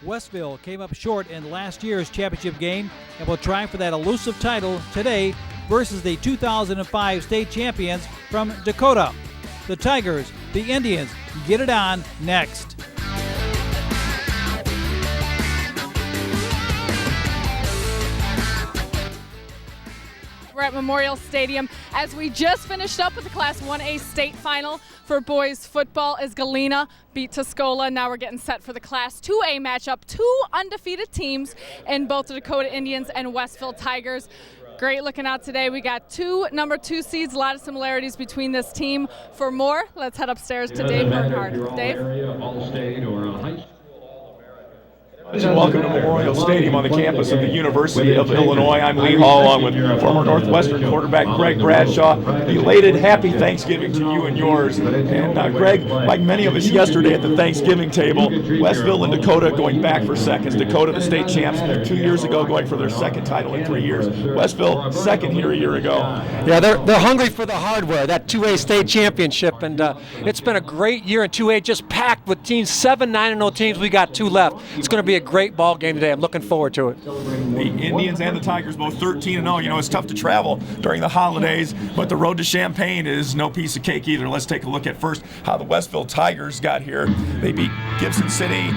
Westville came up short in last year's championship game and will try for that elusive title today versus the 2005 state champions from Dakota. The Tigers, the Indians, get it on next. We're at Memorial Stadium as we just finished up with the Class 1A state final for boys football as Galena beat Tuscola. Now we're getting set for the Class 2A matchup. Two undefeated teams in both the Dakota Indians and Westville Tigers. Great looking out today. We got two number 2 seeds, a lot of similarities between this team. For more, let's head upstairs to Dave Bernhardt. Dave? Welcome to Memorial Stadium on the campus of the University of Illinois. I'm Lee Hall, along with former Northwestern quarterback Greg Bradshaw. Belated happy Thanksgiving to you and yours. And Greg, like many of us yesterday at the Thanksgiving table, Westville and Dakota going back for seconds. Dakota, the state champs 2 years ago, going for their second title in 3 years. Westville, second here a year ago. Yeah, they're hungry for the hardware, that 2A state championship. And it's been a great year in 2A, just packed with teams, 7 9-0 teams. We got 2 left. It's going to be a great ball game today. I'm looking forward to it. The Indians and the Tigers both 13-0. You know, it's tough to travel during the holidays, but the road to Champaign is no piece of cake either. Let's take a look at first how the Westville Tigers got here. They beat Gibson City,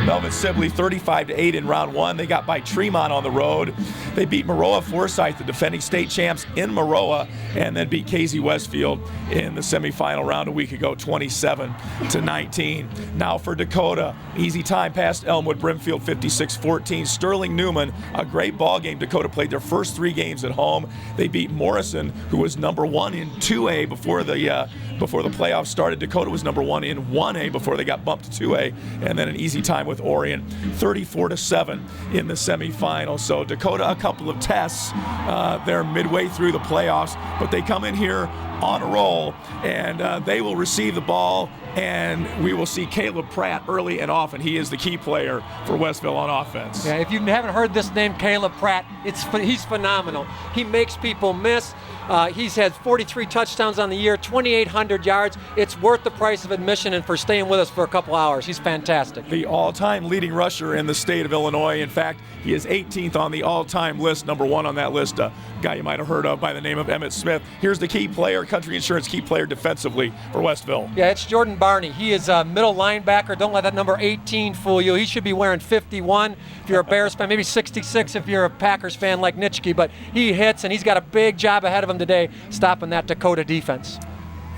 Melvin Sibley 35-8 in round 1. They got by Tremont on the road. They beat Maroa Forsyth, the defending state champs, in Maroa, and then beat Casey Westfield in the semifinal round a week ago, 27-19. Now for Dakota, easy time past Elmwood Brimfield, 56-14. Sterling Newman, a great ball game. Dakota played their first 3 games at home. They beat Morrison, who was number 1 in 2A before the playoffs started. Dakota was number 1 in 1A before they got bumped to 2A, and then an easy time with Orion, 34-7 in the semifinal. So Dakota, a couple of tests. They're midway through the playoffs, but they come in here on a roll, and they will receive the ball, and we will see Caleb Pratt early and often. He is the key player for Westville on offense. Yeah, if you haven't heard this name, Caleb Pratt, he's phenomenal. He makes people miss. He's had 43 touchdowns on the year, 2,800 yards. It's worth the price of admission and for staying with us for a couple hours. He's fantastic. The all-time leading rusher in the state of Illinois. In fact, he is 18th on the all-time list, number 1 on that list, a guy you might have heard of by the name of Emmett Smith. Here's the key player, Country Insurance key player defensively for Westville. Yeah, it's Jordan Barney. He is a middle linebacker. Don't let that number 18 fool you. He should be wearing 51 if you're a Bears fan, maybe 66 if you're a Packers fan like Nitschke, but he hits, and he's got a big job ahead of him today, stopping that Dakota defense.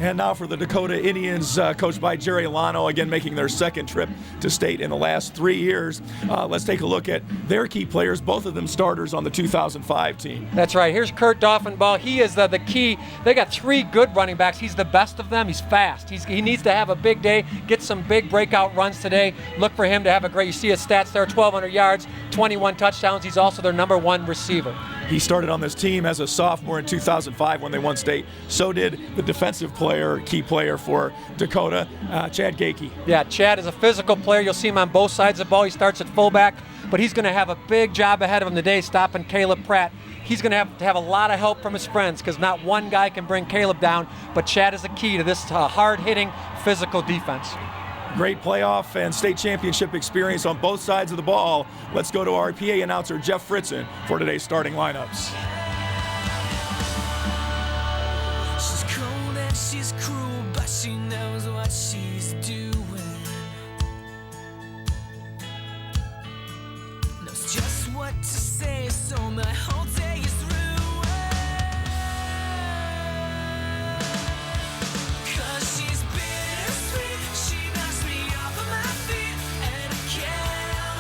And now for the Dakota Indians, coached by Jerry Lano, again making their second trip to state in the last 3 years. Let's take a look at their key players, both of them starters on the 2005 team. That's right. Here's Kurt Doffenbaugh. He is the key. They got 3 good running backs. He's the best of them. He's fast. He needs to have a big day, get some big breakout runs today. Look for him to have a great, you see his stats there, 1,200 yards, 21 touchdowns. He's also their number 1 receiver. He started on this team as a sophomore in 2005 when they won state. So did the defensive player, key player for Dakota, Chad Gakey. Yeah, Chad is a physical player. You'll see him on both sides of the ball. He starts at fullback, but he's going to have a big job ahead of him today stopping Caleb Pratt. He's going to have a lot of help from his friends because not one guy can bring Caleb down, but Chad is the key to this hard-hitting, physical defense. Great playoff and state championship experience on both sides of the ball. Let's go to our PA announcer, Jeff Fritzen, for today's starting lineups. She's cold and she's cruel, but she knows what she's doing. Knows just what to say, so my whole day is ruined. 'Cause she's bittersweet, she knocks me off of my feet, and I can't help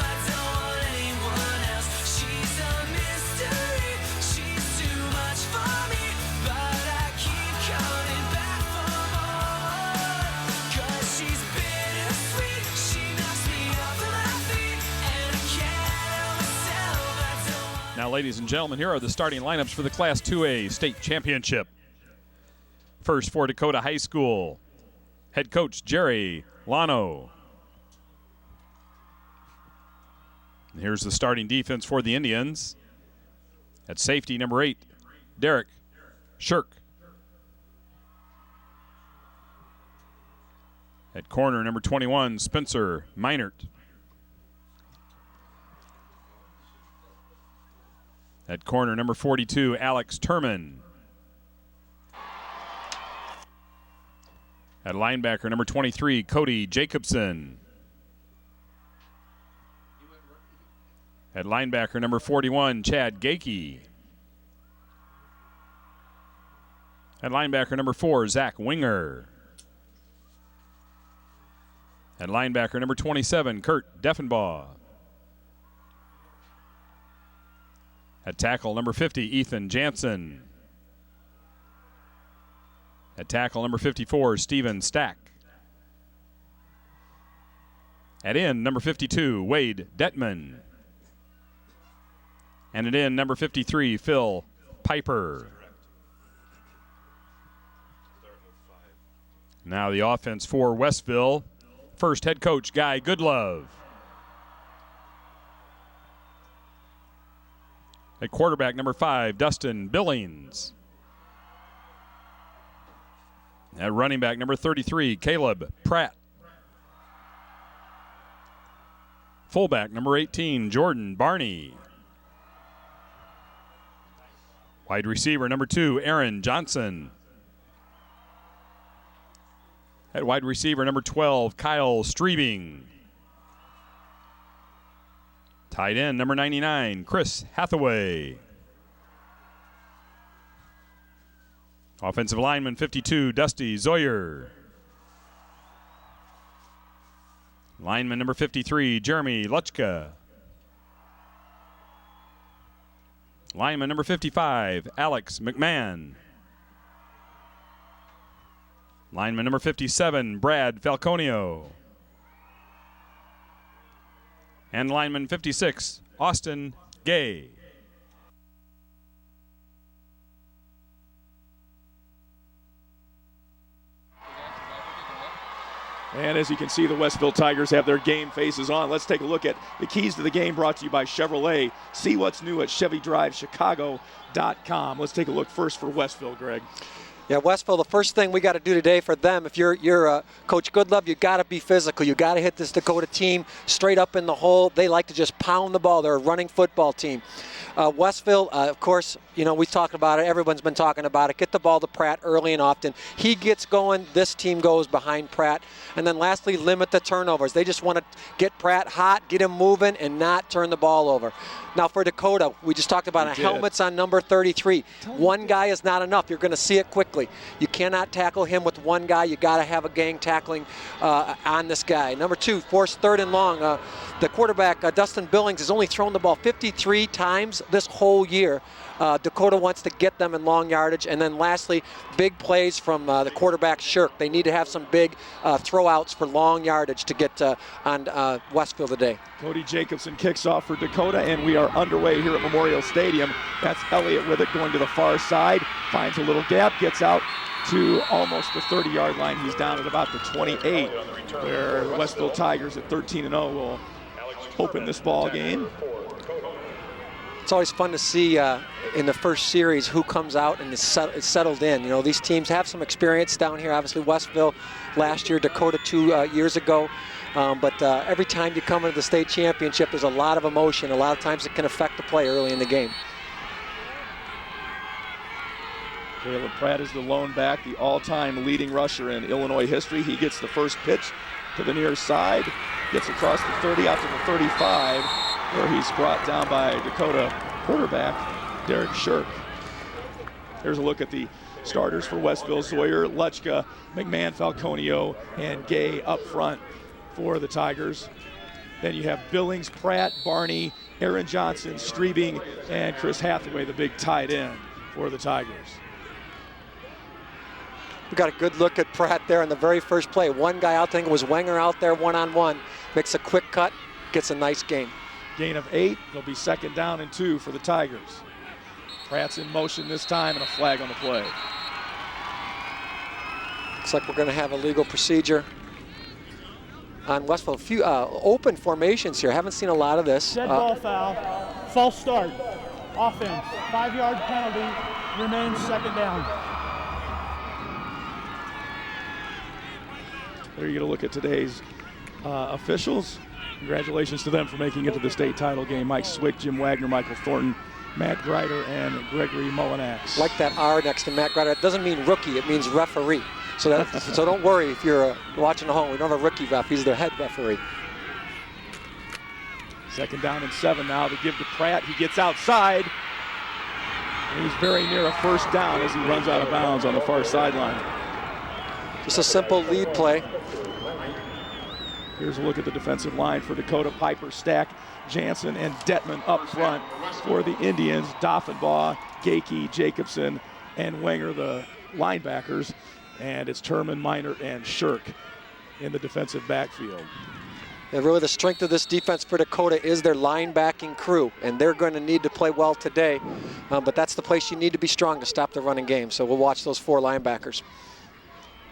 myself, I don't want anyone else. She's a mystery, she's too much for me, but I keep coming back for more. 'Cause she's bittersweet, she knocks me off of my feet, and I can't help myself, I don't want. Now, ladies and gentlemen, here are the starting lineups for the Class 2A state championship. First for Dakota High School, head coach Jerry Lano. And here's the starting defense for the Indians. At safety, number 8, Derek Shirk. At corner, number 21, Spencer Meinert. At corner, number 42, Alex Turman. At linebacker, number 23, Cody Jacobson. At linebacker, number 41, Chad Gakey. At linebacker, number 4, Zach Winger. At linebacker, number 27, Kurt Deffenbaugh. At tackle, number 50, Ethan Jansen. At tackle, number 54, Steven Stack. At end, number 52, Wade Detman. And at end, number 53, Phil Piper. Now the offense for Westville. First, head coach Guy Goodlove. At quarterback, number 5, Dustin Billings. At running back, number 33, Caleb Pratt. Fullback, number 18, Jordan Barney. Wide receiver, number 2, Aaron Johnson. At wide receiver, number 12, Kyle Streebing. Tight end, number 99, Chris Hathaway. Offensive lineman, 52, Dusty Zoyer. Lineman, number 53, Jeremy Luchka. Lineman, number 55, Alex McMahon. Lineman, number 57, Brad Falconio. And lineman 56, Austin Gay. And as you can see, the Westville Tigers have their game faces on. Let's take a look at the keys to the game brought to you by Chevrolet. See what's new at ChevyDriveChicago.com. Let's take a look first for Westville, Greg. Yeah, Westville, the first thing we got to do today for them, if you're Coach Goodlove, you got to be physical. You got to hit this Dakota team straight up in the hole. They like to just pound the ball. They're a running football team. Westville, of course, you know, we talked about it. Everyone's been talking about it. Get the ball to Pratt early and often. He gets going. This team goes behind Pratt. And then lastly, limit the turnovers. They just want to get Pratt hot, get him moving, and not turn the ball over. Now for Dakota, we just talked about it. Helmets on number 33. One guy is not enough. You're going to see it quickly. You cannot tackle him with one guy. You got to have a gang tackling on this guy. Number 2, force third and long. The quarterback, Dustin Billings, has only thrown the ball 53 times this whole year. Dakota wants to get them in long yardage. And then lastly, big plays from the quarterback Shirk. They need to have some big throw-outs for long yardage to get on Westville today. Cody Jacobson kicks off for Dakota, and we are underway here at Memorial Stadium. That's Elliott with it going to the far side, finds a little gap, gets out to almost the 30-yard line. He's down at about the 28, where the Westville Tigers at 13-0 will open this ball game. It's always fun to see in the first series who comes out and is settled in. You know, these teams have some experience down here. Obviously, Westville last year, Dakota 2 years ago. But every time you come into the state championship, there's a lot of emotion. A lot of times it can affect the play early in the game. Caleb Pratt is the lone back, the all-time leading rusher in Illinois history. He gets the first pitch to the near side, gets across the 30 out to the 35, where he's brought down by Dakota quarterback Derek Shirk. Here's a look at the starters for Westville: Zoyer, Luchka, McMahon, Falconio, and Gay up front for the Tigers. Then you have Billings, Pratt, Barney, Aaron Johnson, Streebing, and Chris Hathaway, the big tight end for the Tigers. We got a good look at Pratt there in the very first play. One guy out, I think it was Wenger out there one-on-one, makes a quick cut, gets a nice gain. Gain of 8. It'll be 2nd down and 2 for the Tigers. Pratt's in motion this time, and a flag on the play. Looks like we're going to have a legal procedure on Westville. A few open formations here. Haven't seen a lot of this. Dead ball foul, false start, offense, 5-yard penalty, remains 2nd down. There you get a look at today's officials. Congratulations to them for making it to the state title game. Mike Swick, Jim Wagner, Michael Thornton, Matt Greider and Gregory Mullinax. Like that R next to Matt Greider. It doesn't mean rookie, it means referee. So so don't worry if you're watching at home. We don't have a rookie ref, he's their head referee. 2nd down and 7 now. They give to Pratt. He gets outside. And he's very near a first down as he runs out of bounds on the far sideline. Just a simple lead play. Here's a look at the defensive line for Dakota. Piper, Stack, Jansen, and Detman up front for the Indians. Doffenbaugh, Gakey, Jacobson, and Wenger, the linebackers. And it's Turman, Minor, and Shirk in the defensive backfield. And really the strength of this defense for Dakota is their linebacking crew, and they're going to need to play well today. But that's the place you need to be strong to stop the running game. So we'll watch those 4 linebackers.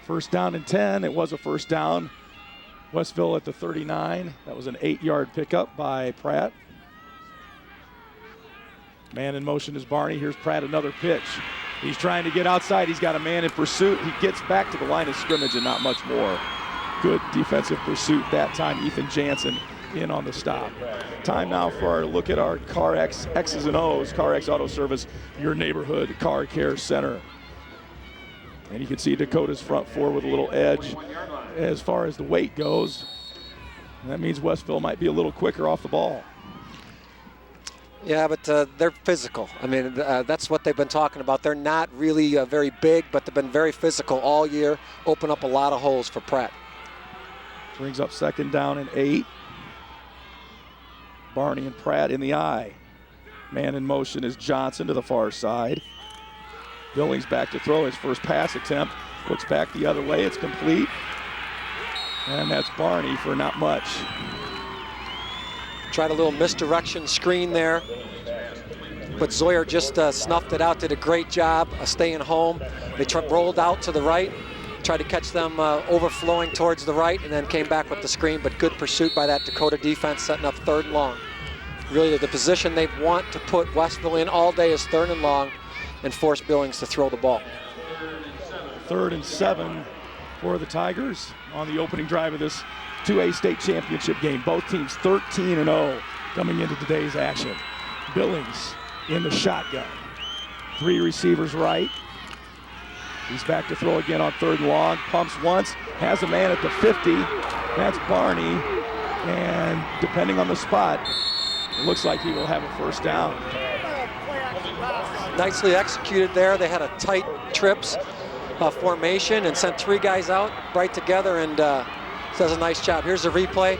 1st down and 10. It was a first down. Westville at the 39. That was an 8-yard pickup by Pratt. Man in motion is Barney. Here's Pratt, another pitch. He's trying to get outside. He's got a man in pursuit. He gets back to the line of scrimmage and not much more. Good defensive pursuit that time. Ethan Jansen in on the stop. Time now for our look at our CarX X's and O's. CarX Auto Service, your neighborhood car care center. And you can see Dakota's front 4 with a little edge as far as the weight goes. And that means Westville might be a little quicker off the ball. Yeah, but they're physical. I mean, that's what they've been talking about. They're not really very big, but they've been very physical all year. Open up a lot of holes for Pratt. Brings up 2nd down and 8. Barney and Pratt in the eye. Man in motion is Johnson to the far side. Billings back to throw his first pass attempt. Looks back the other way. It's complete. And that's Barney for not much. Tried a little misdirection screen there, but Zoyer just snuffed it out, did a great job staying home. They rolled out to the right, tried to catch them overflowing towards the right, and then came back with the screen, but good pursuit by that Dakota defense, setting up 3rd and long. Really the position they want to put Westville in all day is 3rd and long and force Billings to throw the ball. 3rd and 7 for the Tigers on the opening drive of this 2A state championship game. Both teams 13-0 coming into today's action. Billings in the shotgun. 3 receivers right. He's back to throw again on 3rd and long. Pumps once, has a man at the 50. That's Barney. And depending on the spot, it looks like he will have a first down. Nicely executed there. They had a tight trips formation and sent 3 guys out right together, and does a nice job. Here's the replay.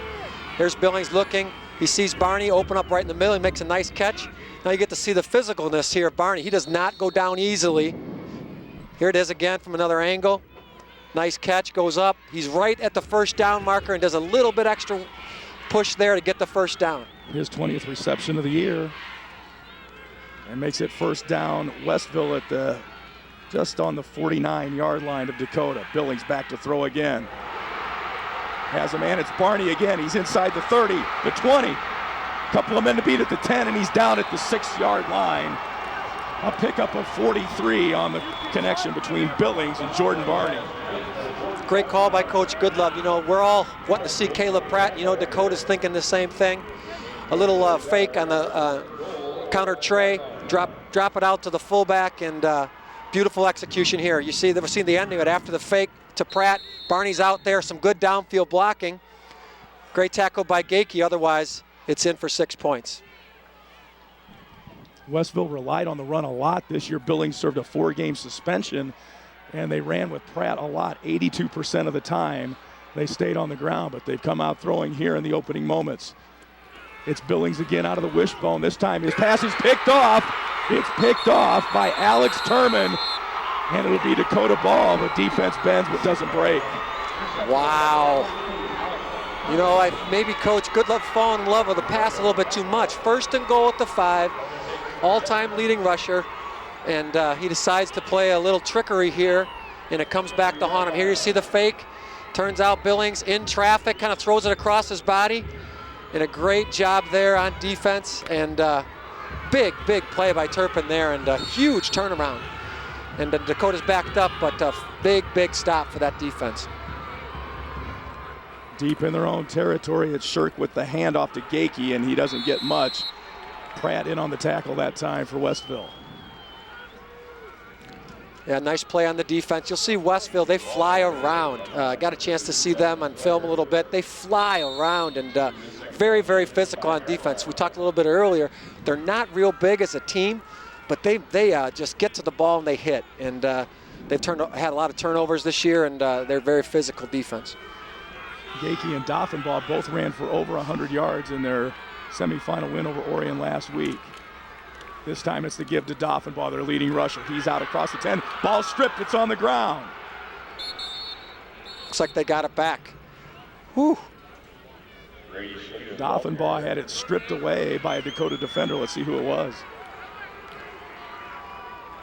Here's Billings looking. He sees Barney open up right in the middle. He makes a nice catch. Now you get to see the physicalness here of Barney. He does not go down easily. Here it is again from another angle. Nice catch, goes up. He's right at the first down marker and does a little bit extra push there to get the first down. His 20th reception of the year. And makes it first down. Westville at the just on the 49-yard line of Dakota. Billings back to throw again. Has a man, it's Barney again. He's inside the 30, the 20. Couple of men to beat at the 10, and he's down at the 6-yard line. A pickup of 43 on the connection between Billings and Jordan Barney. Great call by Coach Goodlove. You know, we're all wanting to see Caleb Pratt. You know, Dakota's thinking the same thing. A little fake on the counter tray, drop it out to the fullback, and beautiful execution here. You see, we've seen the ending of it after the fake to Pratt. Barney's out there, some good downfield blocking. Great tackle by Gakey, otherwise it's in for 6 points. Westville relied on the run a lot this year. Billings served a 4-game suspension, and they ran with Pratt a lot. 82% of the time they stayed on the ground, but they've come out throwing here in the opening moments. It's Billings again out of the wishbone. This time his pass is picked off. It's picked off by Alex Turman, and it'll be Dakota ball. The defense bends but doesn't break. Wow. You know, maybe Coach Goodlove falling in love with the pass a little bit too much. 1st and goal at the 5, all-time leading rusher, and he decides to play a little trickery here, and it comes back to haunt him. Here you see the fake. Turns out Billings in traffic, kind of throws it across his body, and a great job there on defense, and big play by Turpin there, and a huge turnaround. And Dakota's backed up, but a big stop for that defense. Deep in their own territory, it's Shirk with the handoff to Gakey, and he doesn't get much. Pratt in on the tackle that time for Westville. Yeah, nice play on the defense. You'll see Westville, they fly around. Got a chance to see them on film a little bit. They fly around and very, very physical on defense. We talked a little bit earlier. They're not real big as a team, but they just get to the ball and they hit. And they've had a lot of turnovers this year, and they're very physical defense. Gakey and Doffenbaugh both ran for over 100 yards in their semifinal win over Orion last week. This time it's the give to Doffenbaugh, their leading rusher. He's out across the 10. Ball stripped, it's on the ground. Looks like they got it back. Whew. Doffenbaugh had it stripped away by a Dakota defender. Let's see who it was.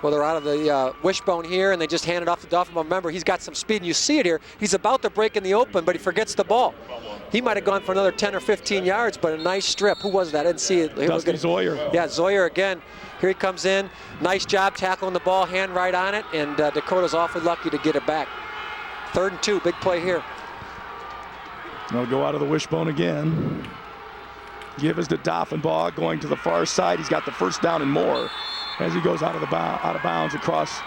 Well, they're out of the wishbone here, and they just hand it off to Doffenbaugh. Remember, he's got some speed, and you see it here. He's about to break in the open, but he forgets the ball. He might have gone for another 10 or 15 yards, but a nice strip. Who was that? I didn't see it. Dusty Zoyer. Yeah, Zoyer again. Here he comes in. Nice job tackling the ball, hand right on it, and Dakota's awfully lucky to get it back. 3rd and 2, big play here. They'll go out of the wishbone again. Give is to Doffenbaugh going to the far side. He's got the first down and more as he goes out of bounds across.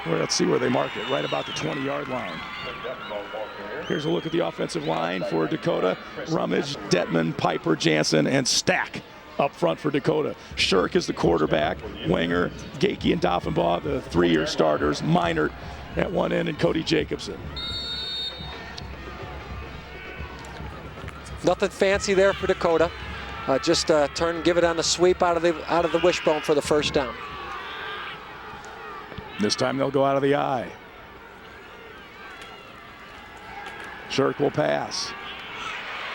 Well, let's see where they mark it. Right about the 20-yard line. Here's a look at the offensive line for Dakota. Rummage, Detman, Piper, Jansen, and Stack up front for Dakota. Shirk is the quarterback. Wenger, Gakey, and Doffenbaugh, the 3-year starters. Minert at one end, and Cody Jacobson. Nothing fancy there for Dakota. Just turn and give it on the sweep out of the wishbone for the first down. This time they'll go out of the eye. Shirk will pass.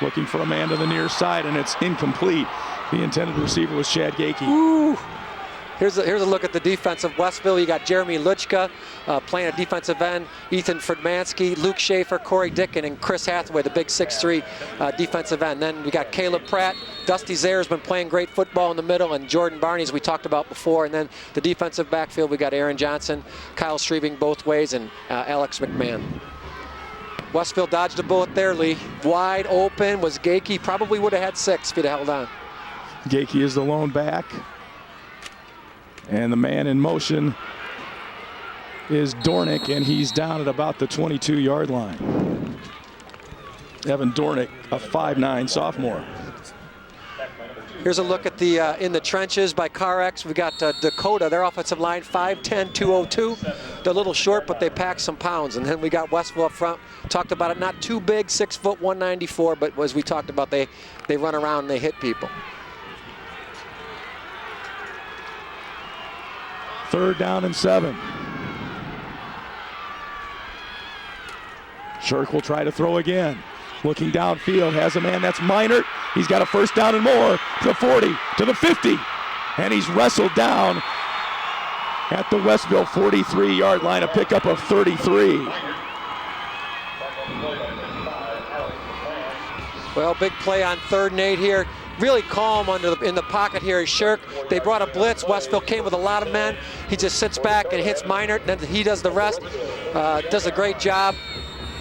Looking for a man to the near side, and it's incomplete. The intended receiver was Chad Gakey. Ooh. Here's a look at the defense of Westville. You got Jeremy Luchka playing at defensive end, Ethan Fredmansky, Luke Schaefer, Corey Dickin, and Chris Hathaway, the big 6'3" defensive end. Then we got Caleb Pratt. Dusty Zayer's been playing great football in the middle, and Jordan Barney, as we talked about before. And then the defensive backfield, we got Aaron Johnson, Kyle Shreeving both ways, and Alex McMahon. Westville dodged a bullet there, Lee. Wide open was Gakey. Probably would have had 6 if he'd held on. Gakey is the lone back. And the man in motion is Dornick, and he's down at about the 22-yard line. Evan Dornick, a 5'9" sophomore. Here's a look at the in the trenches by CarX. We got Dakota, their offensive line, 5'10", 202. They're a little short, but they pack some pounds. And then we got Westville up front. Talked about it, not too big, 6 foot, 194, but as we talked about, they run around and they hit people. 3rd down and 7. Shirk will try to throw again. Looking downfield, has a man, that's Minert. He's got a first down and more to the 40, to the 50. And he's wrestled down at the Westville 43-yard line, a pickup of 33. Well, big play on 3rd and 8 here. Really calm in the pocket here is Shirk. They brought a blitz. Westville came with a lot of men. He just sits back and hits Minert, and then he does the rest. Does a great job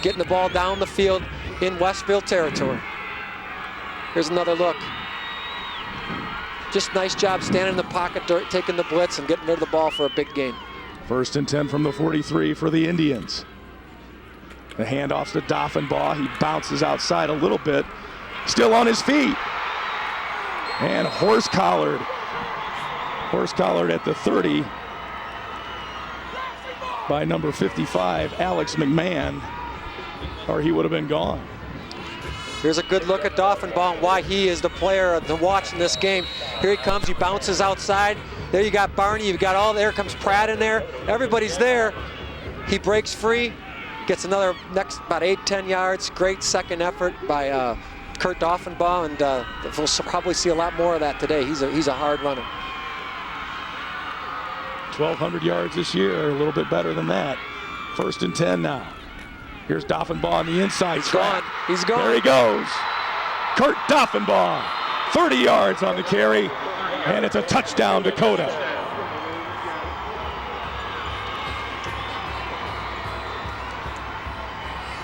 getting the ball down the field in Westville territory. Here's another look. Just nice job standing in the pocket, taking the blitz and getting rid of the ball for a big gain. 1st and 10 from the 43 for the Indians. The handoffs to Doffenbaugh. He bounces outside a little bit. Still on his feet. And horse-collared at the 30 by number 55, Alex McMahon, or he would have been gone. Here's a good look at Doffenbaugh and why he is the player to watch in this game. Here he comes, he bounces outside. There you got Barney, you've got there comes Pratt in there. Everybody's there. He breaks free, gets another next about 8-10 yards. Great second effort by Kurt Doffenbaugh, and we'll probably see a lot more of that today. He's a hard runner. 1,200 yards this year, a little bit better than that. 1st and 10 now. Here's Doffenbaugh on the inside. He's gone. He's gone. There he goes. Kurt Doffenbaugh, 30 yards on the carry, and it's a touchdown, Dakota.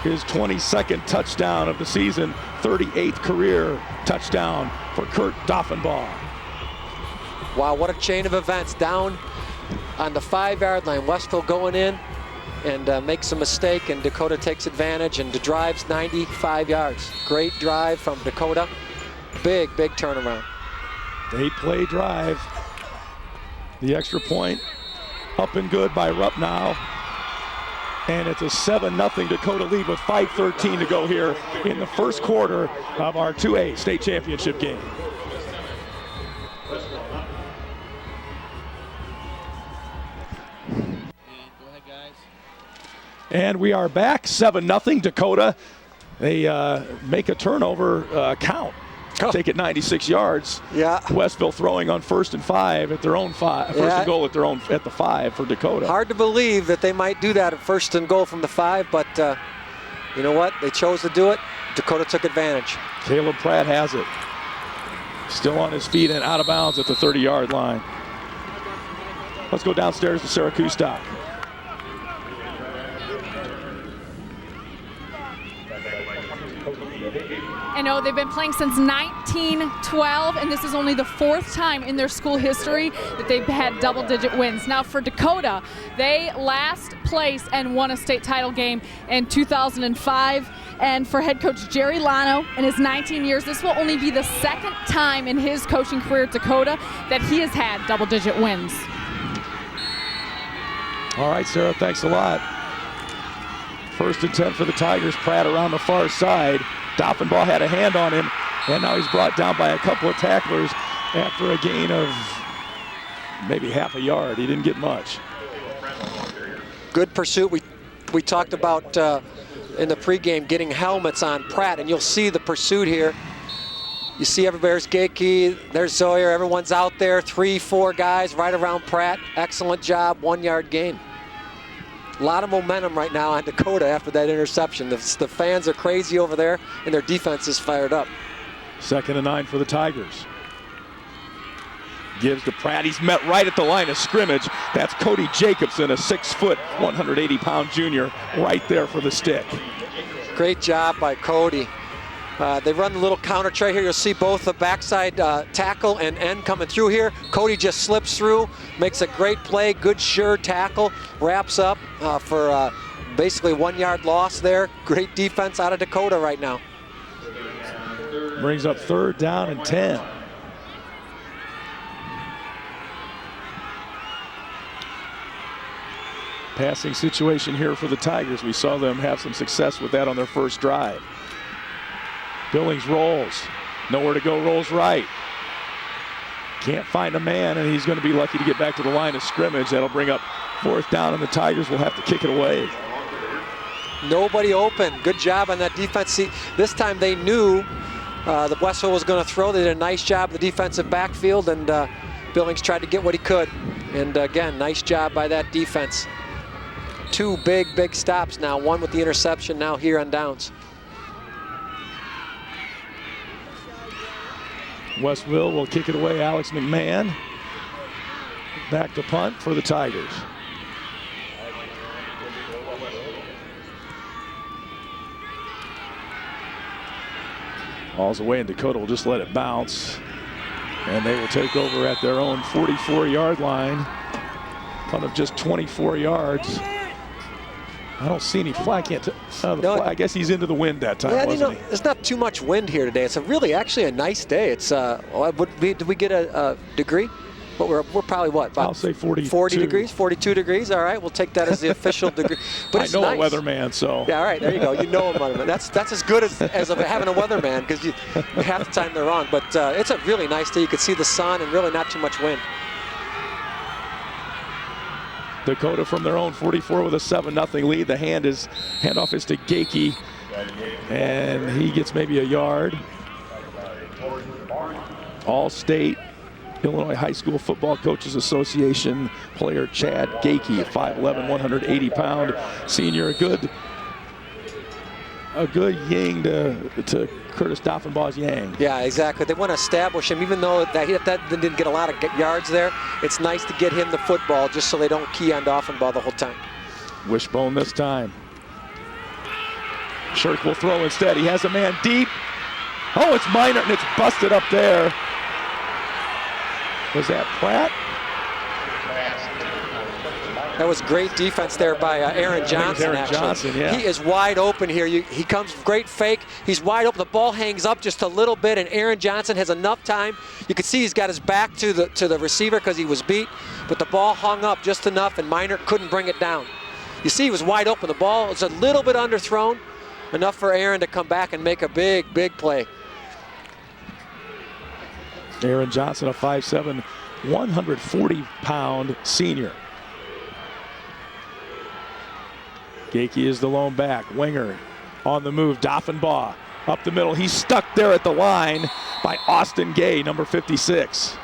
His 22nd touchdown of the season, 38th career touchdown for Kurt Doffenbaugh. Wow, what a chain of events. Down on the 5-yard line, Westville going in and makes a mistake, and Dakota takes advantage and drives 95 yards. Great drive from Dakota. Big turnaround. 8-play drive. The extra point up and good by Rupp now. And it's a 7-0 Dakota lead with 5:13 to go here in the first quarter of our 2A state championship game. And we are back, 7-0 Dakota. They make a turnover count. Take it 96 yards. Yeah. Westville throwing on 1st and 5 at their own 5. First and goal at the 5 for Dakota. Hard to believe that they might do that at 1st and goal from the 5, but you know what? They chose to do it. Dakota took advantage. Caleb Pratt has it. Still on his feet and out of bounds at the 30-yard line. Let's go downstairs to Sarah Kustok. I know they've been playing since 1912, and this is only the 4th time in their school history that they've had double-digit wins. Now for Dakota, they last placed and won a state title game in 2005. And for head coach Jerry Lano, in his 19 years, this will only be the 2nd time in his coaching career at Dakota that he has had double-digit wins. All right, Sarah, thanks a lot. 1st and 10 for the Tigers. Pratt around the far side. Doffenbaugh had a hand on him, and now he's brought down by a couple of tacklers after a gain of maybe half a yard. He didn't get much. Good pursuit. We talked about in the pregame getting helmets on Pratt, and you'll see the pursuit here. You see everybody, there's Gakey, there's Zoyer, everyone's out there, 3-4 guys right around Pratt. Excellent job, 1-yard gain. A lot of momentum right now on Dakota after that interception. The fans are crazy over there, and their defense is fired up. 2nd and 9 for the Tigers. Gives to Pratt. He's met right at the line of scrimmage. That's Cody Jacobson, a 6-foot, 180-pound junior, right there for the stick. Great job by Cody. They run the little counter tray here. You'll see both the backside tackle and end coming through here. Cody just slips through, makes a great play, good sure tackle, wraps up for basically 1-yard loss there. Great defense out of Dakota right now. Brings up 3rd down and 10. Passing situation here for the Tigers. We saw them have some success with that on their first drive. Billings rolls. Nowhere to go, rolls right. Can't find a man, and he's going to be lucky to get back to the line of scrimmage. That'll bring up 4th down, and the Tigers will have to kick it away. Nobody open. Good job on that defense. See, this time they knew the Westville was going to throw. They did a nice job in the defensive backfield, and Billings tried to get what he could. And again, nice job by that defense. 2 big stops now. 1 with the interception, now here on downs. Westville will kick it away. Alex McMahon back to punt for the Tigers. Ball's away, and Dakota will just let it bounce. And they will take over at their own 44-yard line. Punt of just 24 yards. I don't see any flag. I guess he's into the wind that time, wasn't he? There's not too much wind here today. It's actually a nice day. It's did we get a degree? But we're probably what? I'll say 42. 40 degrees, 42 degrees. All right, we'll take that as the official degree. But it's I know nice. a weatherman, so. Yeah, all right, there you go. You know a weatherman. That's as good as having a weatherman, because half the time they're wrong. But it's a really nice day. You can see the sun and really not too much wind. Dakota from their own 44 with a 7-0 lead. The handoff is to Gakey, and he gets maybe a yard. All-state Illinois High School Football Coaches Association player Chad Gakey, 5'11", 180-pound senior. A good yang to Curtis Doffenbaugh's yang. Yeah, exactly. They want to establish him, even though that didn't get a lot of yards there. It's nice to get him the football just so they don't key on Doffenbaugh the whole time. Wishbone this time. Shirk will throw instead. He has a man deep. Oh, it's Minor, and it's busted up there. Was that Pratt? That was great defense there by Aaron Johnson. Aaron Johnson, yeah. He is wide open here. He comes great fake. He's wide open. The ball hangs up just a little bit, and Aaron Johnson has enough time. You can see he's got his back to the receiver because he was beat, but the ball hung up just enough, and Minor couldn't bring it down. You see he was wide open. The ball was a little bit underthrown, enough for Aaron to come back and make a big, big play. Aaron Johnson, a 5'7", 140-pound senior. Gakey is the lone back. Winger on the move. Doffenbaugh up the middle. He's stuck there at the line by Austin Gay, number 56.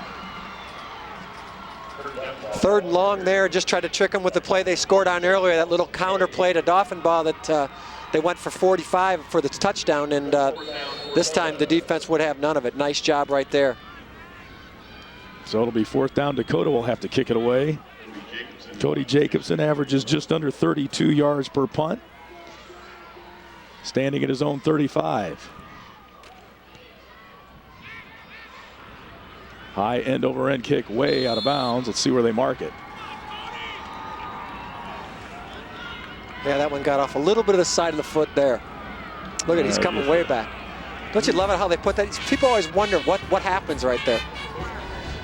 3rd and long there. Just tried to trick him with the play they scored on earlier. That little counter play to Doffenbaugh that they went for 45 for the touchdown, and this time the defense would have none of it. Nice job right there. So it'll be 4th down. Dakota will have to kick it away. Cody Jacobson averages just under 32 yards per punt, standing at his own 35. High end over end kick way out of bounds. Let's see where they mark it. Yeah, that one got off a little bit of the side of the foot there. Look at it, he's coming way back. Don't you love it how they put that? People always wonder what happens right there.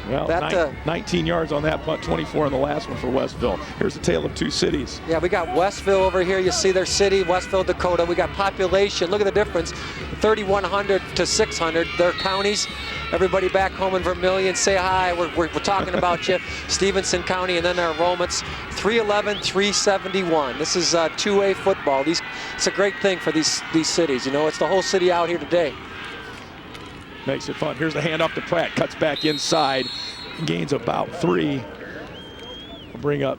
Well, that, 19 yards on that punt, 24 on the last one for Westville. Here's the tale of two cities. Yeah, we got Westville over here. You see their city, Westville, Dakota. We got population. Look at the difference, 3,100 to 600. Their counties. Everybody back home in Vermilion, say hi. We're talking about you. Stevenson County, and then their enrollments, 311, 371. This is 2A football. It's a great thing for these cities. You know, it's the whole city out here today. Makes it fun. Here's the handoff to Pratt. Cuts back inside. Gains about 3. We'll bring up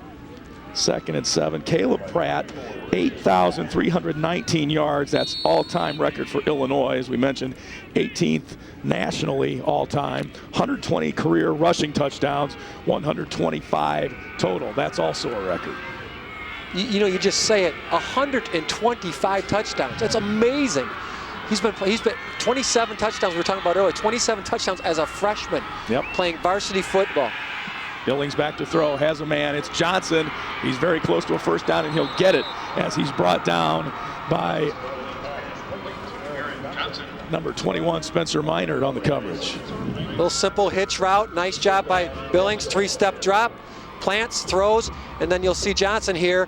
2nd and 7. Caleb Pratt, 8,319 yards. That's all-time record for Illinois, as we mentioned. 18th nationally all-time. 120 career rushing touchdowns. 125 total. That's also a record. You know, you just say it. 125 touchdowns. That's amazing. He's been 27 touchdowns. We were talking about earlier. 27 touchdowns as a freshman. Yep. Playing varsity football. Billings back to throw. Has a man. It's Johnson. He's very close to a 1st down, and he'll get it as he's brought down by number 21, Spencer Minard, on the coverage. Little simple hitch route. Nice job by Billings. 3-step drop. Plants, throws, and then you'll see Johnson here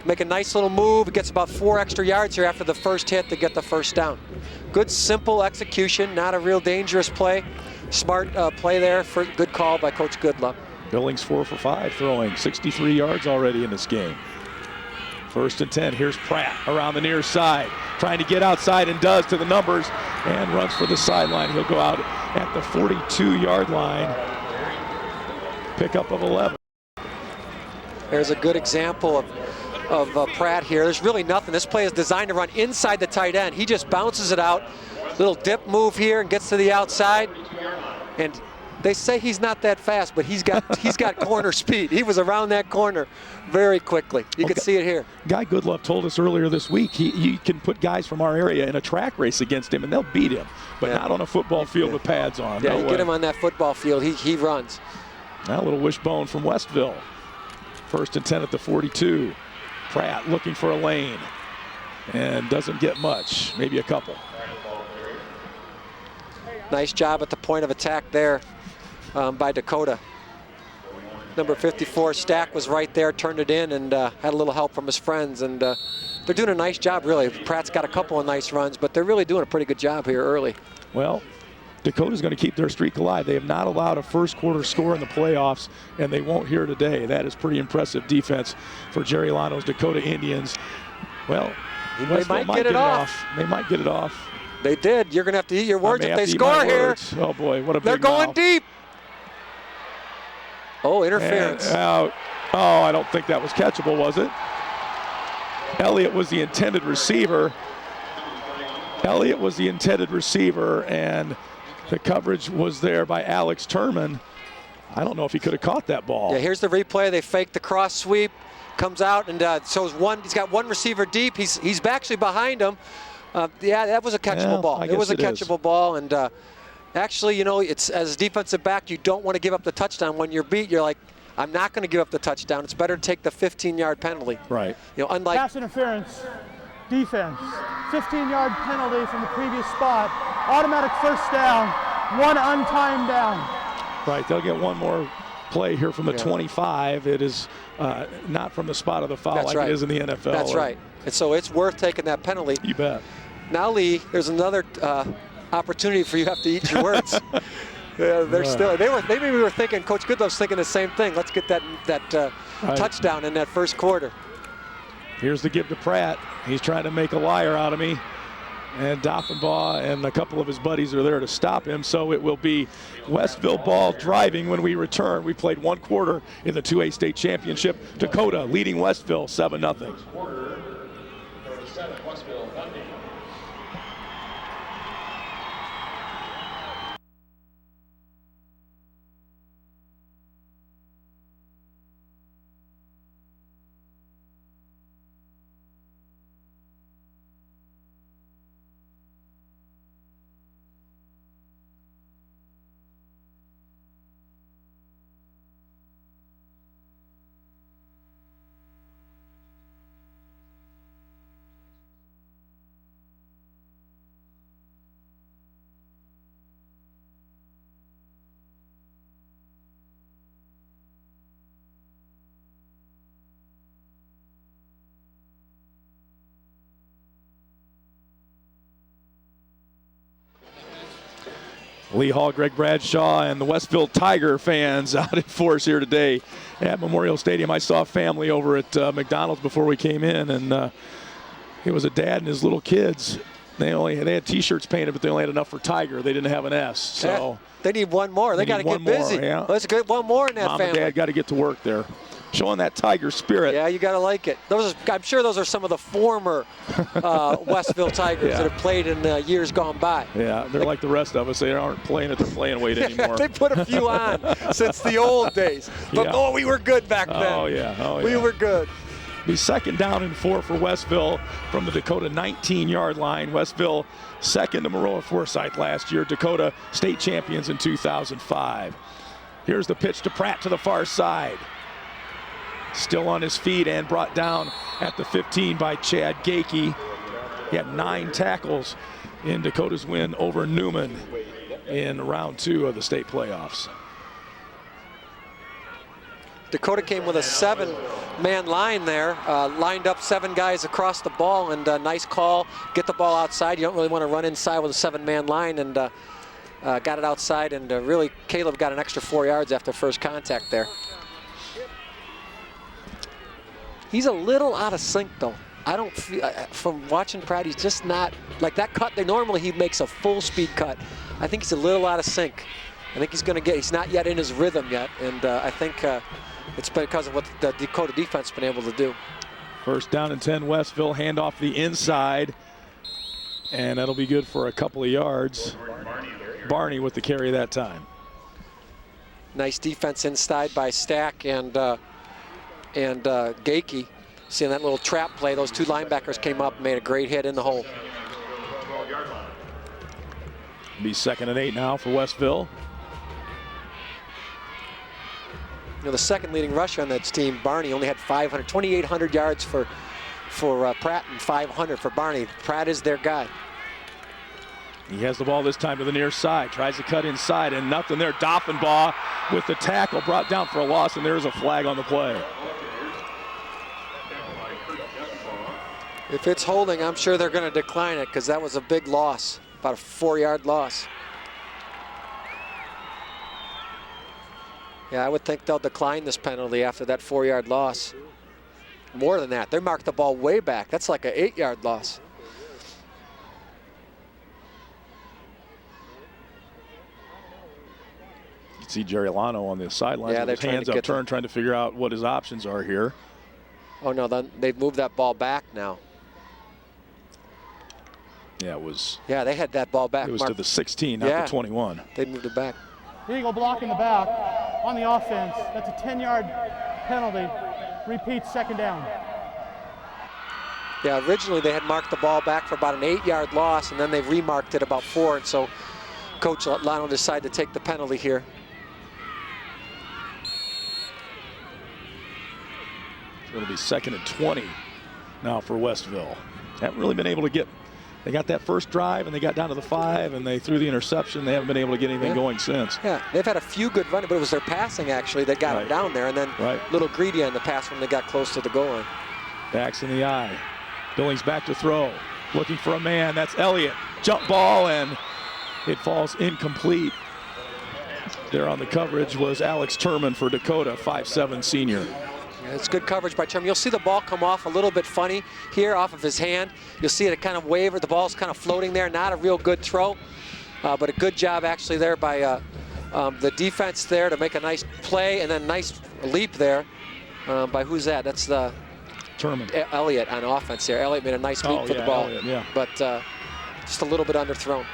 make a nice little move. He gets about 4 extra yards here after the first hit to get the 1st down. Good, simple execution, not a real dangerous play. Smart play there, for good call by Coach Goodluck. Billings 4 for 5, throwing 63 yards already in this game. 1st and 10. Here's Pratt around the near side, trying to get outside, and does to the numbers, and runs for the sideline. He'll go out at the 42-yard line. Pickup of 11. There's a good example of Pratt here. There's really nothing. This play is designed to run inside the tight end. He just bounces it out. Little dip move here and gets to the outside. And they say he's not that fast, but he's got corner speed. He was around that corner very quickly. You can see it here. Guy Goodluck told us earlier this week he can put guys from our area in a track race against him, and they'll beat him, but not on a football field with pads on. Yeah, no you way. get him on that football field, he runs. Now a little wishbone from Westville. 1st and 10 at the 42. Pratt looking for a lane and doesn't get much, maybe a couple. Nice job at the point of attack there by Dakota. Number 54, Stack, was right there, turned it in, and had a little help from his friends. And they're doing a nice job, really. Pratt's got a couple of nice runs, but they're really doing a pretty good job here early. Well, Dakota's going to keep their streak alive. They have not allowed a 1st quarter score in the playoffs, and they won't here today. That is pretty impressive defense for Jerry Lano's Dakota Indians. Well, they might get it off. They might get it off. They did. You're going to have to eat your words if they score here. Oh, boy, what a big They're going mouth. deep. Oh, interference. And out. Oh, I don't think that was catchable, was it? Elliott was the intended receiver. And the coverage was there by Alex Turman. I don't know if he could have caught that ball. Yeah, here's the replay. They fake the cross sweep, comes out, and so he's got one receiver deep. He's actually behind him. Yeah, that was a catchable ball. It was a catchable ball, and Actually, you know, it's as a defensive back, you don't want to give up the touchdown. When you're beat, you're like, I'm not going to give up the touchdown. It's better to take the 15-yard penalty. Right. You know, unlike Pass interference, defense, 15-yard penalty from the previous spot, automatic first down, 1 untimed down. Right, they'll get one more play here from the 25. It is not from the spot of the foul like it is in the NFL. That's right. And so it's worth taking that penalty. You bet. Now, Lee, there's another opportunity for you have to eat your words. Maybe we were thinking, Coach Goodlove's thinking the same thing. Let's get that touchdown in that first quarter. Here's the give to Pratt. He's trying to make a liar out of me. And Doffenbaugh and a couple of his buddies are there to stop him. So it will be Westville ball driving when we return. We played 1 quarter in the 2A state championship. Dakota leading Westville 7-0. Lee Hall, Greg Bradshaw, and the Westville Tiger fans out in force here today at Memorial Stadium. I saw a family over at McDonald's before we came in, and it was a dad and his little kids. They had T-shirts painted, but they only had enough for Tiger. They didn't have an S. So they need one more. They got to get busy. Yeah. Let's get one more in that Mom family. and Dad got to get to work there, showing that Tiger spirit. Yeah, you got to like it. I'm sure those are some of the former Westville Tigers that have played in years gone by. Yeah, they're like the rest of us. They aren't playing at the playing weight anymore. They put a few on since the old days. But, boy, we were good back then. Oh, yeah. We were good. Be second down and 4 for Westville from the Dakota 19-yard line. Westville second to Maroa Forsyth last year. Dakota state champions in 2005. Here's the pitch to Pratt to the far side. Still on his feet and brought down at the 15 by Chad Gakey. He had 9 tackles in Dakota's win over Newman in round 2 of the state playoffs. Dakota came with a 7-man line there, lined up 7 guys across the ball, and a nice call. Get the ball outside. You don't really want to run inside with a 7-man line, and got it outside, and really Caleb got an extra 4 yards after first contact there. He's a little out of sync, though. I don't feel, from watching Pratt, he's just not, like that cut, normally he makes a full speed cut. I think he's a little out of sync. I think he's not yet in his rhythm yet, and I think it's because of what the Dakota defense has been able to do. First down and 10, Westville, hand off the inside, and that'll be good for a couple of yards. Barney with the carry that time. Nice defense inside by Stack and Gakey. Seeing that little trap play, those 2 linebackers came up and made a great hit in the hole. Be second and 8 now for Westville. You know, the second leading rusher on that team, Barney, only had 2,800 yards for Pratt and 500 for Barney. Pratt is their guy. He has the ball this time to the near side, tries to cut inside, and nothing there. Doffenbaugh with the tackle, brought down for a loss, and there's a flag on the play. If it's holding, I'm sure they're going to decline it because that was a big loss, about a 4-yard loss. Yeah, I would think they'll decline this penalty after that 4-yard loss. More than that, they marked the ball way back. That's like an 8-yard loss. You can see Jerry Lano on the sidelines with his hands upturned, trying to figure out what his options are here. Oh, no, they've moved that ball back now. Yeah, it was. Yeah, they had that ball back. It was to the 16, not the 21. They moved it back. Eagle block in the back on the offense. That's a 10-yard penalty. Repeat, second down. Yeah, originally they had marked the ball back for about an 8-yard loss, and then they remarked it about 4. And so Coach Lano decide to take the penalty here. It'll be 2nd and 20 now for Westville. Haven't really been able to get, they got that first drive and they got down to the 5 and they threw the interception. They haven't been able to get anything going since. Yeah, they've had a few good runs, but it was their passing actually that got them down there, and then a little greedy on the pass when they got close to the goal line. Backs in the eye. Billings back to throw. Looking for a man. That's Elliott. Jump ball, and it falls incomplete. There on the coverage was Alex Turman for Dakota, 5'7" senior. Yeah, it's good coverage by Turman. You'll see the ball come off a little bit funny here off of his hand. You'll see it kind of waver. The ball's kind of floating there. Not a real good throw, but a good job actually there by the defense there to make a nice play, and then nice leap there by who's that? That's the Turman. Elliott on offense here. Elliott made a nice leap for the ball, Elliott, but just a little bit underthrown.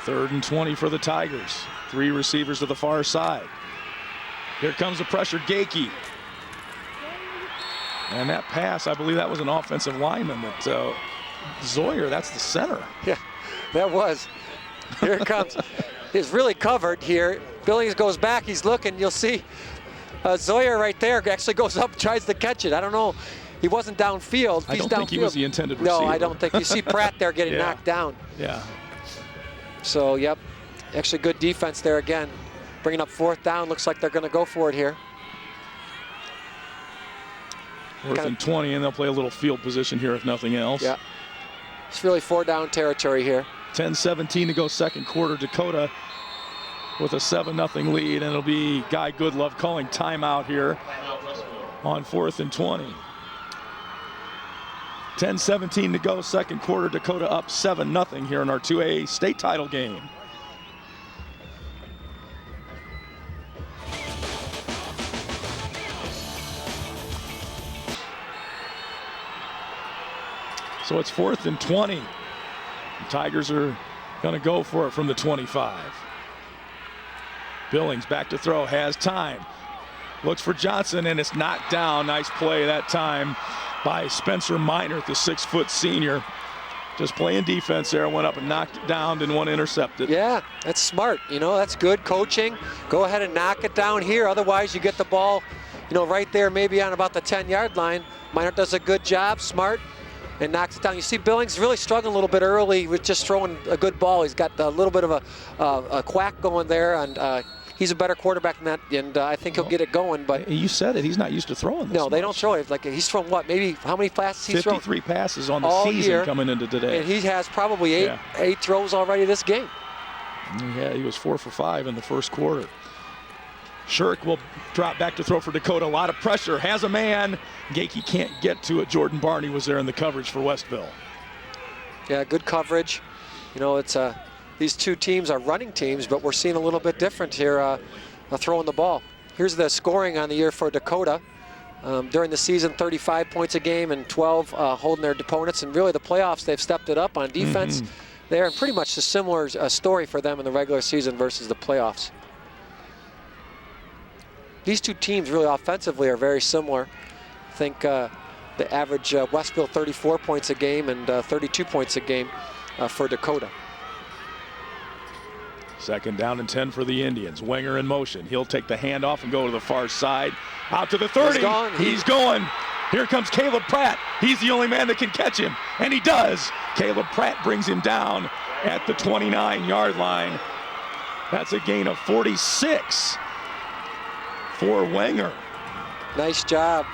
3rd and 20 for the Tigers. 3 receivers to the far side. Here comes the pressure, Gakey. And that pass, I believe that was an offensive lineman. That Zoyer, that's the center. Yeah, that was. Here it comes. He's really covered here. Billings goes back, he's looking, you'll see Zoyer right there actually goes up, tries to catch it. I don't know, he wasn't downfield. I don't think he was the intended receiver. No, I don't think. You see Pratt there getting knocked down. Yeah. So, yep, actually good defense there again. Bringing up 4th down, looks like they're going to go for it here. 4th and 20, and they'll play a little field position here if nothing else. Yeah, it's really 4-down territory here. 10-17 to go second quarter. Dakota with a 7-0 lead, and it'll be Guy Goodlove calling timeout here on 4th and 20. 10-17 to go second quarter. Dakota up 7-0 here in our 2A state title game. So it's 4th and 20. The Tigers are going to go for it from the 25. Billings back to throw, has time. Looks for Johnson, and it's knocked down. Nice play that time by Spencer Minor, the 6-foot senior. Just playing defense there, went up and knocked it down, didn't want to intercept it. Yeah, that's smart. You know, that's good coaching. Go ahead and knock it down here. Otherwise, you get the ball, you know, right there, maybe on about the 10-yard line. Minor does a good job, smart, and knocks it down. You see Billings really struggling a little bit early with just throwing a good ball. He's got a little bit of a quack going there, and he's a better quarterback than that, and I think he'll get it going. But you said it, he's not used to throwing this. No, they don't throw it. Like, he's thrown what, maybe how many passes he's thrown? 53 passes on the all season year, coming into today. and he has probably eight throws already this game. Yeah, he was 4 for 5 in the first quarter. Shirk will drop back to throw for Dakota. A lot of pressure, has a man. Gakey can't get to it. Jordan Barney was there in the coverage for Westville. Yeah, good coverage. You know, it's these two teams are running teams, but we're seeing a little bit different here throwing the ball. Here's the scoring on the year for Dakota. During the season, 35 points a game and 12 holding their opponents. And really the playoffs, they've stepped it up on defense there. And pretty much a similar story for them in the regular season versus the playoffs. These two teams really offensively are very similar. I think the average Westville 34 points a game and 32 points a game for Dakota. 2nd down and 10 for the Indians. Wenger in motion. He'll take the handoff and go to the far side. Out to the 30. He's going. Here comes Caleb Pratt. He's the only man that can catch him, and he does. Caleb Pratt brings him down at the 29-yard line. That's a gain of 46 for Wenger. Nice job.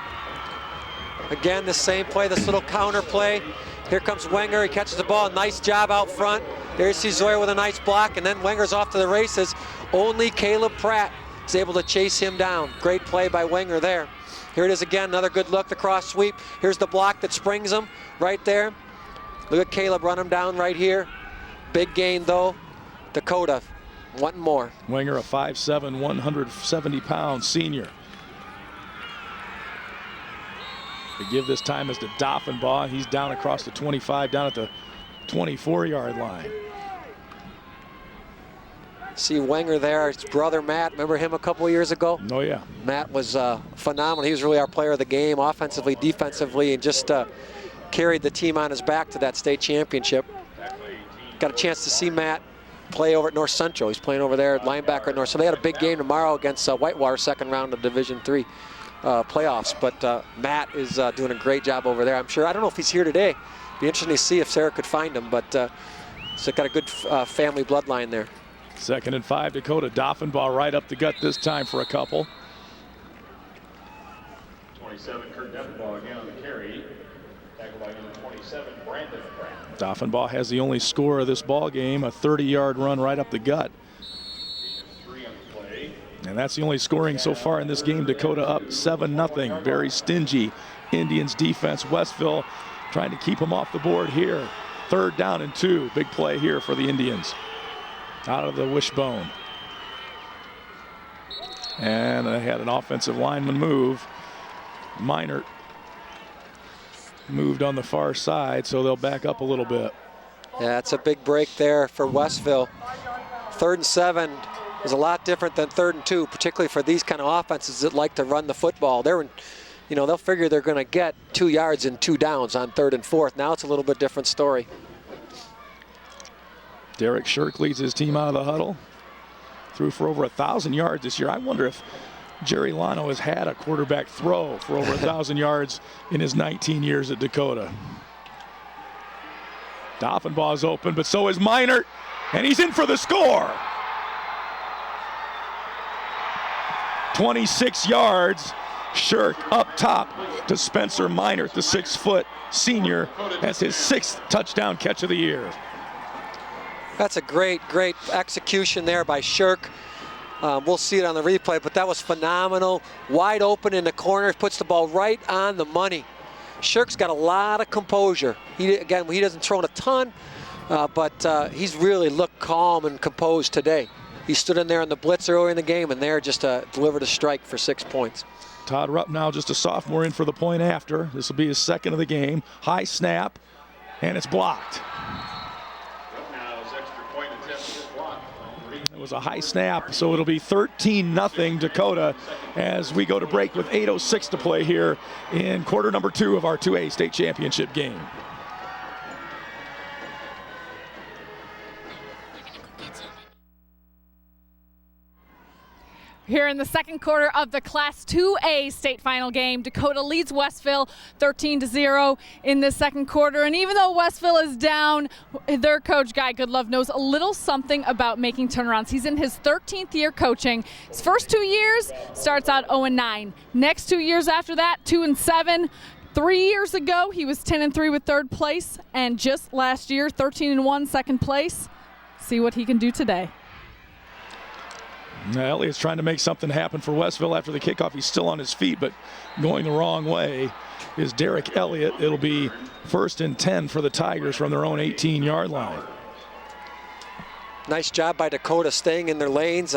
Again, the same play, this little counter play. Here comes Wenger, he catches the ball, nice job out front. There you see Zoyer with a nice block, and then Wenger's off to the races. Only Caleb Pratt is able to chase him down. Great play by Wenger there. Here it is again, another good look, the cross sweep. Here's the block that springs him right there. Look at Caleb run him down right here. Big gain though. Dakota wanting more. Wenger, a 5'7", 170-pound senior. The give this time is to Doffenbaugh. He's down across the 25, down at the 24-yard line. See Wenger there, his brother Matt, remember him a couple of years ago? Oh yeah. Matt was phenomenal. He was really our player of the game, offensively, defensively, and just carried the team on his back to that state championship. Got a chance to see Matt play over at North Central. He's playing over there at linebacker at North. So they had a big game tomorrow against Whitewater, second round of Division III playoffs. But Matt is doing a great job over there. I'm sure. I don't know if he's here today. Be interesting to see if Sarah could find him. But so got a good family bloodline there. 2nd and 5, Dakota. Doffenbaugh right up the gut this time for a couple. 27, Kurt Doffenbaugh again on the carry. Tackled by number 27, Brandon Pratt. Doffenbaugh has the only score of this ball game, a 30-yard run right up the gut. 3 on the play. And that's the only scoring so far in this game. Dakota up 7-0. Very stingy Indians defense. Westville trying to keep them off the board here. 3rd down and 2. Big play here for the Indians. Out of the wishbone. And they had an offensive lineman move. Minert moved on the far side, so they'll back up a little bit. Yeah, it's a big break there for Westville. 3rd and 7 is a lot different than 3rd and 2, particularly for these kind of offenses that like to run the football. They'll figure they're going to get 2 yards and 2 downs on 3rd and 4th. Now it's a little bit different story. Derek Shirk leads his team out of the huddle. Threw for over 1,000 yards this year. I wonder if Jerry Lano has had a quarterback throw for over 1,000 yards in his 19 years at Dakota. Doffenbaugh is open, but so is Minert, and he's in for the score. 26 yards. Shirk up top to Spencer Minert, the 6-foot senior. That's his 6th touchdown catch of the year. That's a great execution there by Shirk. We'll see it on the replay, but that was phenomenal. Wide open in the corner, puts the ball right on the money. Shirk's got a lot of composure. He doesn't throw in a ton, but he's really looked calm and composed today. He stood in there on the blitz earlier in the game, and there just delivered a strike for 6 points. Todd Rupp now just a sophomore in for the point after. This will be his 2nd of the game. High snap, and it's blocked. It was a high snap, so it'll be 13-0 Dakota as we go to break with 8:06 to play here in quarter number 2 of our 2A state championship game. Here in the second quarter of the Class 2A state final game, Dakota leads Westville 13-0 in the second quarter. And even though Westville is down, their coach, Guy Goodlove, knows a little something about making turnarounds. He's in his 13th year coaching. His first 2 years starts out 0-9. Next 2 years after that, 2-7. 3 years ago, he was 10-3 with 3rd place. And just last year, 13-1, 2nd place. See what he can do today. Now, Elliott's trying to make something happen for Westville after the kickoff. He's still on his feet, but going the wrong way is Derek Elliott. It'll be 1st and 10 for the Tigers from their own 18-yard line. Nice job by Dakota staying in their lanes.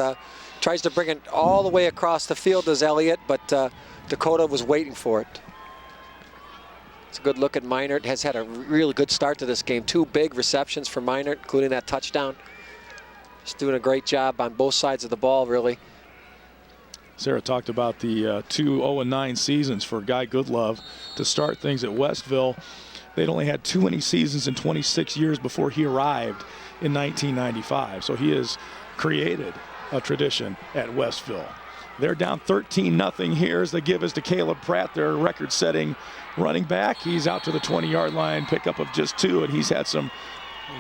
Tries to bring it all the way across the field as Elliott, but Dakota was waiting for it. It's a good look at Minert. Has had a really good start to this game. 2 big receptions for Minert, including that touchdown. Just doing a great job on both sides of the ball, really. Sarah talked about the 2 0-9 seasons for Guy Goodlove to start things at Westville. They'd only had 2 winning seasons in 26 years before he arrived in 1995. So he has created a tradition at Westville. They're down 13-0 here as they give us to Caleb Pratt, their record-setting running back. He's out to the 20-yard line, pickup of just 2, and he's had some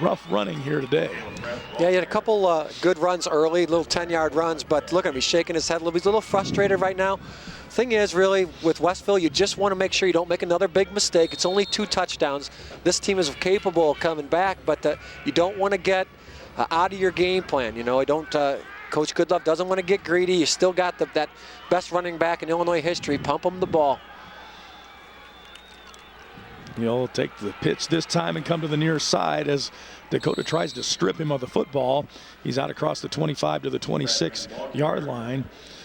rough running here today. Yeah, he had a couple good runs early, little 10-yard runs, but look at him, he's shaking his head a little. He's a little frustrated right now. Thing is, really, with Westville, you just want to make sure you don't make another big mistake. It's only 2 touchdowns. This team is capable of coming back, but you don't want to get out of your game plan. You know, Coach Goodlove doesn't want to get greedy. You still got that best running back in Illinois history. Pump him the ball. He'll take the pitch this time and come to the near side as Dakota tries to strip him of the football. He's out across the 25 to the 26-yard line.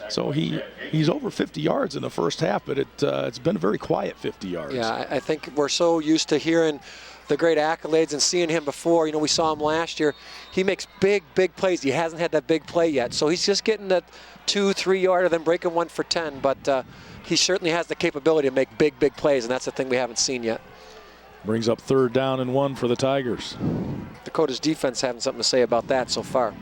So he's over 50 yards in the first half, but it's been a very quiet 50 yards. Yeah, I think we're so used to hearing the great accolades and seeing him before. You know, we saw him last year. He makes big plays. He hasn't had that big play yet. So he's just getting that 2-3 yarder, then breaking 1 for 10. But he certainly has the capability to make big plays, and that's the thing we haven't seen yet. Brings up 3rd down and 1 for the Tigers. Dakota's defense having something to say about that so far.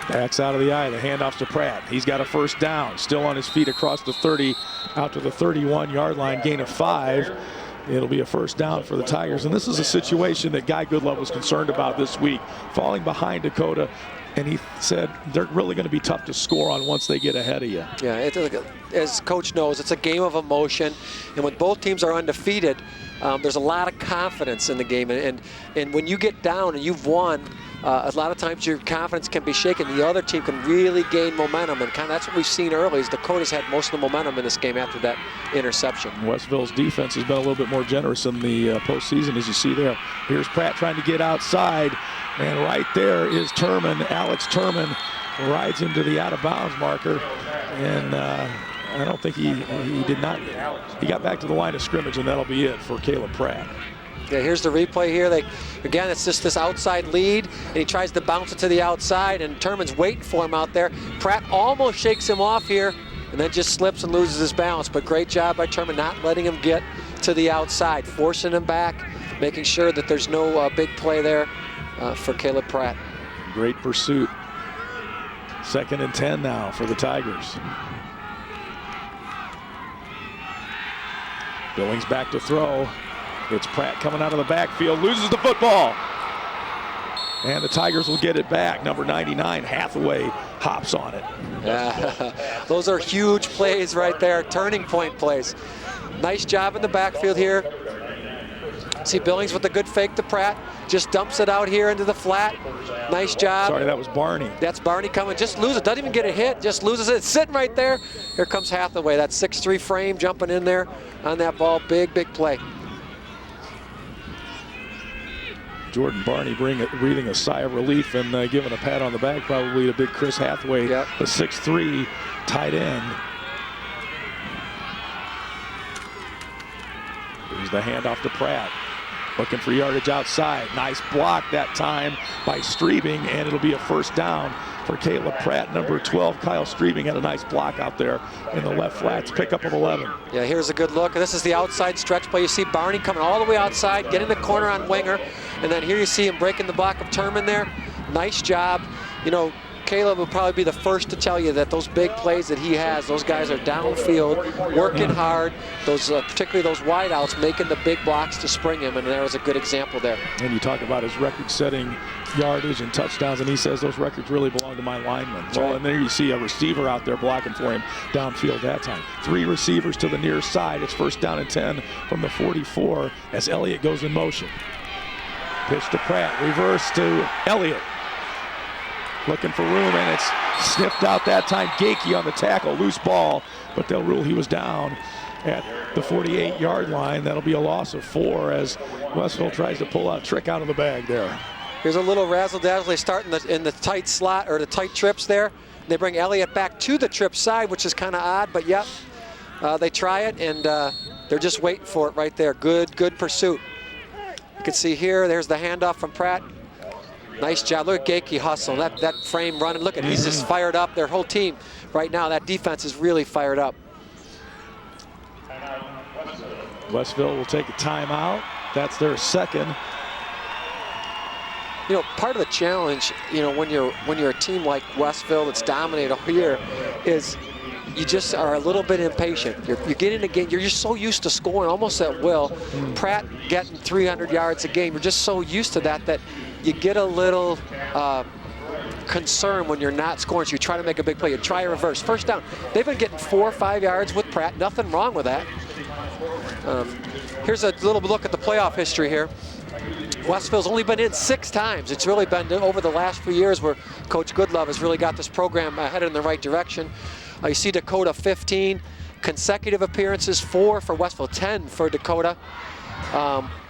Backs out of the eye, the handoffs to Pratt. He's got a first down, still on his feet across the 30, out to the 31-yard line, gain of 5. It'll be a first down for the Tigers. And this is a situation that Guy Goodlove was concerned about this week, falling behind Dakota. And he said they're really going to be tough to score on once they get ahead of you. Yeah, as Coach knows, it's a game of emotion. And when both teams are undefeated, there's a lot of confidence in the game. And when you get down and you've won, a lot of times your confidence can be shaken. The other team can really gain momentum, and kind of that's what we've seen early. Is Dakota's had most of the momentum in this game after that interception. Westville's defense has been a little bit more generous in the postseason, as you see there. Here's Pratt trying to get outside, and right there is Turman. Alex Turman rides him to the out-of-bounds marker, and I don't think he did not. He got back to the line of scrimmage, and that'll be it for Caleb Pratt. Yeah, here's the replay here. Again, it's just this outside lead, and he tries to bounce it to the outside, and Turman's waiting for him out there. Pratt almost shakes him off here, and then just slips and loses his balance. But great job by Turman not letting him get to the outside, forcing him back, making sure that there's no big play there for Caleb Pratt. Great pursuit. 2nd and 10 now for the Tigers. Billings back to throw. It's Pratt coming out of the backfield, loses the football. And the Tigers will get it back. Number 99, Hathaway, hops on it. Those are huge plays right there, turning point plays. Nice job in the backfield here. See Billings with a good fake to Pratt. Just dumps it out here into the flat. Nice job. Sorry, that was Barney. That's Barney coming. Just loses it. Doesn't even get a hit. Just loses it. It's sitting right there. Here comes Hathaway. That 6'3" frame jumping in there on that ball. Big, big play. Jordan Barney breathing a sigh of relief and giving a pat on the back probably to big Chris Hathaway, the 6'3" tight end. Here's the handoff to Pratt. Looking for yardage outside. Nice block that time by Streebing, and it'll be a first down for Caleb Pratt. Number 12, Kyle Streebing, had a nice block out there in the left flats. Pickup of 11. Yeah, here's a good look. This is the outside stretch play. You see Barney coming all the way outside, getting the corner on Winger, and then here you see him breaking the block of Turman there. Nice job. You know, Caleb will probably be the first to tell you that those big plays that he has, those guys are downfield, working hard, those particularly those wideouts, making the big blocks to spring him, and there was a good example there. And you talk about his record-setting yardage and touchdowns, and he says those records really belong to my linemen. Well, and there you see a receiver out there blocking for him downfield that time. 3 receivers to the near side. It's first down and 10 from the 44 as Elliott goes in motion. Pitch to Pratt, reverse to Elliott. Looking for room, and it's sniffed out that time. Gakey on the tackle, loose ball, but they'll rule he was down at the 48-yard line. That'll be a loss of 4 as Westville tries to pull a trick out of the bag there. Here's a little razzle-dazzle. They start in the tight slot, or the tight trips there. They bring Elliott back to the trip side, which is kind of odd, but yep, they try it, and they're just waiting for it right there. Good pursuit. You can see here, there's the handoff from Pratt. Nice job. Look at Gakey hustle. That frame running. Look at he's just fired up. Their whole team right now, that defense is really fired up. Westville will take a timeout. That's their second. You know, part of the challenge, you know, when you're a team like Westville that's dominated here, is you just are a little bit impatient. You're getting a game. You're just so used to scoring almost at will. Pratt getting 300 yards a game. You're just so used to that you get a little concerned when you're not scoring. So you try to make a big play. You try a reverse. First down. They've been getting 4 or 5 yards with Pratt. Nothing wrong with that. Here's a little look at the playoff history here. Westville's only been in 6 times. It's really been over the last few years where Coach Goodlove has really got this program headed in the right direction. You see Dakota 15 consecutive appearances, 4 for Westville, 10 for Dakota.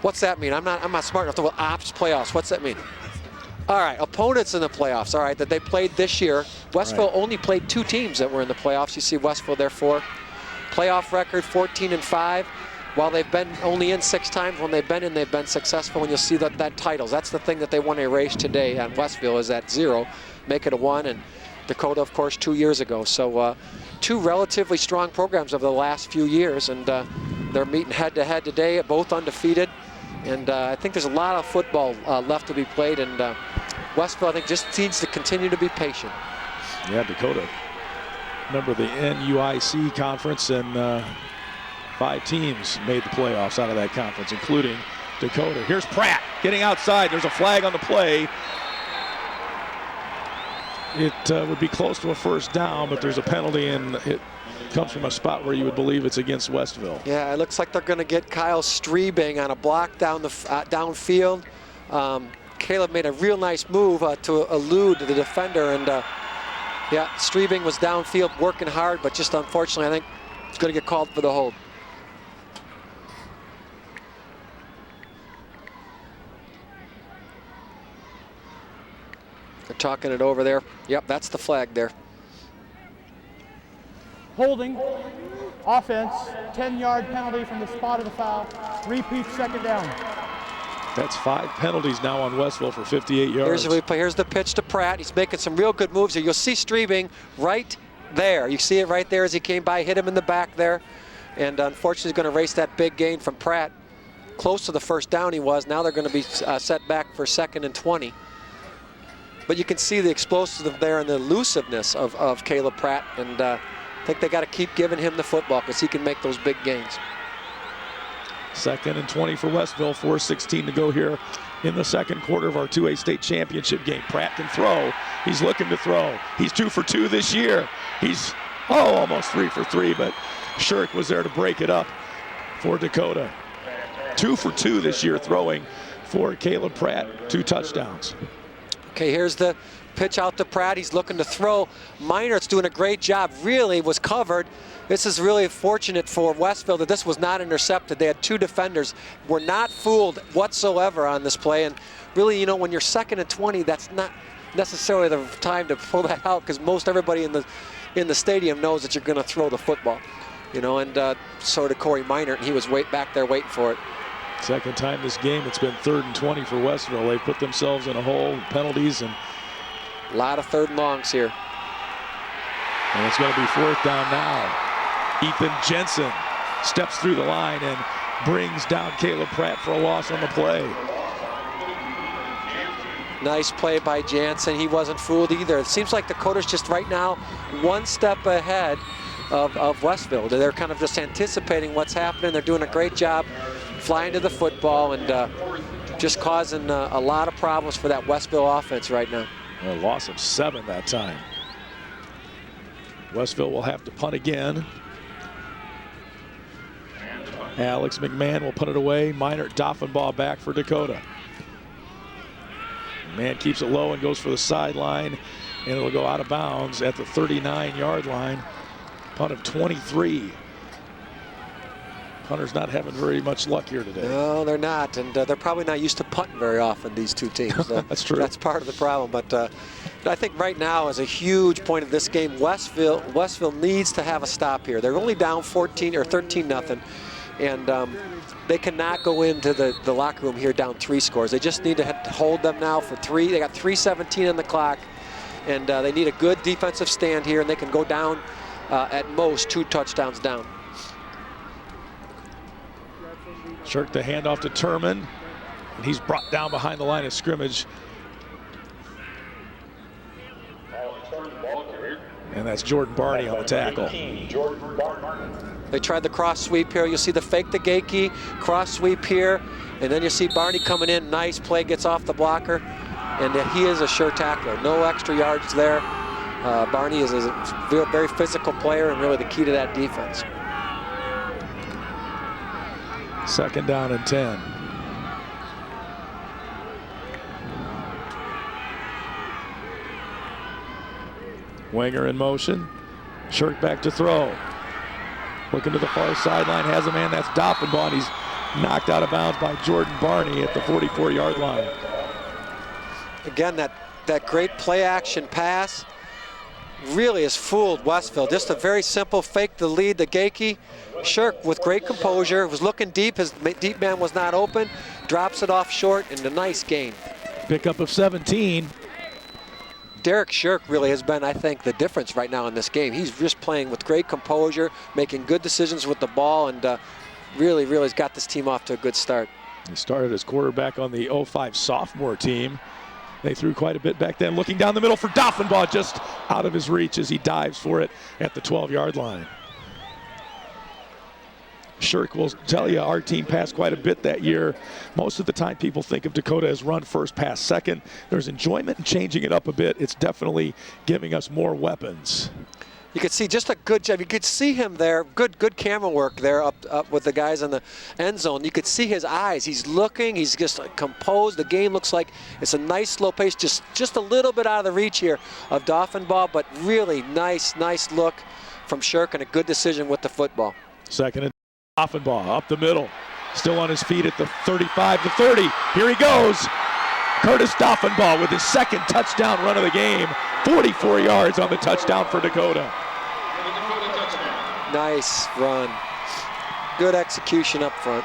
What's that mean? I'm not smart enough to know ops playoffs. What's that mean? All right, opponents in the playoffs. All right, that they played this year. Westville only played 2 teams that were in the playoffs. You see Westville there 4. Playoff record 14-5. While they've been only in 6 times, when they've been successful. And you'll see that titles. That's the thing that they want to erase today on Westville is that 0, make it a 1, and Dakota, of course, 2 years ago. So two relatively strong programs over the last few years, and they're meeting head-to-head today, both undefeated. And I think there's a lot of football left to be played, and Westville, I think, just needs to continue to be patient. Yeah, Dakota. Remember the NUIC conference, and 5 teams made the playoffs out of that conference, including Dakota. Here's Pratt getting outside. There's a flag on the play. It would be close to a first down, but there's a penalty, and it comes from a spot where you would believe it's against Westville. Yeah, it looks like they're going to get Kyle Strebing on a block down the downfield. Caleb made a real nice move to elude the defender, and yeah, Strebing was downfield working hard, but just unfortunately, I think it's going to get called for the hold. They're talking it over there. Yep, that's the flag there. Holding, offense, 10-yard penalty from the spot of the foul. Repeat second down. That's 5 penalties now on Westville for 58 yards. Here's the pitch to Pratt. He's making some real good moves here. You'll see Strebing right there. You see it right there as he came by, hit him in the back there. And unfortunately, he's going to race that big gain from Pratt. Close to the first down he was. Now they're going to be set back for 2nd and 20. But you can see the explosiveness there and the elusiveness of Caleb Pratt. And I think they got to keep giving him the football because he can make those big gains. 2nd and 20 for Westville, 4:16 to go here in the second quarter of our 2A state championship game. Pratt can throw. He's looking to throw. He's 2 for 2 this year. He's almost 3 for 3, but Shirk was there to break it up for Dakota. 2 for 2 this year throwing for Caleb Pratt, 2 touchdowns. Okay, here's the pitch out to Pratt. He's looking to throw. Minor's doing a great job. Really was covered. This is really fortunate for Westville that this was not intercepted. They had 2 defenders. Were not fooled whatsoever on this play. And really, you know, when you're 2nd and 20, that's not necessarily the time to pull that out because most everybody in the stadium knows that you're going to throw the football. You know, and so did Corey Minor, and he was back there waiting for it. Second time this game, it's been 3rd and 20 for Westville. They put themselves in a hole, penalties, and a lot of 3rd and longs here. And it's going to be 4th down now. Ethan Jensen steps through the line and brings down Caleb Pratt for a loss on the play. Nice play by Jansen. He wasn't fooled either. It seems like Dakota's just right now 1 step ahead of Westville. They're kind of just anticipating what's happening. They're doing a great job flying to the football and just causing a lot of problems for that Westville offense right now. A loss of 7 that time. Westville will have to punt again. Alex McMahon will put it away. Minor Doffenbaugh back for Dakota. Man keeps it low and goes for the sideline, and it'll go out of bounds at the 39-yard line. Punt of 23. Punter's not having very much luck here today. No, they're not, and they're probably not used to punting very often, these 2 teams. That's true. That's part of the problem, but I think right now is a huge point of this game. Westville needs to have a stop here. They're only down 14 or 13-0, and they cannot go into the locker room here down 3 scores. They just need to hold them now for 3. They got 3:17 on the clock, and they need a good defensive stand here, and they can go down at most 2 touchdowns down. Shirk the handoff to Turman, and he's brought down behind the line of scrimmage. And that's Jordan Barney on the tackle. They tried the cross sweep here. You'll see the fake the Gakey, cross sweep here, and then you see Barney coming in. Nice play, gets off the blocker, and he is a sure tackler. No extra yards there. Barney is a very physical player and really the key to that defense. 2nd down and 10. Wenger in motion. Shirk back to throw. Looking to the far sideline, has a man, that's Doffenbaugh. He's knocked out of bounds by Jordan Barney at the 44-yard line. Again, that great play action pass really has fooled Westville. Just a very simple fake the lead, the Gakey. Shirk with great composure, was looking deep, his deep man was not open, drops it off short, and a nice gain. Pickup of 17. Derek Shirk really has been, I think, the difference right now in this game. He's just playing with great composure, making good decisions with the ball, and really has got this team off to a good start. He started as quarterback on the 05 sophomore team. They threw quite a bit back then. Looking down the middle for Doffenbaugh, just out of his reach as he dives for it at the 12-yard line. Shirk will tell you our team passed quite a bit that year. Most of the time people think of Dakota as run first, pass second. There's enjoyment in changing it up a bit. It's definitely giving us more weapons. You could see just a good job. You could see him there. Good camera work there up with the guys in the end zone. You could see his eyes. He's looking. He's just composed. The game looks like it's a nice slow pace, just a little bit out of the reach here of Doffenbaugh, but really nice look from Shirk and a good decision with the football. Second and Doffenbaugh up the middle. Still on his feet at the 35 to 30. Here he goes. Curtis Doffenbaugh with his second touchdown run of the game. 44 yards on the touchdown for Dakota. Nice run. Good execution up front.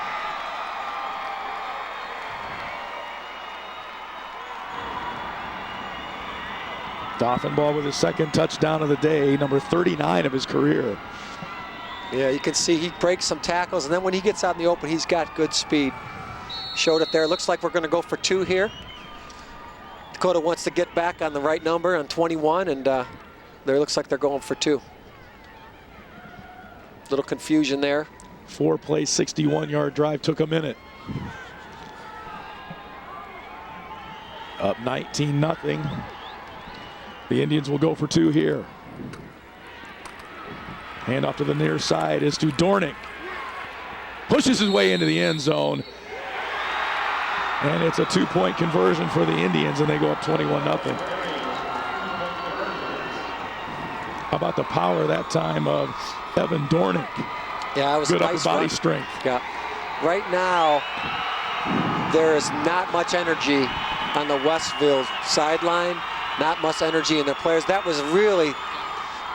Doffenbaugh with his second touchdown of the day, number 39 of his career. Yeah, you can see he breaks some tackles, and then when he gets out in the open, he's got good speed. Showed it there. Looks like we're going to go for 2 here. Dakota wants to get back on the right number on 21, and there looks like they're going for 2. Little confusion there. 4-play, 61-yard drive took a minute. Up 19-0. The Indians will go for 2 here. Hand off to the near side is to Dornick. Pushes his way into the end zone. And it's a 2-point conversion for the Indians, and they go up 21-0. How about the power that time of Evan Dornick? Yeah, it was good a nice upper body run. strength. Yeah. Right now, there is not much energy on the Westville sideline. Not much energy in their players. That was really,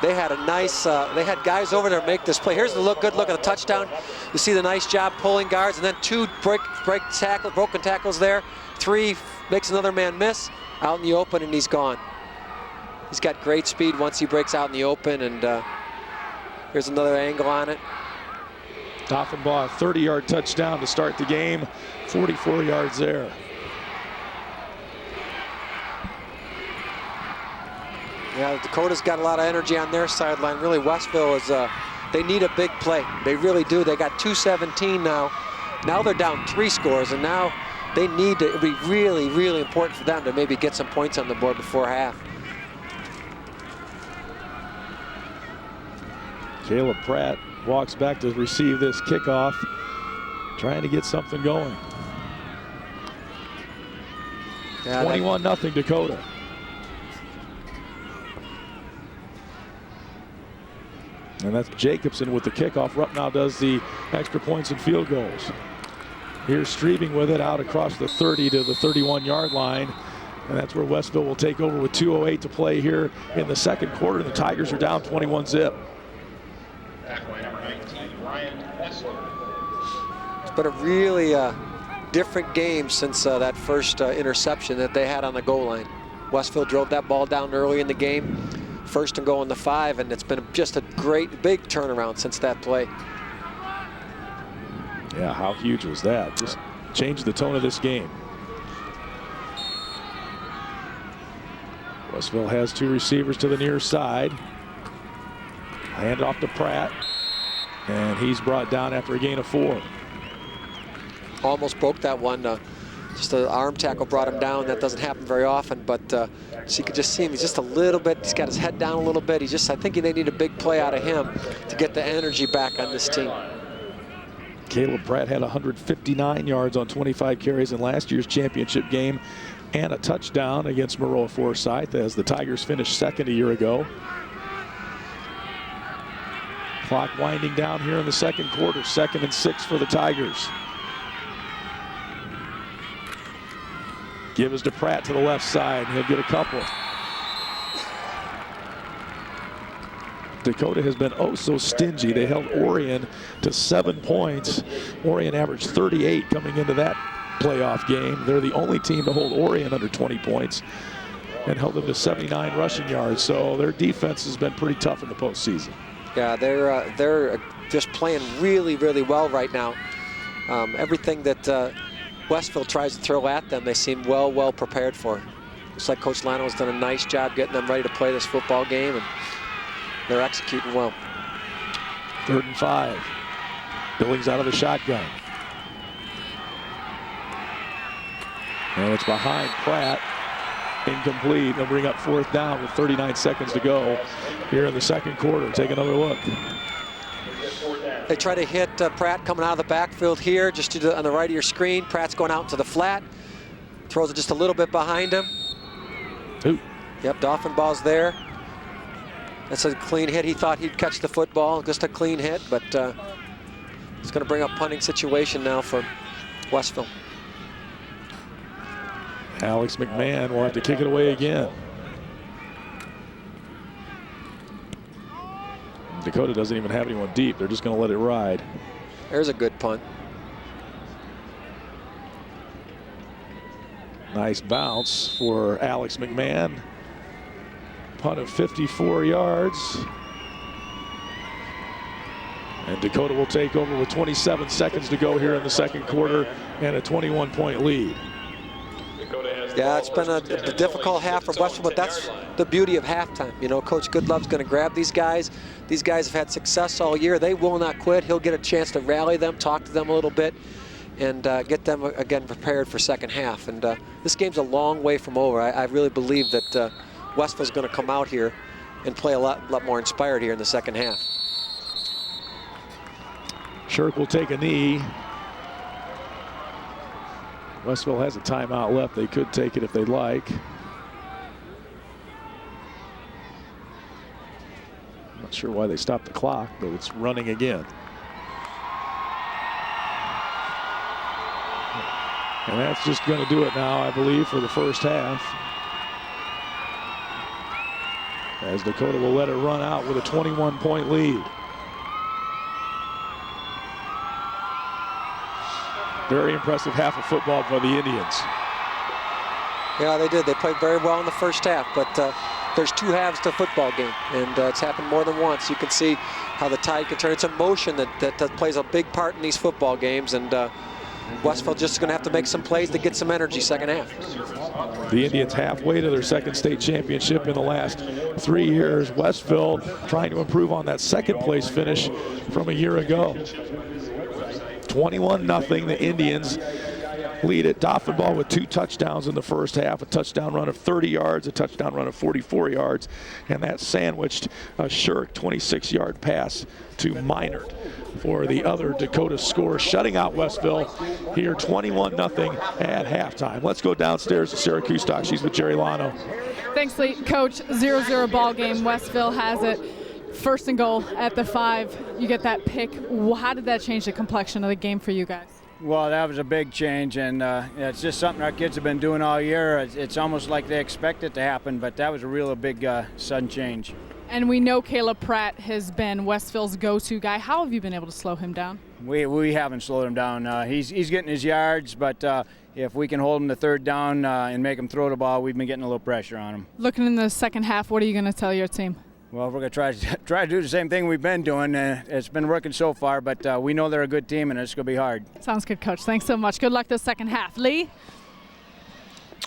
they had a nice, they had guys over there make this play. Here's the good look at the touchdown. You see the nice job pulling guards, and then 2 broken tackles there. 3 makes another man miss. Out in the open, and he's gone. He's got great speed once he breaks out in the open, and here's another angle on it. Doffenbaugh, a 30-yard touchdown to start the game. 44 yards there. Yeah, Dakota's got a lot of energy on their sideline. Really, Westville is, they need a big play. They really do. They got 2:17 now. Now they're down 3 scores, and now they need to, it'd be really important for them to maybe get some points on the board before half. Caleb Pratt walks back to receive this kickoff, trying to get something going. Yeah, 21-0 Dakota. And that's Jacobson with the kickoff. Rupp now does the extra points and field goals. Here's Streebing with it out across the 30 to the 31-yard line. And that's where Westville will take over with 2:08 to play here in the second quarter. The Tigers are down 21-0. It's been a really different game since that first interception that they had on the goal line. Westville drove that ball down early in the game. 1st and goal in the 5, and it's been just a great big turnaround since that play. Yeah, how huge was that? Just changed the tone of this game. Westville has 2 receivers to the near side. Hand off to Pratt, and he's brought down after a gain of 4. Almost broke that one. Just an arm tackle brought him down. That doesn't happen very often, but so you could just see him. He's just a little bit, he's got his head down a little bit. I think they need a big play out of him to get the energy back on this team. Caleb Pratt had 159 yards on 25 carries in last year's championship game and a touchdown against Maroa Forsyth as the Tigers finished 2nd a year ago. Clock winding down here in the second quarter. 2nd and 6 for the Tigers. Give is to Pratt to the left side. He'll get a couple. Dakota has been oh so stingy. They held Orion to 7 points. Orion averaged 38 coming into that playoff game. They're the only team to hold Orion under 20 points. and held them to 79 rushing yards. So their defense has been pretty tough in the postseason. Yeah, they're just playing really, really well right now. Everything that Westville tries to throw at them, they seem well prepared for. Looks like Coach Lano has done a nice job getting them ready to play this football game, and they're executing well. 3rd and 5. Billings out of the shotgun. And it's behind Pratt. Incomplete. They'll bring up 4th down with 39 seconds to go here in the second quarter. Take another look. They try to hit Pratt coming out of the backfield here, just on the right of your screen. Pratt's going out to the flat. Throws it just a little bit behind him. Ooh. Yep, Dolphin-ball's there. That's a clean hit. He thought he'd catch the football. Just a clean hit, but it's going to bring up punting situation now for Westville. Alex McMahon will have to kick it away again. Dakota doesn't even have anyone deep. They're just going to let it ride. There's a good punt. Nice bounce for Alex McMahon. Punt of 54 yards. And Dakota will take over with 27 seconds to go here in the second quarter and a 21-point lead. Yeah, it's been a difficult half for Westville, but that's the beauty of halftime. You know, Coach Goodlove's going to grab these guys. These guys have had success all year. They will not quit. He'll get a chance to rally them, talk to them a little bit, and get them, again, prepared for second half. And this game's a long way from over. I really believe that Westville's going to come out here and play a lot more inspired here in the second half. Shirk will take a knee. Westville has a timeout left. They could take it if they'd like. Not sure why they stopped the clock, but it's running again. And that's just going to do it now, I believe, for the first half. As Dakota will let it run out with a 21-point lead. Very impressive half of football for the Indians. Yeah, they did. They played very well in the first half, but there's two halves to a football game, and it's happened more than once. You can see how the tide can turn. It's emotion that plays a big part in these football games, and Westville just going to have to make some plays to get some energy second half. The Indians halfway to their second state championship in the last 3 years. Westville trying to improve on that second place finish from a year ago. 21-0, the Indians lead at Dolphin-ball with 2 touchdowns in the first half, a touchdown run of 30 yards, a touchdown run of 44 yards, and that sandwiched a Shirk 26-yard pass to Minard for the other Dakota score, shutting out Westville here 21-0 at halftime. Let's go downstairs to Sarah Kustok. She's with Jerry Lano. Thanks, Lee. Coach, 0-0 ball game. Westville has it. 1st and goal at the 5. You get that pick. How did that change the complexion of the game for you guys? Well, that was a big change, and it's just something our kids have been doing all year. It's almost like they expect it to happen, but that was a real big sudden change. And we know Caleb Pratt has been Westville's go-to guy. How have you been able to slow him down? We haven't slowed him down. He's getting his yards, but if we can hold him to 3rd down and make him throw the ball, we've been getting a little pressure on him. Looking in the second half, what are you going to tell your team? Well, we're going to try to do the same thing we've been doing. It's been working so far, but we know they're a good team, and it's going to be hard. Sounds good, Coach. Thanks so much. Good luck this second half. Lee?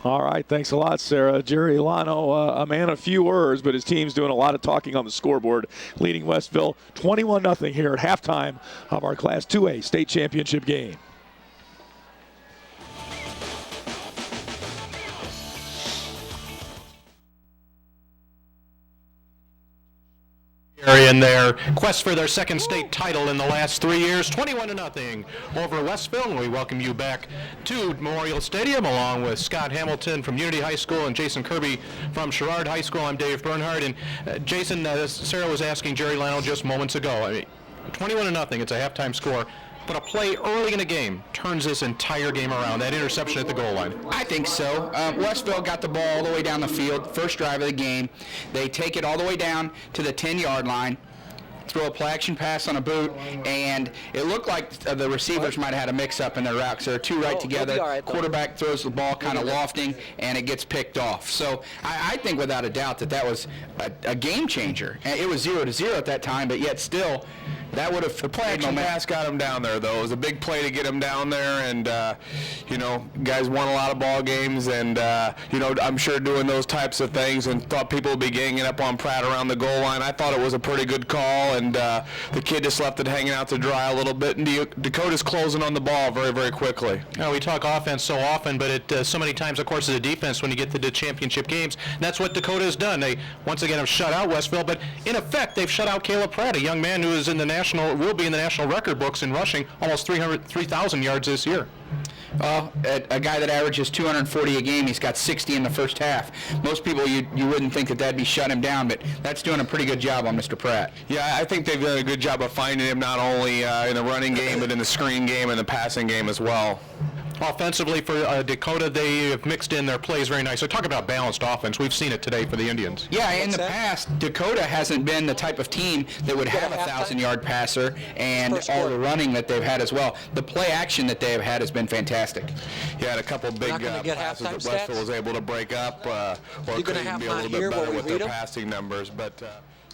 All right, thanks a lot, Sarah. Jerry Lano, a man of few words, but his team's doing a lot of talking on the scoreboard, leading Westville 21-0 here at halftime of our Class 2A state championship game. In their quest for their second state title in the last 3 years, 21-0 over Westville. And we welcome you back to Memorial Stadium along with Scott Hamilton from Unity High School and Jason Kirby from Sherrard High School. I'm Dave Bernhardt, and Jason, Sarah was asking Jerry Lano just moments ago. I mean, 21-0, it's a halftime score. But a play early in a game turns this entire game around, that interception at the goal line. I think so. Westville got the ball all the way down the field, first drive of the game. They take it all the way down to the 10-yard line. throw a play action pass on a boot, and it looked like the receivers might have had a mix-up in their routes. There are two right together. Quarterback throws the ball kind of lofting, and it gets picked off. So I think without a doubt that was a game changer. And it was 0-0 at that time, but yet still, that would have. The play action pass got him down there, though. It was a big play to get him down there, and guys won a lot of ball games, and I'm sure doing those types of things, and thought people would be ganging up on Pratt around the goal line. I thought it was a pretty good call, and the kid just left it hanging out to dry a little bit, and Dakota's closing on the ball very, very quickly. We talk offense so often, but it so many times, of course, is a defense when you get to the championship games. And that's what Dakota has done. They once again have shut out Westville, but in effect, they've shut out Caleb Pratt, a young man who is will be in the national record books in rushing, almost 3,000 yards this year. Well, a guy that averages 240 a game, he's got 60 in the first half. Most people, you wouldn't think that that'd be shut him down, but that's doing a pretty good job on Mr. Pratt. Yeah, I think they've done a good job of finding him not only in the running game, but in the screen game and the passing game as well. Offensively for Dakota, they have mixed in their plays very nice. So talk about balanced offense. We've seen it today for the Indians. Yeah, in the past, Dakota hasn't been the type of team that would have a 1,000-yard passer and all the running that they've had as well. The play action that they have had has been fantastic. Yeah, and a couple big passes that Westville was able to break up, or could even be a little bit better with their passing numbers. But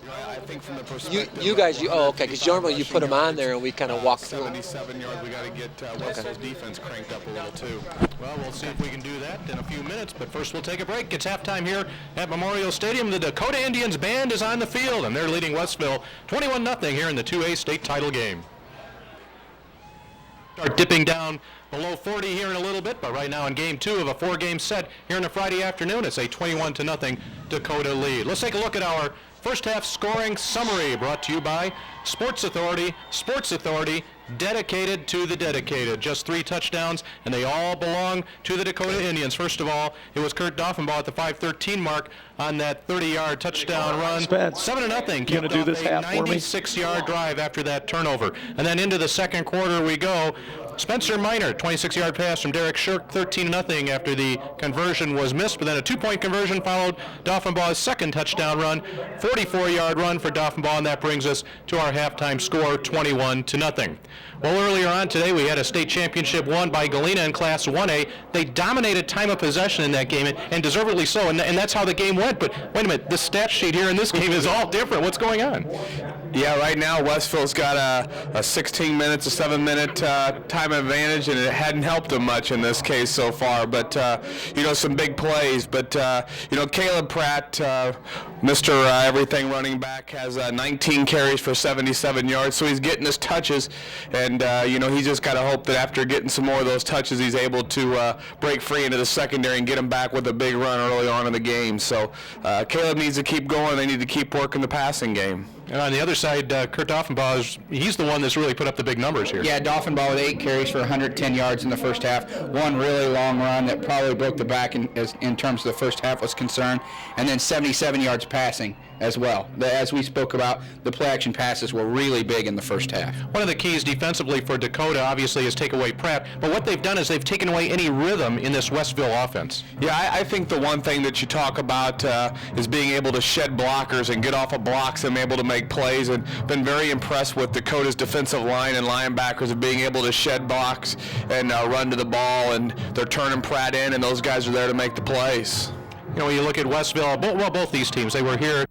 I think from the perspective because normally you put them on there and we kind of walk through. 77 yards, we got to get Westville's defense cranked up a little too. Well, we'll see if we can do that in a few minutes, but first we'll take a break. It's halftime here at Memorial Stadium. The Dakota Indians band is on the field, and they're leading Westville 21-0 here in the 2A state title game. Start dipping down below 40 here in a little bit, but right now in game 2 of a 4-game set here on a Friday afternoon, it's a 21-0 Dakota lead. Let's take a look at our first half scoring summary, brought to you by Sports Authority, dedicated to the dedicated. Just 3 touchdowns, and they all belong to the Dakota Indians. First of all, it was Kurt Doffenbaugh at the 5:13 mark on that 30-yard touchdown run. 7-0. You gonna do this half for me? 96-yard drive after that turnover. And then into the second quarter we go. Spencer Minor, 26-yard pass from Derek Shirk, 13-0 after the conversion was missed, but then a 2-point conversion followed Doffenbaugh's second touchdown run, 44-yard run for Doffenbaugh, and that brings us to our halftime score, 21-0. Well, earlier on today, we had a state championship won by Galena in Class 1A. They dominated time of possession in that game, and deservedly so, and that's how the game went. But wait a minute, the stat sheet here in this game is all different. What's going on? Yeah, right now Westville's got a 16 minutes, a 7-minute time advantage, and it hadn't helped them much in this case so far. But some big plays. But Caleb Pratt, Mr. Everything running back, has 19 carries for 77 yards, so he's getting his touches, and he's just got to hope that after getting some more of those touches, he's able to break free into the secondary and get him back with a big run early on in the game. So Caleb needs to keep going. They need to keep working the passing game. And on the other side, Kurt Doffenbaugh, he's the one that's really put up the big numbers here. Yeah, Doffenbaugh with 8 carries for 110 yards in the first half. One really long run that probably broke the back in terms of the first half was concerned. And then 77 yards passing as well. As we spoke about, the play-action passes were really big in the first half. One of the keys defensively for Dakota, obviously, is take away Pratt. But what they've done is they've taken away any rhythm in this Westville offense. Yeah, I think the one thing that you talk about is being able to shed blockers and get off of blocks and able to make plays, and been very impressed with Dakota's defensive line and linebackers of being able to shed blocks and run to the ball, and they're turning Pratt in, and those guys are there to make the plays. When you look at Westville, both these teams, they were here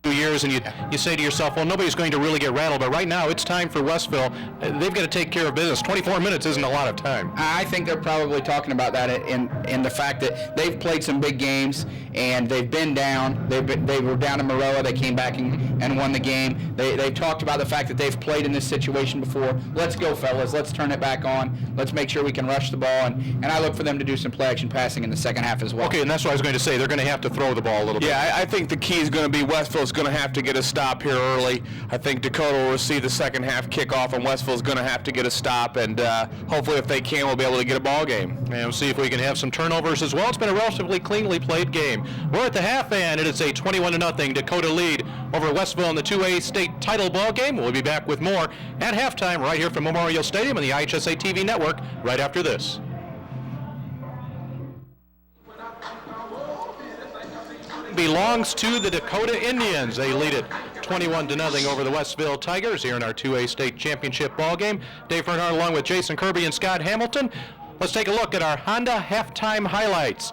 2 years, and you say to yourself, well, nobody's going to really get rattled, but right now it's time for Westville. They've got to take care of business. 24 minutes isn't a lot of time. I think they're probably talking about that in the fact that they've played some big games, and they've been down. They were down in Maroa. They came back and won the game. They've talked about the fact that they've played in this situation before. Let's go, fellas. Let's turn it back on. Let's make sure we can rush the ball, and I look for them to do some play-action passing in the second half as well. Okay, and that's what I was going to say. They're going to have to throw the ball a little bit. Yeah, I think the key is going to be Westville's going to have to get a stop here early. I think Dakota will receive the second half kickoff, and Westville's going to have to get a stop, and hopefully if they can, we'll be able to get a ball game. And we'll see if we can have some turnovers as well. It's been a relatively cleanly played game. We're at the half, and it is a 21-0 Dakota lead over Westville in the 2A state title ball game. We'll be back with more at halftime right here from Memorial Stadium and the IHSA TV network right after this. Belongs to the Dakota Indians. They lead it 21-0 over the Westville Tigers here in our 2A state championship ball game. Dave Earnhardt along with Jason Kirby and Scott Hamilton. Let's take a look at our Honda halftime highlights.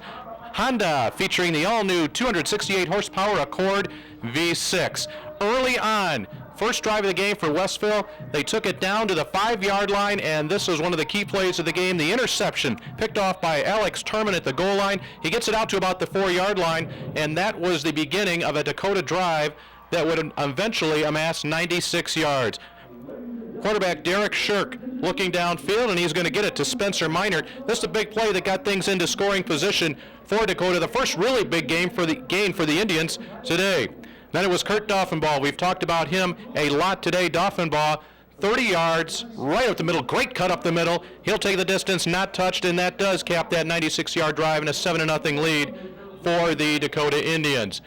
Honda featuring the all-new 268 horsepower Accord V6. Early on, first drive of the game for Westville, they took it down to the 5-yard line, and this was one of the key plays of the game. The interception picked off by Alex Turman at the goal line. He gets it out to about the 4-yard line, and that was the beginning of a Dakota drive that would eventually amass 96 yards. Quarterback Derek Shirk looking downfield, and he's going to get it to Spencer Meinert. This is a big play that got things into scoring position for Dakota. The first really big gain for the Indians today. Then it was Kurt Doffenbaugh. We've talked about him a lot today. Doffenbaugh, 30 yards, right up the middle, great cut up the middle. He'll take the distance, not touched, and that does cap that 96-yard drive and a 7-0 lead for the Dakota Indians.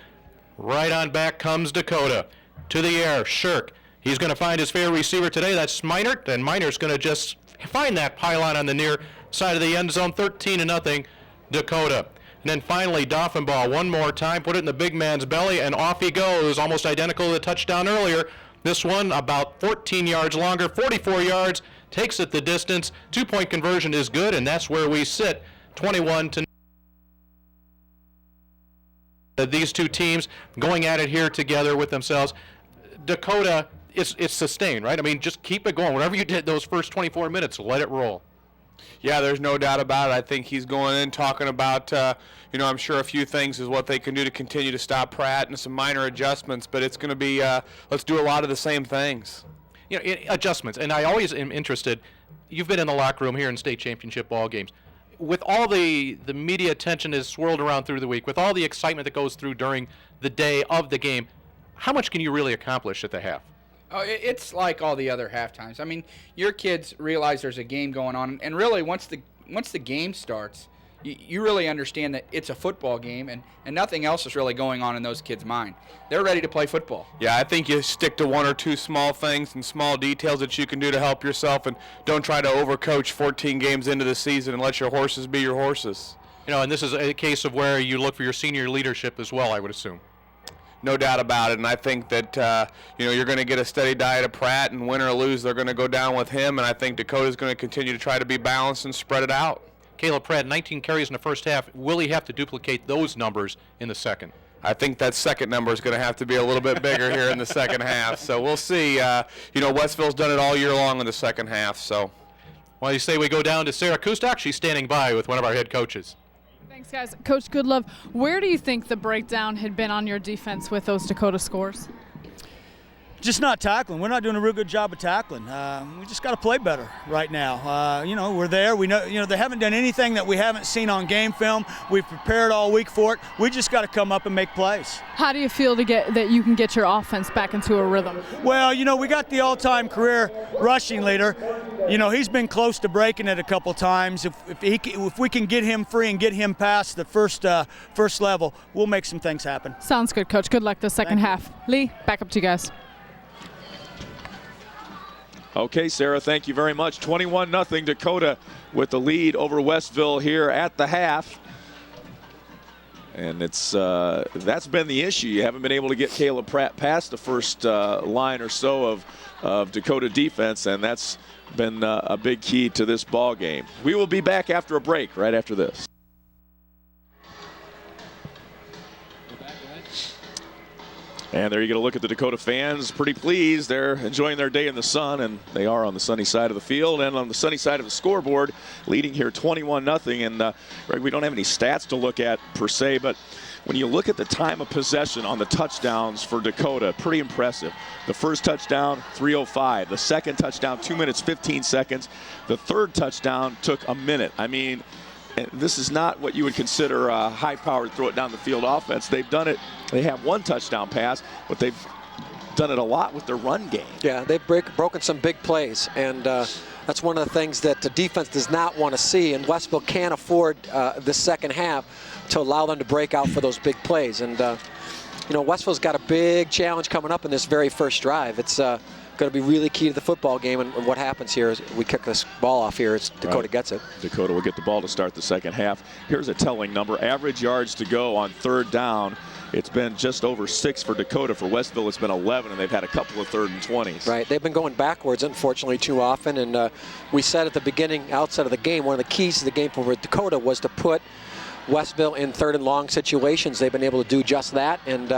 Right on back comes Dakota. To the air, Shirk. He's going to find his favorite receiver today. That's Meinert, and Meinert's going to just find that pylon on the near side of the end zone. 13-0 Dakota. And then finally, Doffenbaugh one more time, put it in the big man's belly, and off he goes, almost identical to the touchdown earlier. This one about 14 yards longer, 44 yards, takes it the distance. 2-point conversion is good, and that's where we sit, 21-0. These two teams going at it here together with themselves. Dakota, it's sustained, right? I mean, just keep it going. Whatever you did those first 24 minutes, let it roll. Yeah, there's no doubt about it. I think he's going in talking about, I'm sure a few things is what they can do to continue to stop Pratt and some minor adjustments, but it's going to be, let's do a lot of the same things. Adjustments, and I always am interested. You've been in the locker room here in state championship ball games. With all the media attention is swirled around through the week, with all the excitement that goes through during the day of the game, how much can you really accomplish at the half? Oh, it's like all the other halftimes. I mean, your kids realize there's a game going on, and really once the game starts, you really understand that it's a football game, and nothing else is really going on in those kids' mind. They're ready to play football. Yeah, I think you stick to one or two small things and small details that you can do to help yourself, and don't try to overcoach 14 games into the season and let your horses be your horses. And this is a case of where you look for your senior leadership as well, I would assume. No doubt about it, and I think that you're going to get a steady diet of Pratt, and win or lose, they're going to go down with him, and I think Dakota's going to continue to try to be balanced and spread it out. Caleb Pratt, 19 carries in the first half. Will he have to duplicate those numbers in the second? I think that second number is going to have to be a little bit bigger here in the second half, so we'll see. Westville's done it all year long in the second half, so. Well, you say we go down to Sarah Kustak. She's standing by with one of our head coaches. Thanks, guys. Coach Goodlove, where do you think the breakdown had been on your defense with those Dakota scores? Just not tackling. We're not doing a real good job of tackling. We just got to play better right now. We're there. We know, they haven't done anything that we haven't seen on game film. We've prepared all week for it. We just got to come up and make plays. How do you feel that you can get your offense back into a rhythm? Well, we got the all-time career rushing leader. He's been close to breaking it a couple times. If we can get him free and get him past the first level, we'll make some things happen. Sounds good, Coach. Good luck the second half. Lee, back up to you guys. Okay, Sarah, thank you very much. 21-0 Dakota with the lead over Westville here at the half. And that's been the issue. You haven't been able to get Caleb Pratt past the first line or so of Dakota defense, and that's been a big key to this ball game. We will be back after a break, right after this. And there you get a look at the Dakota fans. Pretty pleased. They're enjoying their day in the sun, and they are on the sunny side of the field and on the sunny side of the scoreboard, leading here 21-0. And Greg, we don't have any stats to look at per se, but when you look at the time of possession on the touchdowns for Dakota, pretty impressive. The first touchdown, 3:05. The second touchdown, 2 minutes, 15 seconds. The third touchdown took a minute. I mean, and this is not what you would consider a high-powered throw it down the field offense. They've done it. They have one touchdown pass, but they've done it a lot with their run game. Yeah, they've broken some big plays, and that's one of the things that the defense does not want to see, and Westville can't afford the second half to allow them to break out for those big plays. And Westville's got a big challenge coming up in this very first drive. It's going to be really key to the football game. And what happens here is we kick this ball off here. Dakota gets it. Dakota will get the ball to start the second half. Here's a telling number. Average yards to go on third down. It's been just over 6 for Dakota. For Westville, it's been 11, and they've had a couple of 3rd and 20s. Right. They've been going backwards, unfortunately, too often. And we said at the beginning, outside of the game, one of the keys to the game for Dakota was to put Westville in 3rd and long situations. They've been able to do just that. And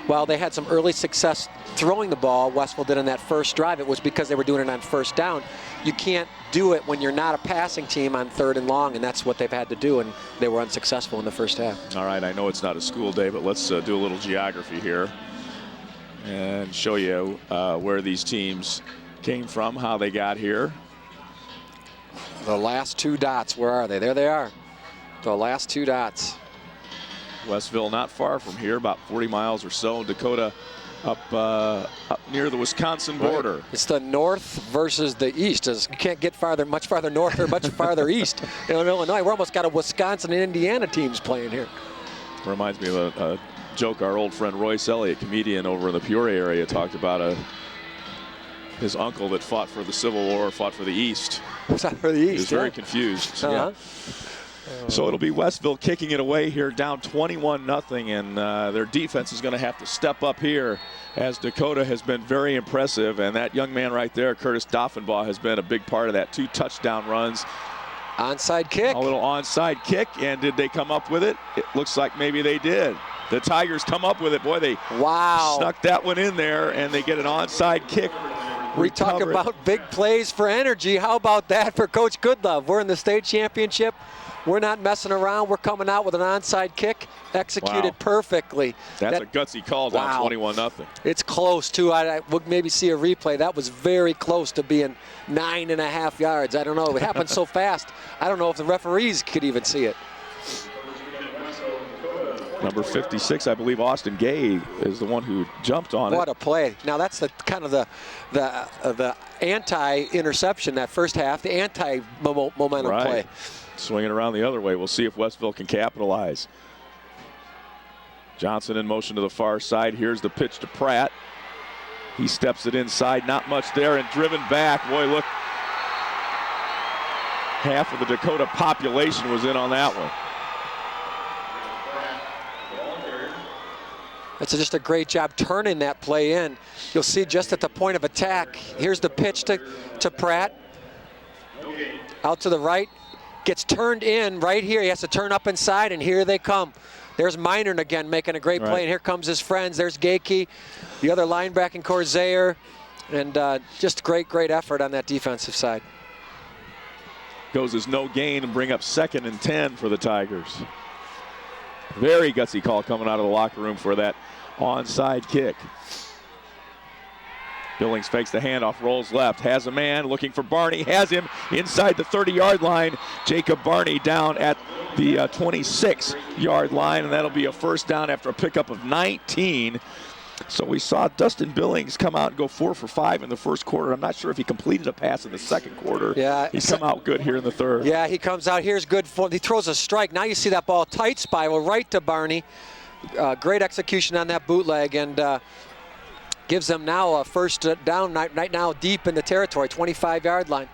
while they had some early success throwing the ball, Westville did on that first drive, it was because they were doing it on first down. You can't do it when you're not a passing team on 3rd and long, and that's what they've had to do, and they were unsuccessful in the first half. All right, I know it's not a school day, but let's do a little geography here and show you where these teams came from, how they got here. The last 2 dots, where are they? There they are. The last 2 dots. Westville not far from here, about 40 miles or so. Dakota up near the Wisconsin border. Right. It's the north versus the east. You can't get much farther north or much farther east in Illinois. We're almost got a Wisconsin and Indiana teams playing here. Reminds me of a joke our old friend Royce Elliott, comedian over in the Peoria area, talked about his uncle that fought for the Civil War, fought for the East. Fought for the East. He was very confused. Yeah. So it'll be Westville kicking it away here, down 21-0, and their defense is going to have to step up here, as Dakota has been very impressive, and that young man right there, Curtis Doffenbaugh, has been a big part of that. 2 touchdown runs. Onside kick. A little onside kick, and did they come up with it? It looks like maybe they did. The Tigers come up with it. Boy, they snuck that one in there, and they get an onside kick. We talk about big plays for energy. How about that for Coach Goodlove? We're in the state championship. We're not messing around. We're coming out with an onside kick, executed perfectly. That's a gutsy call down 21-0. It's close, too. We'll maybe see a replay. That was very close to being 9.5 yards. I don't know. It happened so fast. I don't know if the referees could even see it. Number 56, I believe Austin Gay is the one who jumped on it. What a play. Now that's the kind of the anti-interception that first half, the anti-momentum play. Swinging around the other way. We'll see if Westville can capitalize. Johnson in motion to the far side. Here's the pitch to Pratt. He steps it inside. Not much there, and driven back. Boy, look. Half of the Dakota population was in on that one. It's just a great job turning that play in. You'll see just at the point of attack. Here's the pitch to Pratt. Out to the right. Gets turned in right here. He has to turn up inside, and here they come. There's Minern again making a great play, and here comes his friends. There's Gakey, the other linebacking core, Zayer, and just great effort on that defensive side. Goes as no gain and bring up 2nd and 10 for the Tigers. Very gutsy call coming out of the locker room for that onside kick. Billings fakes the handoff, rolls left, has a man looking for Barney, has him inside the 30-yard line. Jacob Barney down at the 26-yard line, and that'll be a first down after a pickup of 19. So we saw Dustin Billings come out and go 4 for 5 in the first quarter. I'm not sure if he completed a pass in the second quarter. Yeah, he's come out good here in the third. Yeah, he comes out. Here's good for. He throws a strike. Now you see that ball tight spiral right to Barney. Great execution on that bootleg, and gives them now a first down right now deep in the territory, 25-yard line.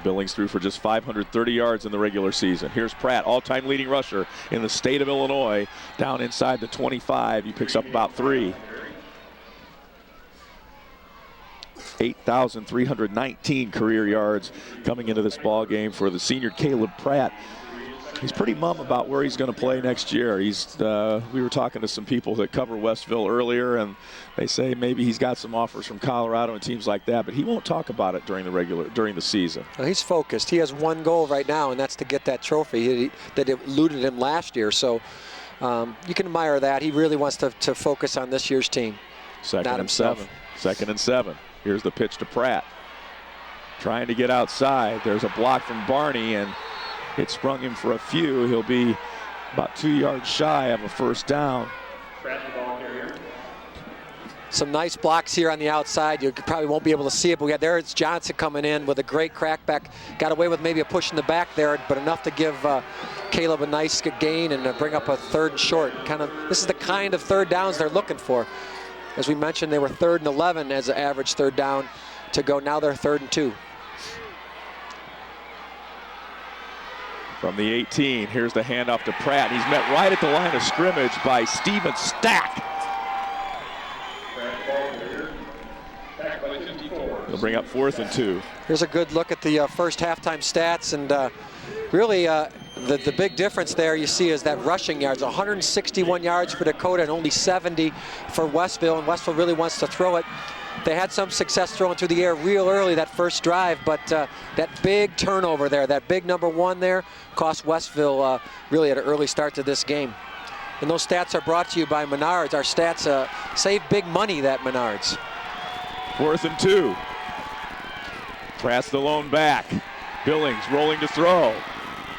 Billings threw for just 530 yards in the regular season. Here's Pratt, all-time leading rusher in the state of Illinois, down inside the 25. He picks up about 3. 8,319 career yards coming into this ball game for the senior Caleb Pratt. He's pretty mum about where he's going to play next year. We were talking to some people that cover Westville earlier, and they say maybe he's got some offers from Colorado and teams like that, but he won't talk about it during the season. Well, he's focused. He has one goal right now, and that's to get that trophy that eluded him last year. So you can admire that. He really wants to focus on this year's team. Second and 7. Here's the pitch to Pratt. Trying to get outside. There's a block from Barney, and it sprung him for a few. He'll be about 2 yards shy of a first down. Some nice blocks here on the outside. You probably won't be able to see it, but there's Johnson coming in with a great crackback. Got away with maybe a push in the back there, but enough to give Caleb a nice gain and bring up a 3rd and short. This is the kind of third downs they're looking for. As we mentioned, they were 3rd and 11 as an average third down to go. Now they're 3rd and 2. From the 18, here's the handoff to Pratt. He's met right at the line of scrimmage by Steven Stack. He'll bring up 4th and 2. Here's a good look at the first halftime stats, and really the big difference there you see is that rushing yards. 161 yards for Dakota and only 70 for Westville, and Westville really wants to throw it. They had some success throwing through the air real early that first drive, but that big turnover there, that big number 1 there, cost Westville really at an early start to this game. And those stats are brought to you by Menards. Our stats save big money at Menards. 4th and 2. Pratt's the lone back. Billings rolling to throw.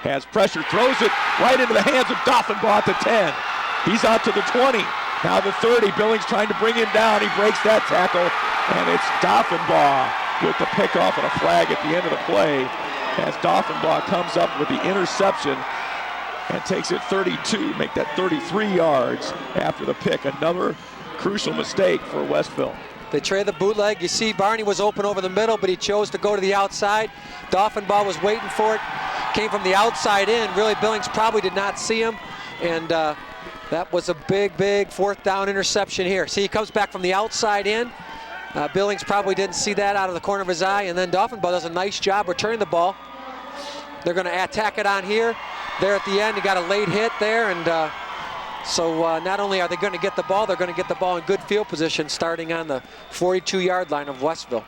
Has pressure, throws it right into the hands of Doffenbaugh at the 10. He's out to the 20. Now the 30. Billings trying to bring him down. He breaks that tackle, and it's Doffenbaugh with the pickoff and a flag at the end of the play as Doffenbaugh comes up with the interception and takes it 32, make that 33 yards after the pick. Another crucial mistake for Westville. They traded the bootleg. You see Barney was open over the middle, but he chose to go to the outside. Doffenbaugh was waiting for it. Came from the outside in. Really, Billings probably did not see him. And that was a big, big 4th down interception here. See, he comes back from the outside in. Billings probably didn't see that out of the corner of his eye. And then Doffenbaugh does a nice job returning the ball. They're going to attack it on here. There at the end, he got a late hit there. And so not only are they going to get the ball, they're going to get the ball in good field position starting on the 42-yard line of Westville.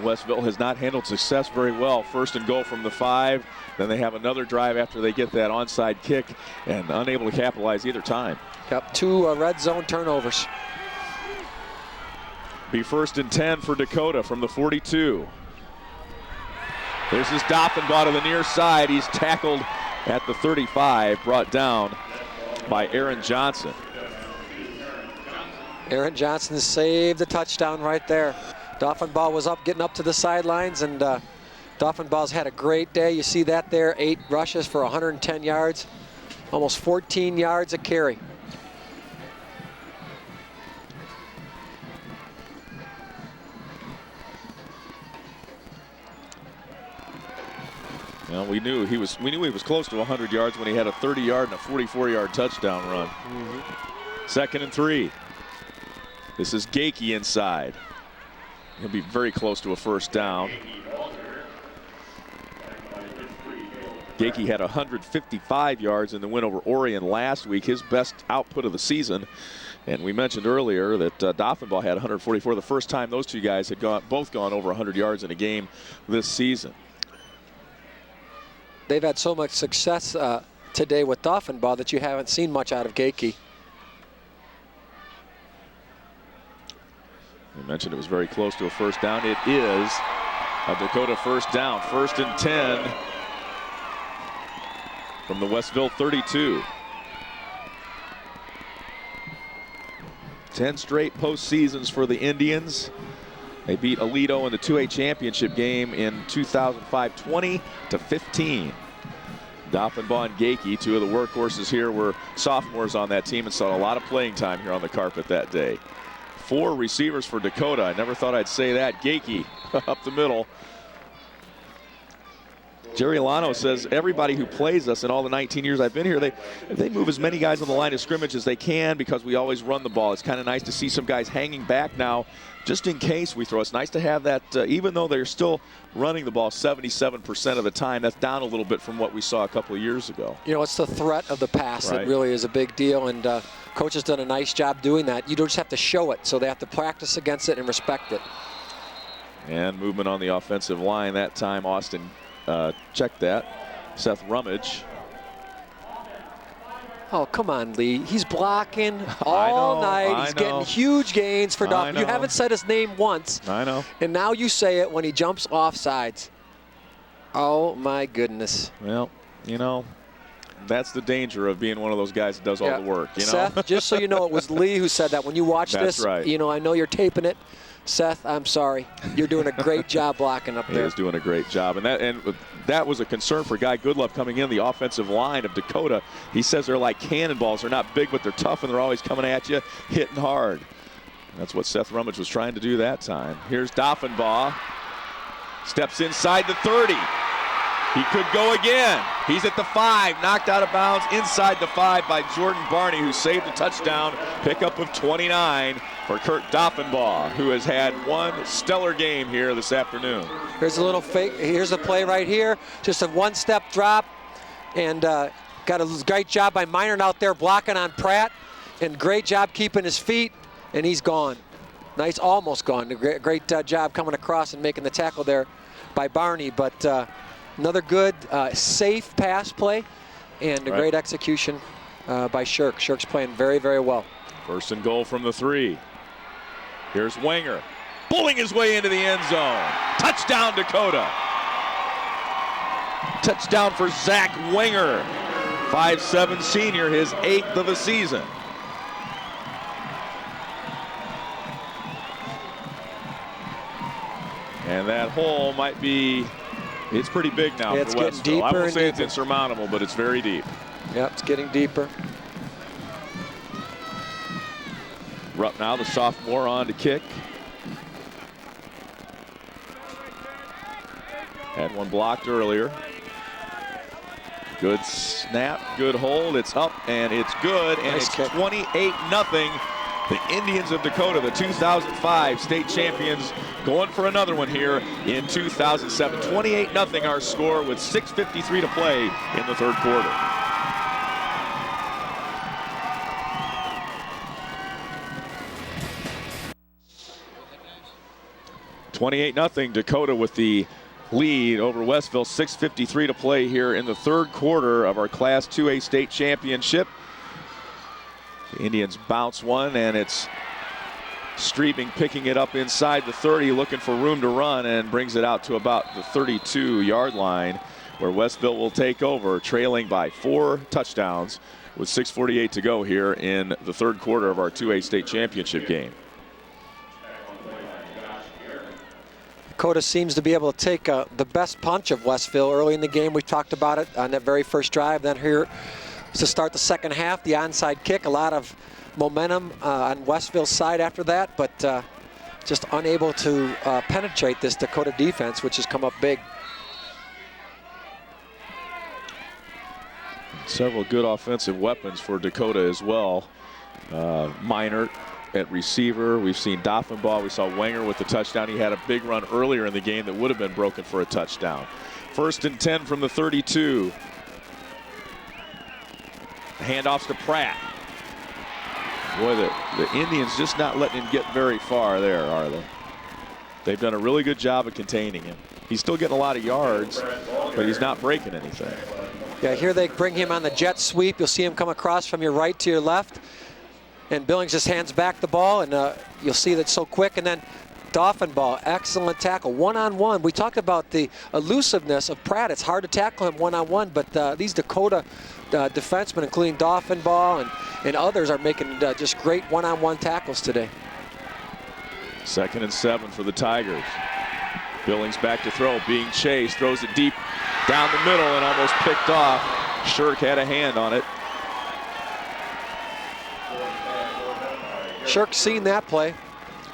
Westville has not handled success very well. 1st and goal from the 5. Then they have another drive after they get that onside kick and unable to capitalize either time. Yep, 2 red zone turnovers. Be 1st and 10 for Dakota from the 42. There's this Doffenbaugh to the near side. He's tackled at the 35, brought down by Aaron Johnson. Aaron Johnson saved the touchdown right there. Doffenbaugh was up, getting up to the sidelines, and Doffenbaugh's had a great day. You see that there, 8 rushes for 110 yards, almost 14 yards a carry. Well, we knew he was close to 100 yards when he had a 30-yard and a 44-yard touchdown run. 2nd and 3. This is Gakey inside. He'll be very close to a 1st down. Gakey had 155 yards in the win over Orion last week, his best output of the season. And we mentioned earlier that Doffenbaugh had 144, the first time those two guys had both gone over 100 yards in a game this season. They've had so much success today with Doffenbaugh that you haven't seen much out of Gakey. We mentioned it was very close to a 1st down. It is a Dakota 1st down. 1st and 10 from the Westville 32. 10 straight postseasons for the Indians. They beat Aledo in the 2A championship game in 2005, 20-15. Doffenbaugh and Gakey, 2 of the workhorses here, were sophomores on that team and saw a lot of playing time here on the carpet that day. 4 receivers for Dakota. I never thought I'd say that. Gakey up the middle. Jerry Lano says everybody who plays us in all the 19 years I've been here, they move as many guys on the line of scrimmage as they can because we always run the ball. It's kind of nice to see some guys hanging back now just in case we throw. It's nice to have that, even though they're still running the ball 77% of the time. That's down a little bit from what we saw a couple of years ago. You know, it's the threat of the pass Right. that really is a big deal, and coach has done a nice job doing that. You don't just have to show it, so they have to practice against it and respect it. And movement on the offensive line that time. Austin checked that. Seth Rummage. Oh, come on, Lee. He's blocking all night. He's getting huge gains for Doffenbaugh. You haven't said his name once. I know. And now you say it when he jumps off sides. Oh, my goodness. Well, you know, That's the danger of being one of those guys that does all the work. You know? Seth, just so you know, it was Lee who said that. When you watch That's this, right. you know, I know you're taping it. Seth, I'm sorry. You're doing a great job blocking up there. He is doing a great job. And that was a concern for Guy Goodlove coming in, the offensive line of Dakota. He says they're like cannonballs. They're not big, but they're tough, and they're always coming at you, hitting hard. And that's what Seth Rummage was trying to do that time. Here's Doffenbaugh. Steps inside the 30. He could go again. He's at the 5, knocked out of bounds inside the 5 by Jordan Barney, who saved a touchdown. Pickup of 29 for Kurt Doffenbaugh, who has had one stellar game here this afternoon. Here's a little fake. Here's a play right here. Just a one-step drop, and got a great job by Minard out there blocking on Pratt, and great job keeping his feet, and he's gone. Nice, almost gone. Great job coming across and making the tackle there by Barney, but another good, safe pass play, and a great execution by Shirk. Shirk's playing very, very well. First and goal from the 3. Here's Wenger, pulling his way into the end zone. Touchdown, Dakota. Touchdown for Zach Wenger, 5'7" senior, his 8th of the season. And that hole might be, it's pretty big now for Westville. I won't say it's insurmountable, but it's very deep. Yep, it's getting deeper. Rupp now, the sophomore, on to kick. Had one blocked earlier. Good snap, good hold. It's up and it's good, and Nice it's kick. 28-0. The Indians of Dakota, the 2005 state champions, going for another one here in 2007. 28-0 our score with 6:53 to play in the third quarter. (28-0) Dakota with the lead over Westville. 6:53 to play here in the third quarter of our Class 2A state championship. The Indians bounce one, and it's Streebing picking it up inside the 30, looking for room to run, and brings it out to about the 32-yard line, where Westville will take over, trailing by 4 touchdowns with 6:48 to go here in the third quarter of our 2A state championship game. Dakota seems to be able to take the best punch of Westville early in the game. We talked about it on that very first drive. Then here to start the second half, the onside kick, a lot of momentum on Westville's side after that, but just unable to penetrate this Dakota defense, which has come up big. Several good offensive weapons for Dakota as well. Minor at receiver. We've seen Doffenbaugh. We saw Wenger with the touchdown. He had a big run earlier in the game that would have been broken for a touchdown. 1st and 10 from the 32. Handoffs to Pratt. Boy, the Indians just not letting him get very far there, are they? They've done a really good job of containing him. He's still getting a lot of yards, but he's not breaking anything. Yeah, here they bring him on the jet sweep. You'll see him come across from your right to your left. And Billings just hands back the ball, and you'll see that so quick. And then Doffenbaugh, excellent tackle, one-on-one. We talked about the elusiveness of Pratt. It's hard to tackle him one-on-one, but these Dakota defensemen, including Doffenbaugh and others, are making just great one-on-one tackles today. 2nd and 7 for the Tigers. Billings back to throw, being chased, throws it deep down the middle and almost picked off. Shirk had a hand on it. Shirk's seen that play.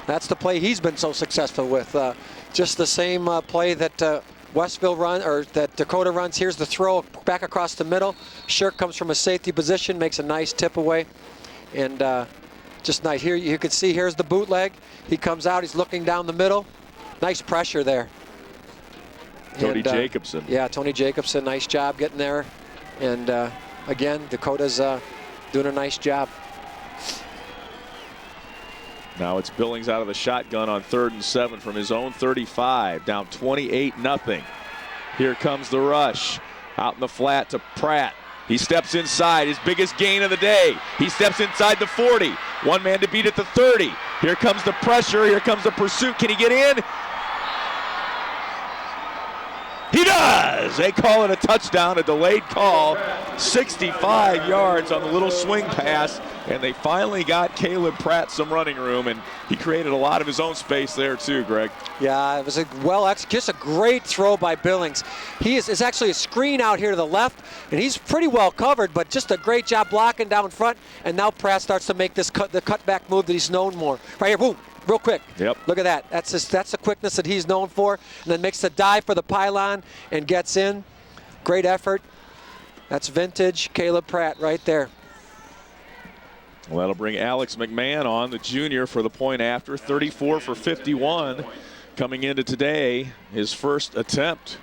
That's the play he's been so successful with. Just the same play that Westville run, or that Dakota runs. Here's the throw back across the middle. Shirk comes from a safety position, makes a nice tip away, and just nice. Here you can see, here's the bootleg. He comes out, he's looking down the middle. Nice pressure there. Tony Jacobson. Yeah, Tony Jacobson, nice job getting there. And again, Dakota's doing a nice job. Now it's Billings out of the shotgun on 3rd and 7 from his own 35, down 28-0. Here comes the rush. Out in the flat to Pratt. He steps inside, his biggest gain of the day. He steps inside the 40. One man to beat at the 30. Here comes the pressure, here comes the pursuit. Can he get in? He does! does. They call it a touchdown, a delayed call. 65 yards on the little swing pass, and they finally got Caleb Pratt some running room, and he created a lot of his own space there too, Greg. Yeah, it was a just a great throw by Billings. It's actually a screen out here to the left, and he's pretty well covered, but just a great job blocking down front, and now Pratt starts to make the cutback move that he's known more. Right here, boom. Real quick. Yep. Look at that. That's the quickness that he's known for. And then makes the dive for the pylon and gets in. Great effort. That's vintage Caleb Pratt right there. Well, that'll bring Alex McMahon on, the junior, for the point after. 34 for 51 coming into today. His first attempt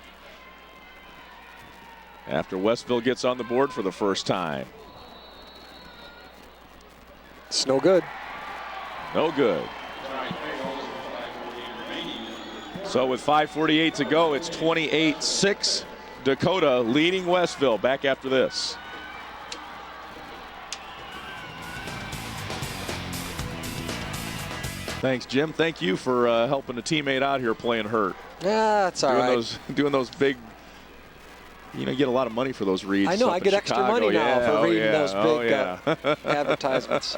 after Westville gets on the board for the first time. It's no good. No good. So with 5:48 to go, it's 28-6. Dakota leading Westville. Back after this. Thanks, Jim. Thank you for helping a teammate out here playing hurt. Yeah, that's all right. Doing those big, you get a lot of money for those reads. I know, I get extra money now for reading those big advertisements.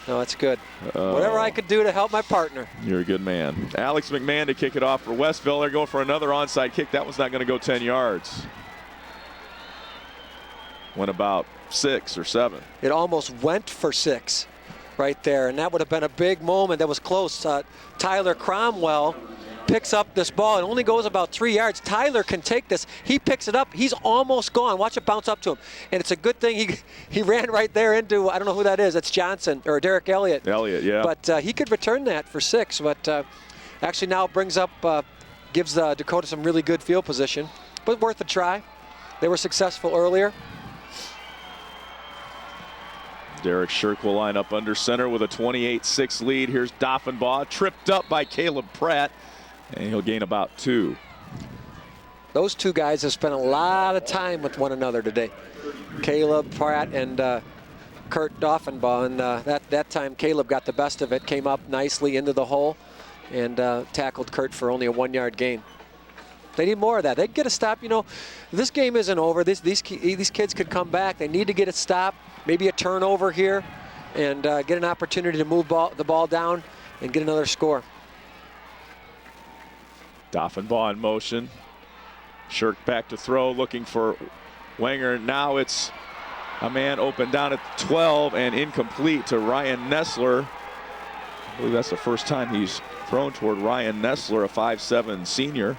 No, it's good. Whatever I could do to help my partner. You're a good man. Alex McMahon to kick it off for Westville. They're going for another onside kick. That one's not going to go 10 yards. Went about 6 or 7. It almost went for 6 right there, and that would have been a big moment. That was close. Tyler Cromwell picks up this ball. It only goes about 3 yards. Tyler can take this. He picks it up. He's almost gone. Watch it bounce up to him. And it's a good thing he ran right there into, I don't know who that is. It's Johnson or Derek Elliott. Elliott, yeah. But he could return that for 6. But actually now brings up, gives Dakota some really good field position. But worth a try. They were successful earlier. Derek Shirk will line up under center with a 28-6 lead. Here's Doffenbaugh, tripped up by Caleb Pratt. And he'll gain about 2. Those two guys have spent a lot of time with one another today. Caleb Pratt and Kurt Doffenbaugh. And that time Caleb got the best of it, came up nicely into the hole and tackled Kurt for only a 1-yard gain. They need more of that. They get a stop. This game isn't over. These kids could come back. They need to get a stop, maybe a turnover here, and get an opportunity to move the ball down and get another score. Doffenbaugh in motion. Shirk back to throw, looking for Wenger. Now it's a man open down at 12 and incomplete to Ryan Nessler. I believe that's the first time he's thrown toward Ryan Nessler, a 5'7" senior.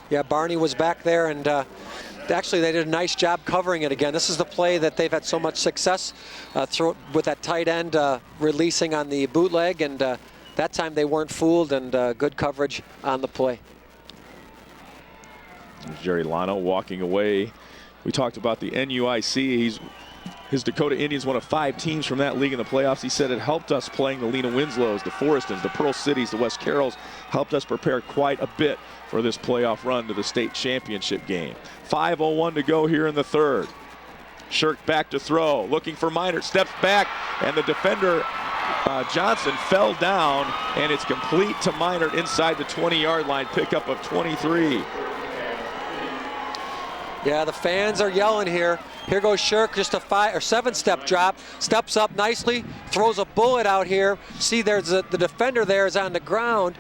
Yeah, Barney was back there, and actually they did a nice job covering it again. This is the play that they've had so much success with that tight end releasing on the bootleg, and that time they weren't fooled, and good coverage on the play. Jerry Lano walking away. We talked about the NUIC. His Dakota Indians, one of 5 teams from that league in the playoffs. He said it helped us playing the Lena Winslows, the Forestons, the Pearl Cities, the West Carrolls, helped us prepare quite a bit for this playoff run to the state championship game. 5:01 to go here in the third. Shirk back to throw, looking for Minor, steps back, and the defender Johnson fell down, and it's complete to Minor inside the 20-yard line, pickup of 23. Yeah, the fans are yelling here. Here goes Shirk, just a 5 or 7-step drop, steps up nicely, throws a bullet out here. See, there's the defender there is on the ground.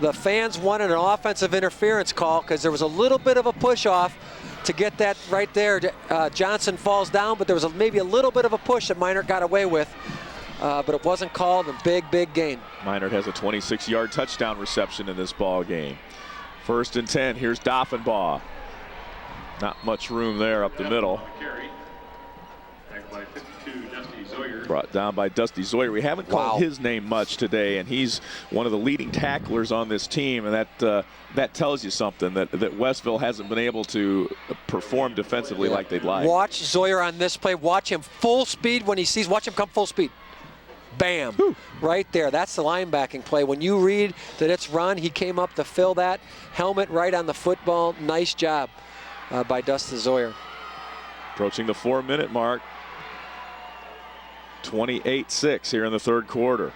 The fans wanted an offensive interference call because there was a little bit of a push off to get that right there. Johnson falls down, but there was maybe a little bit of a push that Minert got away with. But it wasn't called. A big gain. Minert has a 26-yard touchdown reception in this ball game. 1st and 10. Here's Doffenbaugh. Not much room there up the middle. Brought down by Dusty Zoyer. We haven't called his name much today, and he's one of the leading tacklers on this team, and that tells you something, that Westville hasn't been able to perform defensively like they'd like. Watch Zoyer on this play. Watch him full speed when he sees. Watch him come full speed. Bam. Whew. Right there. That's the linebacking play. When you read that it's run, he came up to fill that. Helmet right on the football. Nice job by Dusty Zoyer. Approaching the 4-minute mark. 28-6 here in the third quarter.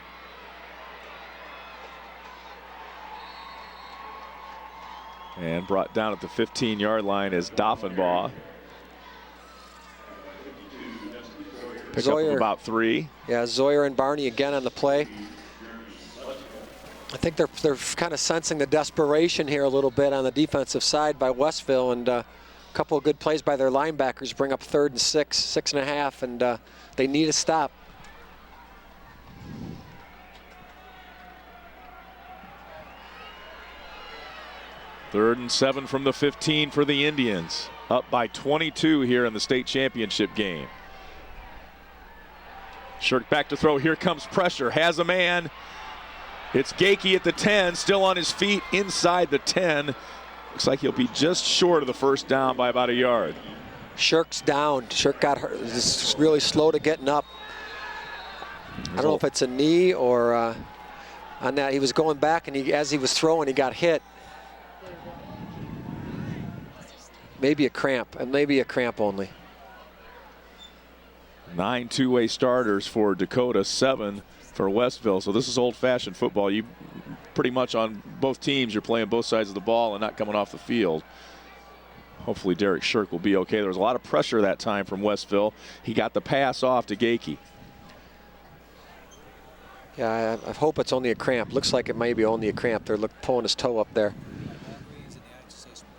And brought down at the 15-yard line is Doffenbaugh. Pick up of about 3. Yeah, Zoyer and Barney again on the play. I think they're kind of sensing the desperation here a little bit on the defensive side by Westville, and a couple of good plays by their linebackers bring up 3rd and 6, 6.5, and they need a stop. Third and 7 from the 15 for the Indians. Up by 22 here in the state championship game. Shirk back to throw. Here comes pressure. Has a man. It's Gakey at the 10, still on his feet inside the 10. Looks like he'll be just short of the first down by about a yard. Shirk's down. Shirk got hurt. This is really slow to getting up. I don't know if it's a knee or on that. He was going back, and as he was throwing, he got hit. Maybe a cramp, and maybe a cramp only. 9 two-way starters for Dakota, 7 for Westville. So this is old-fashioned football. You pretty much on both teams, you're playing both sides of the ball and not coming off the field. Hopefully Derek Shirk will be okay. There was a lot of pressure that time from Westville. He got the pass off to Gakey. Yeah, I hope it's only a cramp. Looks like it may be only a cramp. They're pulling his toe up there.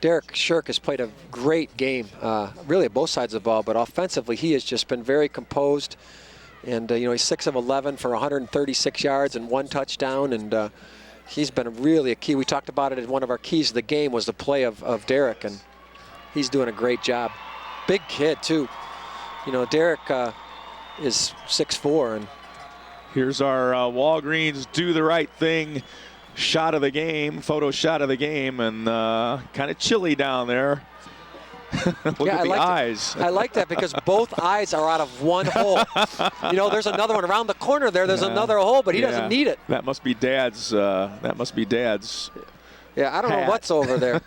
Derek Shirk has played a great game, really at both sides of the ball, but offensively he has just been very composed. And, you know, he's 6 of 11 for 136 yards and 1 touchdown, and he's been really a key. We talked about it as one of our keys of the game was the play of Derek, and he's doing a great job. Big kid, too. You know, Derek is 6'4". And here's our Walgreens Do the Right Thing shot of the game, photo shot of the game, and kind of chilly down there. Look at the eyes. I like that because both eyes are out of one hole. You know, there's another one around the corner there. There's another hole, but he doesn't need it. That must be Dad's. That must be Dad's. Yeah, I don't know what's over there.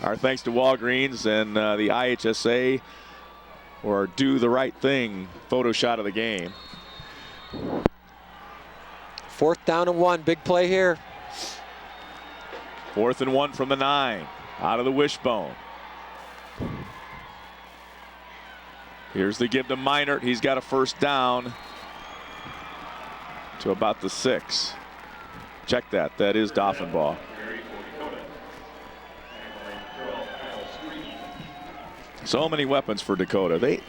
Our thanks to Walgreens and the IHSA or Do the Right Thing photo shot of the game. 4th down and 1, big play here. 4th and 1 from the 9, out of the wishbone. Here's the give to Minert. He's got a first down to about the 6. Check that. That is Doffenbaugh. So many weapons for Dakota. They,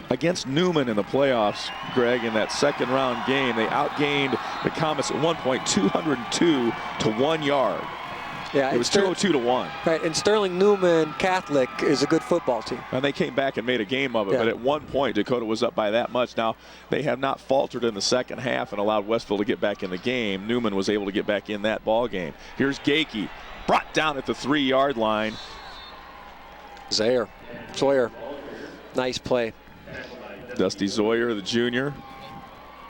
against Newman in the playoffs, Greg, in that 2nd round game, they outgained the Comets at one point 202 to 1 yard. Yeah, it was 202 to 1. Right, and Sterling Newman Catholic is a good football team. And they came back and made a game of it, but at one point Dakota was up by that much. Now, they have not faltered in the second half and allowed Westville to get back in the game. Newman was able to get back in that ball game. Here's Gakey, brought down at the 3-yard line. Sawyer, nice play. Dusty Zoyer, the junior,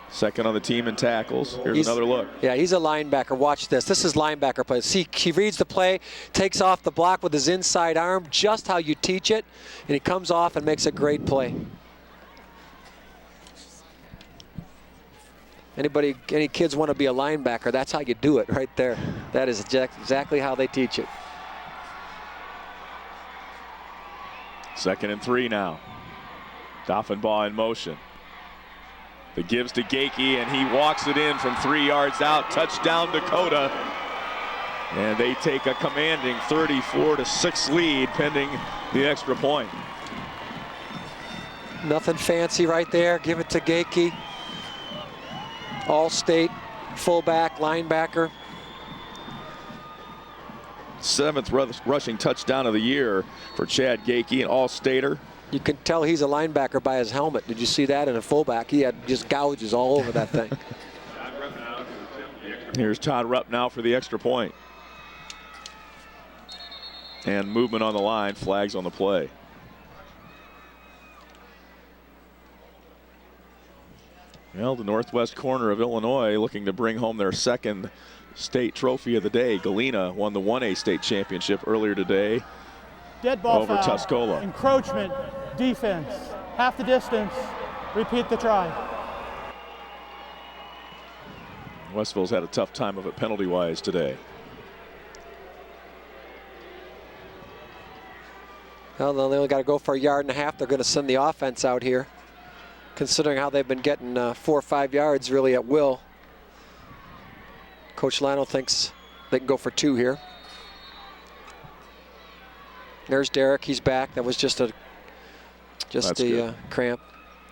2nd on the team in tackles. Here's another look. Yeah, he's a linebacker. Watch this. This is linebacker play. See, he reads the play, takes off the block with his inside arm, just how you teach it, and he comes off and makes a great play. Any kids want to be a linebacker, that's how you do it right there. That is exactly how they teach it. 2nd and 3 now. Doffenbaugh in motion. The gives to Gakey, and he walks it in from 3 yards out. Touchdown Dakota. And they take a commanding 34-6 lead pending the extra point. Nothing fancy right there. Give it to Gakey. All-state fullback, linebacker. 7th rushing touchdown of the year for Chad Gakey, an all-stater. You can tell he's a linebacker by his helmet. Did you see that? In a fullback, he had just gouges all over that thing. Here's Todd Rupp now for the extra point. And movement on the line, flags on the play. Well, the northwest corner of Illinois looking to bring home their 2nd state trophy of the day. Galena won the 1A state championship earlier today. Dead ball over foul. Tuscola. Encroachment, defense, half the distance, repeat the try. Westville's had a tough time of it penalty-wise today. Well, they only got to go for 1.5 yards. They're going to send the offense out here, considering how they've been getting 4 or 5 yards really at will. Coach Lano thinks they can go for 2 here. There's Derek. He's back. That was just a cramp.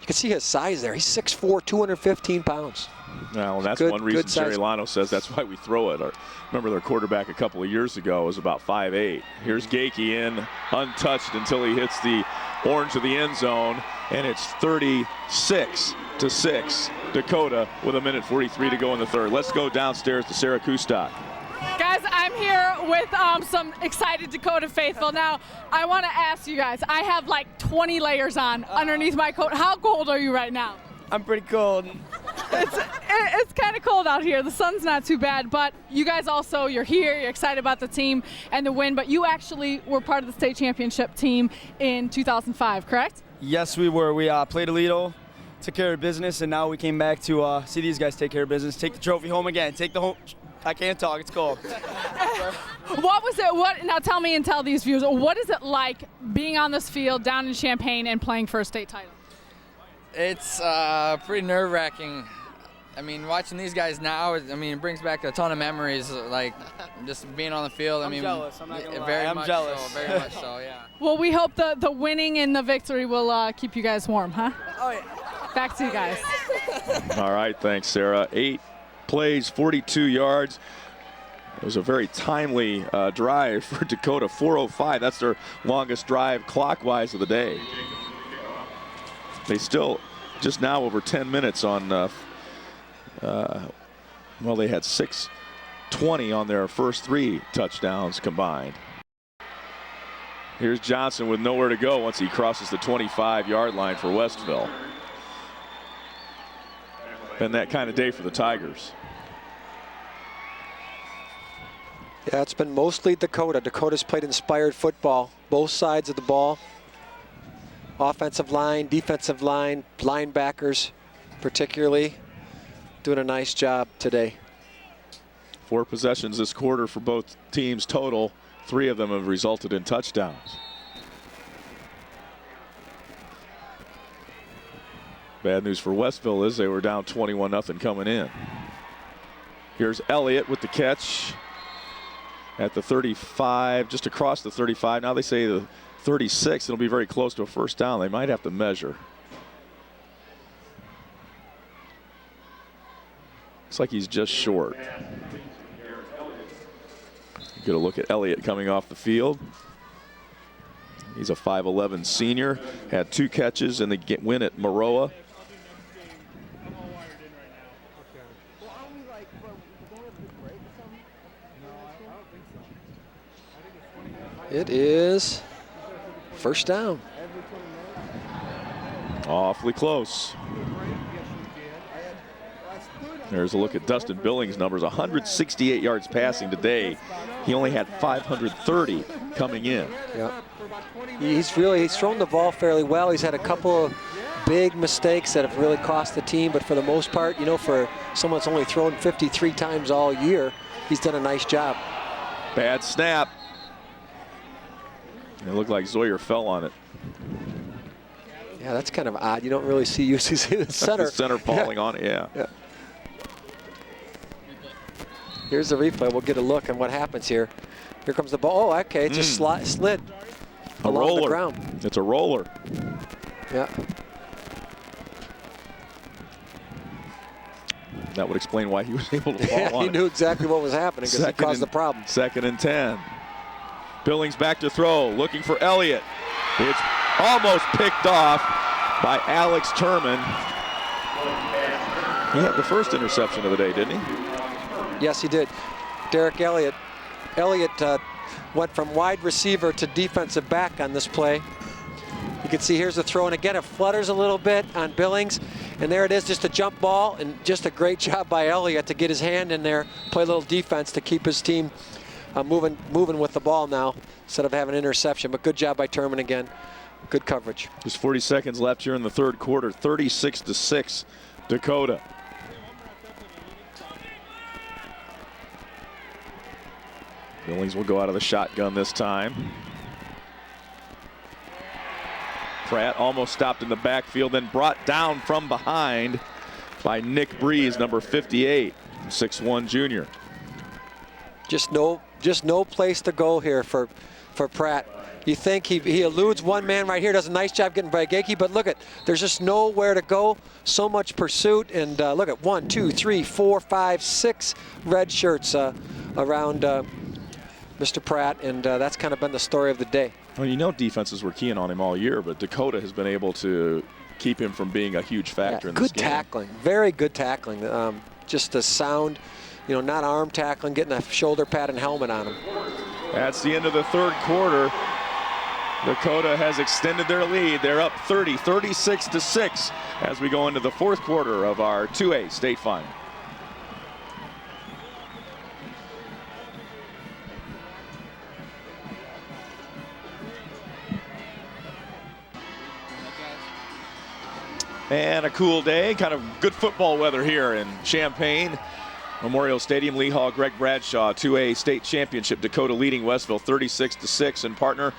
You can see his size there. He's 6'4", 215 pounds. Well, and that's one reason Jerry Lano says that's why we throw it. Remember their quarterback a couple of years ago was about 5'8". Here's Gakey in, untouched until he hits the orange of the end zone, and it's 36-6. Dakota with 1:43 to go in the third. Let's go downstairs to Sarah Kustok. Guys, I'm here with some excited Dakota faithful. Now, I want to ask you guys, I have like 20 layers on underneath my coat. How cold are you right now? I'm pretty cold. It's kind of cold out here. The sun's not too bad, but you guys also, you're here, you're excited about the team and the win, but you actually were part of the state championship team in 2005, correct? Yes, we were. We played Aledo, took care of business, and now we came back to see these guys take care of business, take the trophy home again, take the home. I can't talk, it's cold. What was it, now tell me and tell these viewers, what is it like being on this field down in Champaign and playing for a state title? It's pretty nerve-wracking. I mean, watching these guys now, it brings back a ton of memories, like just being on the field. I'm jealous, I'm not gonna lie. Very much so, yeah. Well, we hope the winning and the victory will keep you guys warm, huh? Oh, yeah. Back to you guys. All right, thanks, Sarah. 8 plays, 42 yards. It was a very timely drive for Dakota. 4:05, that's their longest drive clockwise of the day. They still just now over 10 minutes on, well, they had 6:20 on their first 3 touchdowns combined. Here's Johnson with nowhere to go once he crosses the 25-yard line for Westville. Been that kind of day for the Tigers. Yeah, it's been mostly Dakota. Dakota's played inspired football, both sides of the ball. Offensive line, defensive line, linebackers particularly doing a nice job today. 4 possessions this quarter for both teams total. 3 of them have resulted in touchdowns. Bad news for Westville is they were down 21-0 coming in. Here's Elliott with the catch at the 35, just across the 35. Now they say the 36. It'll be very close to a first down. They might have to measure. Looks like he's just short. Get a look at Elliott coming off the field. He's a 5'11 senior, had 2 catches in the win at Maroa. It is first down. Awfully close. There's a look at Dustin Billings' numbers. 168 yards passing today. He only had 530 coming in. Yeah. He's thrown the ball fairly well. He's had a couple of big mistakes that have really cost the team, but for the most part, you know, for someone that's only thrown 53 times all year, he's done a nice job. Bad snap. It looked like Zoyer fell on it. Yeah, that's kind of odd. You don't really see UCC in the center. The center falling on it, yeah. Here's the replay. We'll get a look on what happens here. Here comes the ball. Oh, okay, it just slid along the ground. It's a roller. Yeah. That would explain why he was able to fall on he knew exactly what was happening because he caused the problem. 2nd and 10. Billings back to throw, looking for Elliott. It's almost picked off by Alex Turman. He had the first interception of the day, didn't he? Yes, he did. Derek Elliott. Elliott went from wide receiver to defensive back on this play. You can see here's the throw, and again it flutters a little bit on Billings, and there it is, just a jump ball, and just a great job by Elliott to get his hand in there, play a little defense to keep his team moving with the ball now instead of having an interception. But good job by Turman again. Good coverage. Just 40 seconds left here in the third quarter. 36-6 Dakota. Billings will go out of the shotgun this time. Pratt almost stopped in the backfield, then brought down from behind by Nick Breeze, number 58, 6'1" junior. Just no place to go here for Pratt. You think he eludes one man right here, does a nice job getting by Gakey, but look at, there's just nowhere to go. So much pursuit, and look at 1, 2, 3, 4, 5, 6 red shirts around Mr. Pratt, and that's kind of been the story of the day. Well, you know defenses were keying on him all year, but Dakota has been able to keep him from being a huge factor in this game. Good tackling, very good tackling. Just a sound, not arm tackling, getting a shoulder pad and helmet on him. That's the end of the third quarter. Dakota has extended their lead. They're up 36-6 as we go into the fourth quarter of our 2A state final. And a cool day, kind of good football weather here in Champaign Memorial Stadium. Lee Hall, Greg Bradshaw, 2A state championship. Dakota leading Westville 36-6. And partner,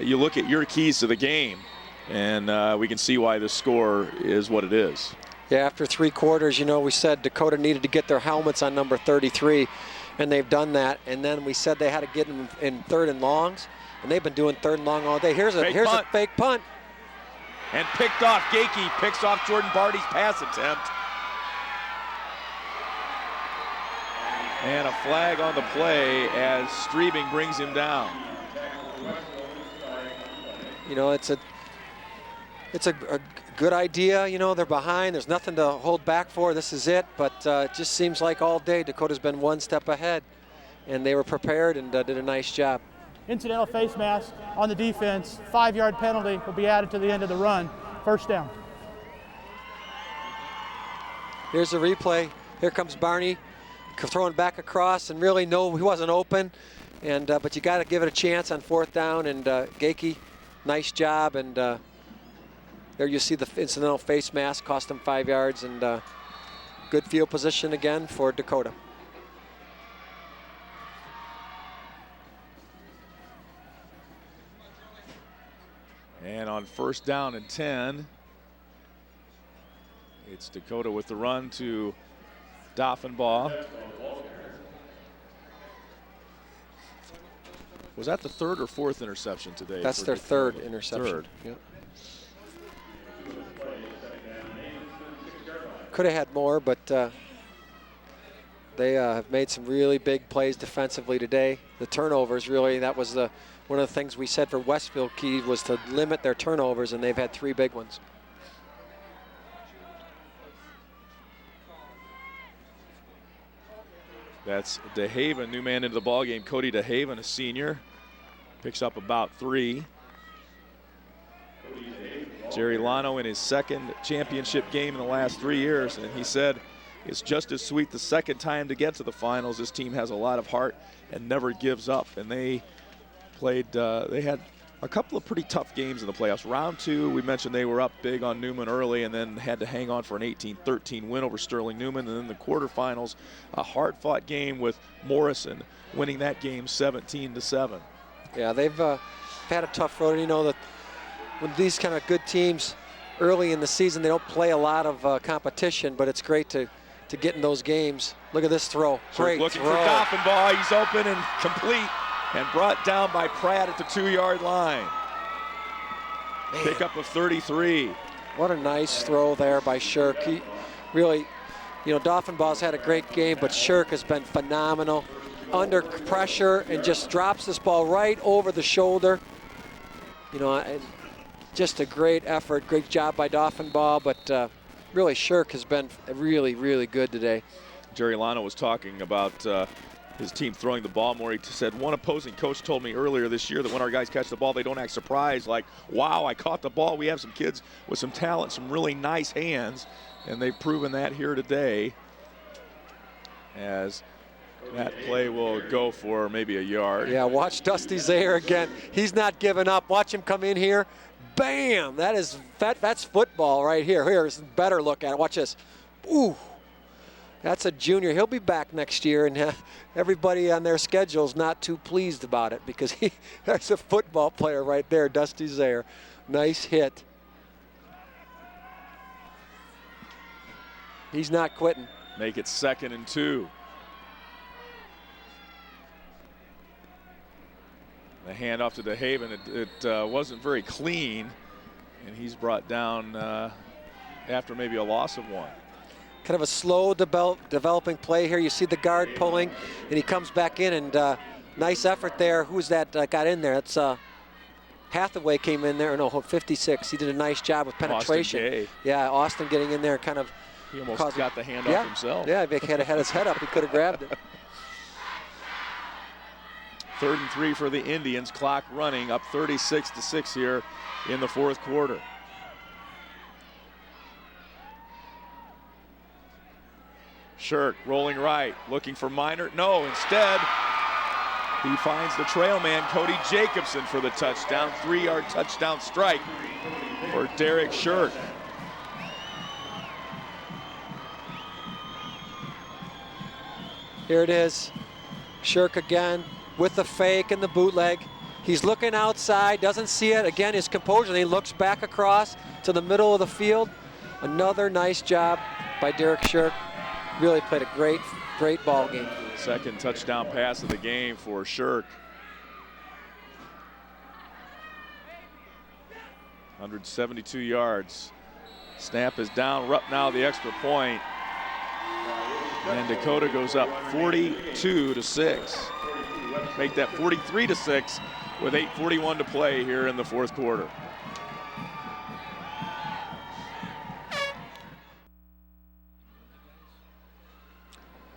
you look at your keys to the game, and we can see why the score is what it is. Yeah, after 3 quarters, we said Dakota needed to get their helmets on number 33, and they've done that. And then we said they had to get them in 3rd and longs, and they've been doing 3rd and long all day. Here's a fake punt. And picked off. Gakey picks off Jordan Barty's pass attempt. And a flag on the play as Streebing brings him down. It's a good idea. They're behind. There's nothing to hold back for. This is it. But it just seems like all day Dakota's been one step ahead. And they were prepared and did a nice job. Incidental face mask on the defense. 5-yard penalty will be added to the end of the run. First down. Here's the replay. Here comes Barney throwing back across, and really no, he wasn't open. And but you got to give it a chance on 4th down. And Gakey, nice job. And there you see the incidental face mask cost him 5 yards, and good field position again for Dakota. And on 1st down and 10, it's Dakota with the run to Doffenbaugh. Was that the 3rd or 4th interception today? That's their 3rd interception. 3rd. Yep. Could have had more, but they have made some really big plays defensively today. The turnovers, really, that was one of the things we said for Westville key was to limit their turnovers, and they've had 3 big ones. That's DeHaven, new man into the ballgame. Cody DeHaven, a senior, picks up about 3. Jerry Lano in his 2nd championship game in the last 3 years, and he said it's just as sweet the 2nd time to get to the finals. This team has a lot of heart and never gives up, and they had a couple of pretty tough games in the playoffs. Round 2, we mentioned they were up big on Newman early and then had to hang on for an 18-13 win over Sterling Newman. And then the quarterfinals, a hard-fought game with Morrison, winning that game 17-7. Yeah, they've had a tough road. That with these kind of good teams early in the season, they don't play a lot of competition, but it's great to get in those games. Look at this throw. Great looking throw. For Doffenbaugh. He's open and complete. And brought down by Pratt at the 2-yard line. Man. Pickup of 33. What a nice throw there by Shirk. He really, Doffenbaugh's had a great game, but Shirk has been phenomenal. Under pressure and just drops this ball right over the shoulder. Just a great effort, great job by Doffenbaugh, but really Shirk has been really, really good today. Jerry Lano was talking about his team throwing the ball more. He said one opposing coach told me earlier this year that when our guys catch the ball, they don't act surprised like, wow, I caught the ball. We have some kids with some talent, some really nice hands, and they've proven that here today, as that play will go for maybe a yard. Yeah, watch Dusty Zaire again. He's not giving up. Watch him come in here. Bam! That's football right here. Here's a better look at it. Watch this. Ooh. That's a junior. He'll be back next year, and everybody on their schedule is not too pleased about it because there's a football player right there, Dusty Zaire. Nice hit. He's not quitting. Make it 2nd and 2. The handoff to DeHaven, it wasn't very clean, and he's brought down after maybe a loss of 1. Kind of a slow developing play here. You see the guard pulling, and he comes back in, and nice effort there. Who's that got in there? That's Hathaway came in there. No, 56. He did a nice job with penetration. Austin Gay. Yeah, Austin getting in there, kind of. He almost got the handoff himself. Yeah, if he had his head up, he could have grabbed it. 3rd and 3 for the Indians. Clock running, up 36-6 here in the 4th quarter. Shirk rolling right, looking for Minor. No, instead, he finds the trail man, Cody Jacobson, for the touchdown. 3-yard touchdown strike for Derek Shirk. Here it is. Shirk again with the fake and the bootleg. He's looking outside, doesn't see it. Again, his composure, and he looks back across to the middle of the field. Another nice job by Derek Shirk. Really played a great ball game. 2nd touchdown pass of the game for Shirk. 172 yards. Snap is down. Rupp now the extra point. And Dakota goes up 42-6. Make that 43-6 with 8:41 to play here in the 4th quarter.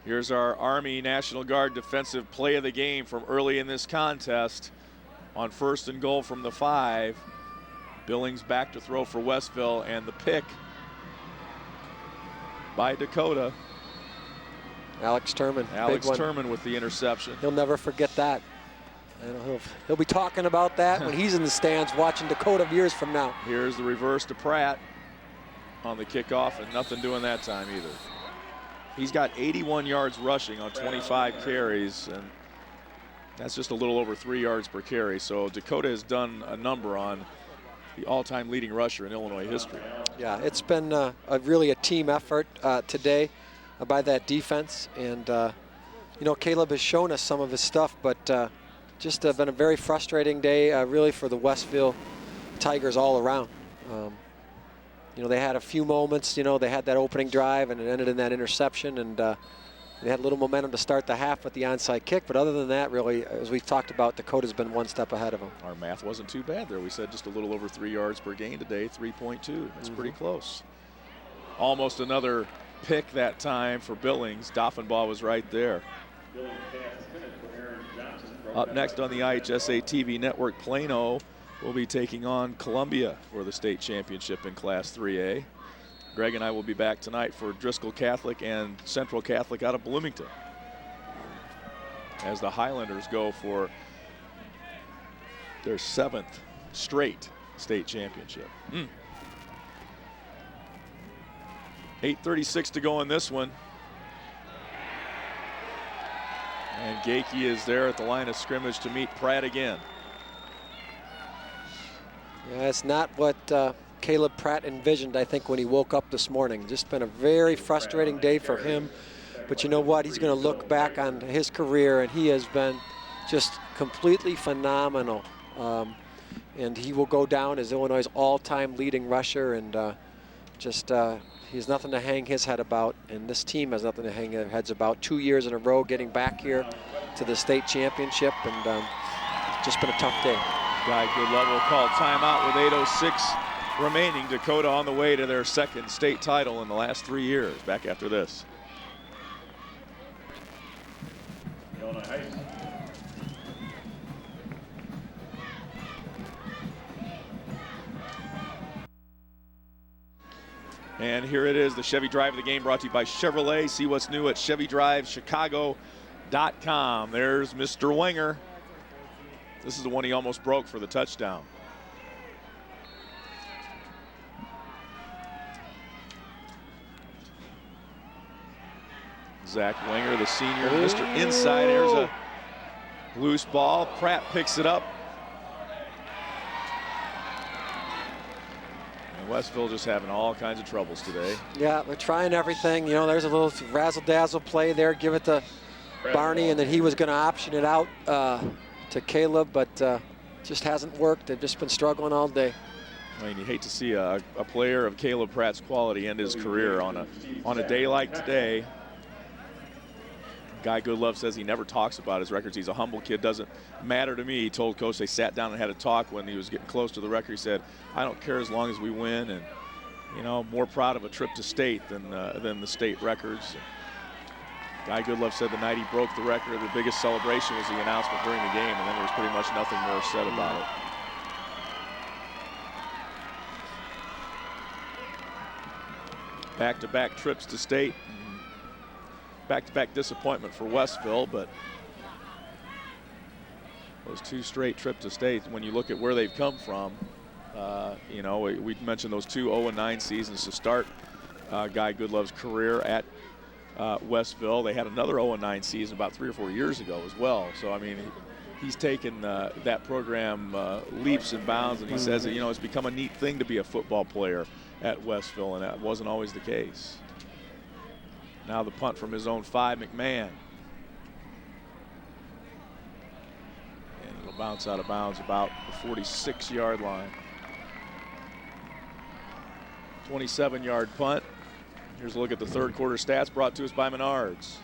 Here's our Army National Guard defensive play of the game from early in this contest. On 1st and goal from the 5. Billings back to throw for Westville, and the pick by Dakota. Alex Turman. Alex Turman with the interception. He'll never forget that. He'll be talking about that when he's in the stands watching Dakota years from now. Here's the reverse to Pratt on the kickoff, and nothing doing that time either. He's got 81 yards rushing on 25 carries, and that's just a little over 3 yards per carry. So Dakota has done a number on the all-time leading rusher in Illinois history. Yeah, it's been really a team effort today by that defense, and you know, Caleb has shown us some of his stuff, but just been a very frustrating day really for the Westville Tigers all around. You know, they had a few moments, you know, they had that opening drive and it ended in that interception, and they had a little momentum to start the half with the onside kick, but other than that, really, as we've talked about, Dakota's been one step ahead of them. Our math wasn't too bad there. We said just a little over 3 yards per gain today, 3.2. That's pretty close. Almost another pick that time for Billings. Doffenbaugh was right there. Up next on the IHSA TV network, Plano will be taking on Columbia for the state championship in Class 3A. Greg and I will be back tonight for Driscoll Catholic and Central Catholic out of Bloomington, as the Highlanders go for their 7th straight state championship. 8:36 to go in this one. And Gakey is there at the line of scrimmage to meet Pratt again. Yeah, it's not what Caleb Pratt envisioned, I think, when he woke up this morning. Just been a very frustrating day for him. But you know what? He's going to look back on his career, and he has been just completely phenomenal. And he will go down as Illinois' all-time leading rusher, and he has nothing to hang his head about, and this team has nothing to hang their heads about. 2 years in a row getting back here to the state championship, and just been a tough day. Guy Goodlove will call timeout with 8:06 remaining. Dakota on the way to their 2nd state title in the last 3 years. Back after this. And here it is, the Chevy Drive of the game, brought to you by Chevrolet. See what's new at ChevyDriveChicago.com. There's Mr. Wenger. This is the one he almost broke for the touchdown. Zach Wenger, the senior, Mr. Inside. There's a loose ball. Pratt picks it up. And Westville just having all kinds of troubles today. Yeah, they're trying everything. You know, there's a little razzle-dazzle play there. Give it to Barney, and then he was going to option it out to Caleb, but just hasn't worked. They've just been struggling all day. I mean, you hate to see a player of Caleb Pratt's quality end his career on a day like today. Guy Goodlove says he never talks about his records. He's a humble kid. Doesn't matter to me. He told Coach they sat down and had a talk when he was getting close to the record. He said, I don't care as long as we win. And, you know, more proud of a trip to state than the state records. Guy Goodlove said the night he broke the record, the biggest celebration was the announcement during the game, and then there was pretty much nothing more said about it. Back-to-back trips to state. Back-to-back disappointment for Westville, but those 2 straight trips to state, when you look at where they've come from, you know, we mentioned those 2 0-9 seasons to start Guy Goodlove's career at Westville. They had another 0-9 season about 3 or 4 years ago as well. So, I mean, he's taken that program leaps and bounds, and he says that, you know, it's become a neat thing to be a football player at Westville, and that wasn't always the case. Now the punt from his own 5, McMahon. And it'll bounce out of bounds about the 46-yard line. 27-yard punt. Here's a look at the third quarter stats brought to us by Menards.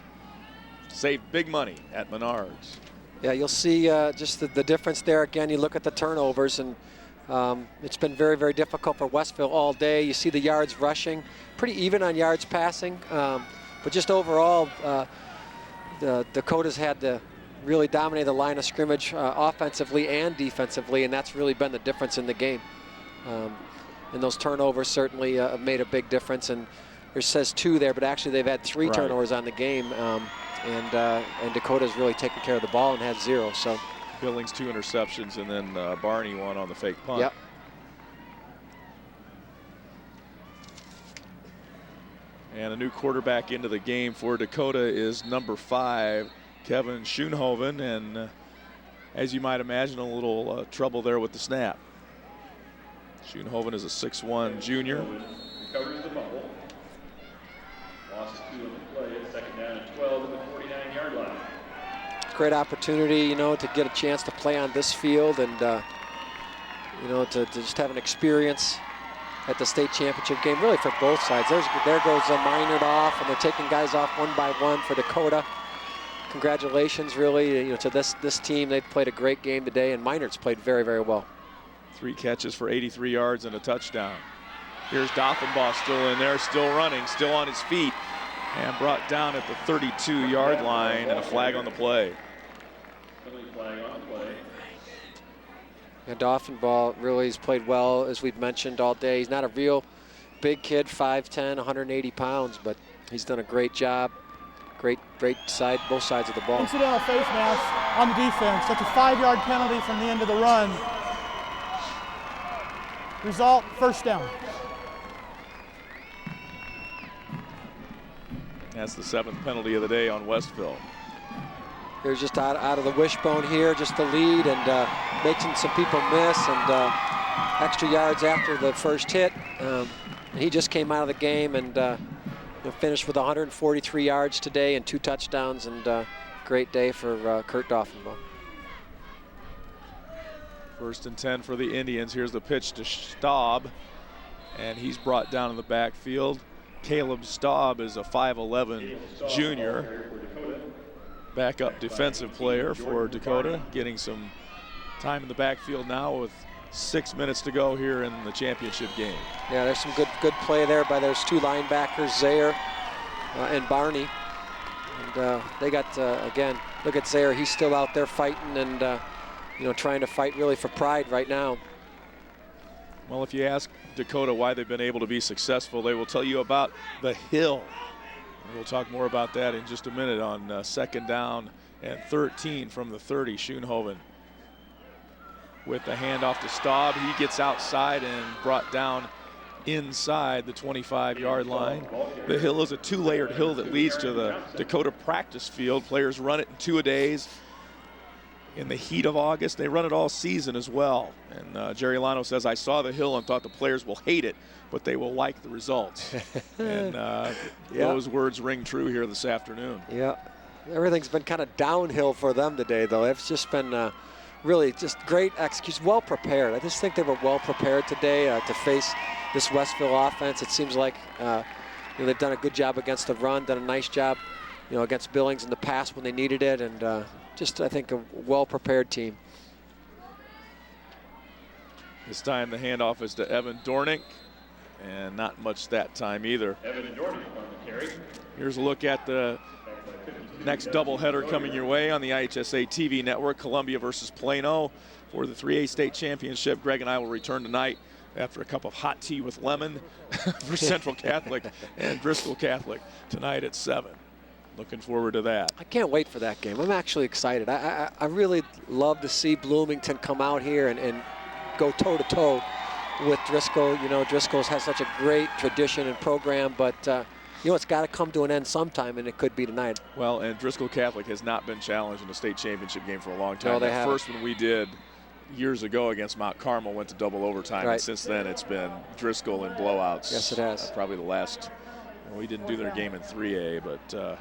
Saved big money at Menards. Yeah, you'll see just the difference there. Again, you look at the turnovers, and it's been very, very difficult for Westville all day. You see the yards rushing, pretty even on yards passing. But just overall, the Dakota's had to really dominate the line of scrimmage offensively and defensively, and that's really been the difference in the game. And those turnovers certainly have made a big difference. And it says 2 there, but actually they've had 3 turnovers on the game. And Dakota's really taken care of the ball and had 0. So Billings 2 interceptions, and then Barney 1 on the fake punt. Yep. And a new quarterback into the game for Dakota is number 5, Kevin Schoenhoven. And as you might imagine, a little trouble there with the snap. Schoenhoven is a 6'1" junior. Recovers the fumble. Lost 2 of the play at 2nd down and 12 at the 49-yard line. Great opportunity, you know, to get a chance to play on this field, and you know, to just have an experience at the state championship game, really for both sides. There goes Minard off, and they're taking guys off one by one for Dakota. Congratulations, really, you know, to this team. They've played a great game today, and Minard's played very, very well. 3 catches for 83 yards and a touchdown. Here's Doffenbaugh still in there, still running, still on his feet, and brought down at the 32-yard line, and a flag on the play. And Doffenbaugh really has played well, as we've mentioned all day. He's not a real big kid, 5'10", 180 pounds, but he's done a great job. Great side, both sides of the ball. Incidental face mask on the defense. That's a 5-yard penalty from the end of the run. Result, first down. That's the 7th penalty of the day on Westville. Here's just out of the wishbone here, just the lead, and making some people miss, and extra yards after the first hit. And he just came out of the game and finished with 143 yards today and 2 touchdowns, and great day for Kurt Doffenbaugh. 1st and 10 for the Indians. Here's the pitch to Staub, and he's brought down in the backfield. Caleb Staub is a 5'11" junior. Backup defensive player for Dakota, getting some time in the backfield now with 6 minutes to go here in the championship game. Yeah, there's some good play there by those 2 linebackers, Zaire and Barney. And they got, again, look at Zaire. He's still out there fighting and, you know, trying to fight really for pride right now. Well, if you ask Dakota why they've been able to be successful, they will tell you about the hill. We'll talk more about that in just a minute on 2nd down and 13 from the 30. Schoenhoven with the handoff to Staub. He gets outside and brought down inside the 25-yard line. The hill is a 2-layered hill that leads to the Dakota practice field. Players run it in 2-a-days. in the heat of August. They run it all season as well. And Jerry Lano says, I saw the hill and thought the players will hate it, but they will like the results. And those words ring true here this afternoon. Yeah, everything's been kind of downhill for them today, though. It's just been really just great execution, well prepared. I just think they were well prepared today to face this Westville offense. It seems like they've done a good job against the run, done a nice job, against Billings in the past when they needed it, and just, I think, a well-prepared team. This time the handoff is to Evan Dornick, and not much that time either. Evan Dornick on the carry. Here's a look at the next doubleheader coming your way on the IHSA TV network, Columbia versus Plano for the 3A state championship. Greg and I will return tonight after a cup of hot tea with lemon for Central Catholic and Driscoll Catholic tonight at 7. Looking forward to that. I can't wait for that game. I'm actually excited. I really love to see Bloomington come out here and go toe-to-toe with Driscoll. Driscoll's has such a great tradition and program, but it's got to come to an end sometime, and it could be tonight. Well, and Driscoll Catholic has not been challenged in a state championship game for a long time. No, they the haven't. first one we did years ago against Mount Carmel went to double overtime, Right. and since then it's been Driscoll and blowouts. Yes, it has. Probably the last. We didn't do their game in 3A, but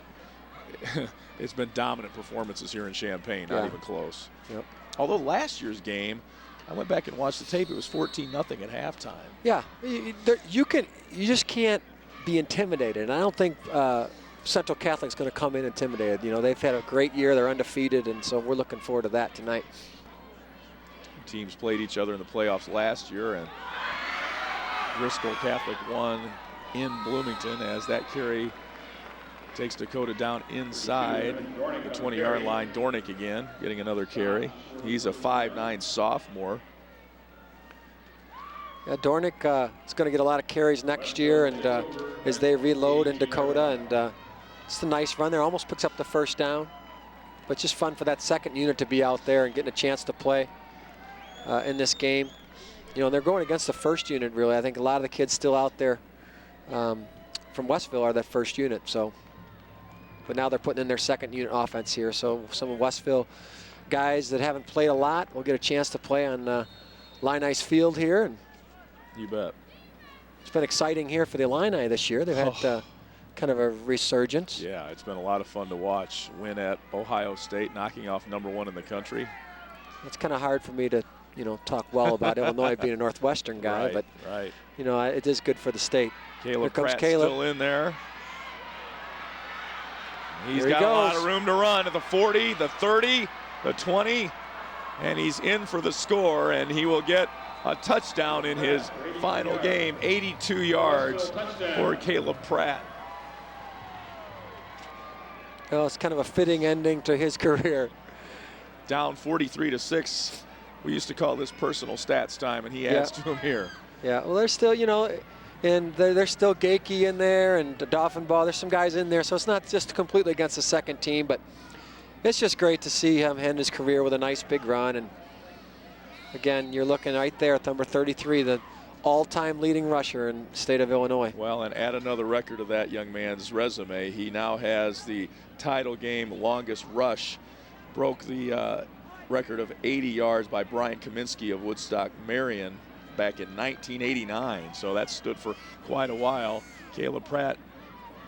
it's been dominant performances here in Champaign, not even close. Yep. Although last year's game, I went back and watched the tape, it was 14-0 at halftime. Yeah, you just can't be intimidated. And I don't think Central Catholic's going to come in intimidated. They've had a great year, they're undefeated, and so we're looking forward to that tonight. Teams played each other in the playoffs last year, and Driscoll Catholic won in Bloomington as that carry takes Dakota down inside the 20-yard line. Dornick again getting another carry. He's a 5'9" sophomore. Yeah, Dornick is going to get a lot of carries next year, and as they reload in Dakota, and it's a nice run there. Almost picks up the first down, but just fun for that second unit to be out there and getting a chance to play in this game. They're going against the first unit, really. I think a lot of the kids still out there from Westville are that first unit. So, but now they're putting in their second unit offense here. So some of Westville guys that haven't played a lot will get a chance to play on Line Ice Field here. And you bet. It's been exciting here for the Illini this year. They've had kind of a resurgence. Yeah, it's been a lot of fun to watch. Win at Ohio State, knocking off #1 in the country. It's kind of hard for me to, talk well about Illinois being a Northwestern guy, Right, but right. It is good for the state. Caleb Here comes Pratt Caleb. still in there. He's Here he got a lot goes. of room to run at the 40, the 30, the 20, and he's in for the score, and he will get a touchdown in his final game, 82 yards for Caleb Pratt. Well, it's kind of a fitting ending to his career. Down 43-6. We used to call this personal stats time, and he adds to him here. Yeah, well, there's still, and there's still Gakey in there and Dauphinbaugh. There's some guys in there, so it's not just completely against the second team, but it's just great to see him end his career with a nice big run. And again, you're looking right there at number 33, the all-time leading rusher in the state of Illinois. Well, and add another record to that young man's resume. He now has the title game longest rush. Broke the record of 80 yards by Brian Kaminsky of Woodstock Marion back in 1989. So that stood for quite a while. Caleb Pratt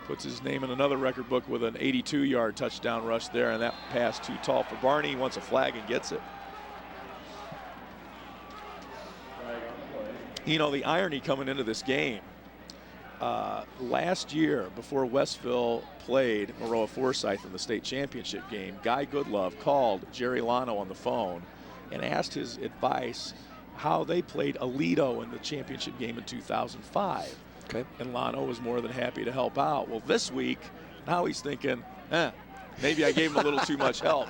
puts his name in another record book with an 82-yard touchdown rush there, and that pass too tall for Barney. He wants a flag and gets it. The irony coming into this game, last year before Westville played Maroa Forsyth in the state championship game, Guy Goodlove called Jerry Lano on the phone and asked his advice how they played Aledo in the championship game in 2005. Okay. And Lano was more than happy to help out. Well, this week, now he's thinking, maybe I gave him a little too much help.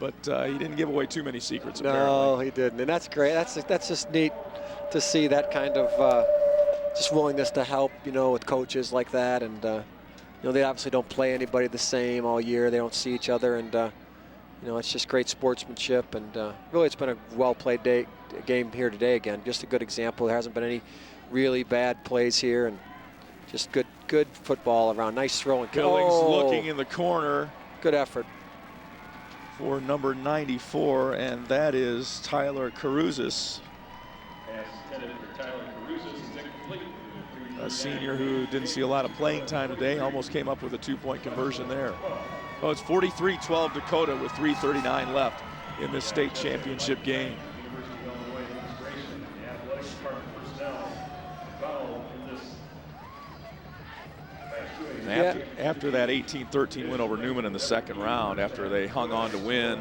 But he didn't give away too many secrets, apparently. No, he didn't, and that's great. That's just neat to see that kind of just willingness to help, with coaches like that. And they obviously don't play anybody the same all year. They don't see each other, and it's just great sportsmanship. And really, it's been a well-played game here today. Again, just a good example. There hasn't been any really bad plays here, and just good football around. Nice throw and Billings looking in the corner. Good effort. for number 94, and that is Tyler Caruzis, a senior who didn't see a lot of playing time today, almost came up with a 2-point conversion there. Well, it's 43-12 Dakota with 3:39 left in this state championship game. After that 18-13 win over Newman in the second round, after they hung on to win,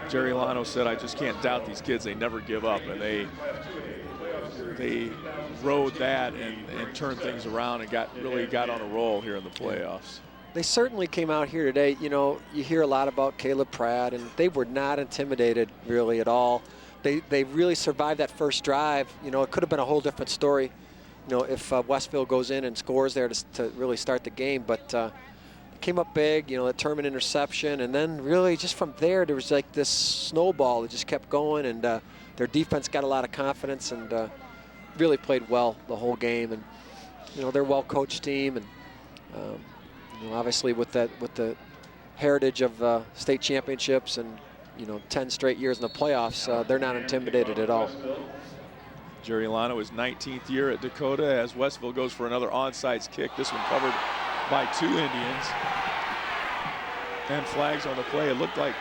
Jerry Lano said, I just can't doubt these kids. They never give up. And they rode that and turned things around and really got on a roll here in the playoffs. They certainly came out here today. You know, you hear a lot about Caleb Pratt, and they were not intimidated really at all. They really survived that first drive. You know, it could have been a whole different story, you know, if Westville goes in and scores there to really start the game. But came up big, you know, that Turman interception, and then really just from there was like this snowball that just kept going, and their defense got a lot of confidence and really played well the whole game. And you know, they're a well-coached team, and you know, obviously with the heritage of state championships and, you know, 10 straight years in the playoffs, they're not intimidated at all. Jerry Lano, his 19th year at Dakota, as Westville goes for another onside kick. This one covered by 2 Indians. And flags on the play. It looked like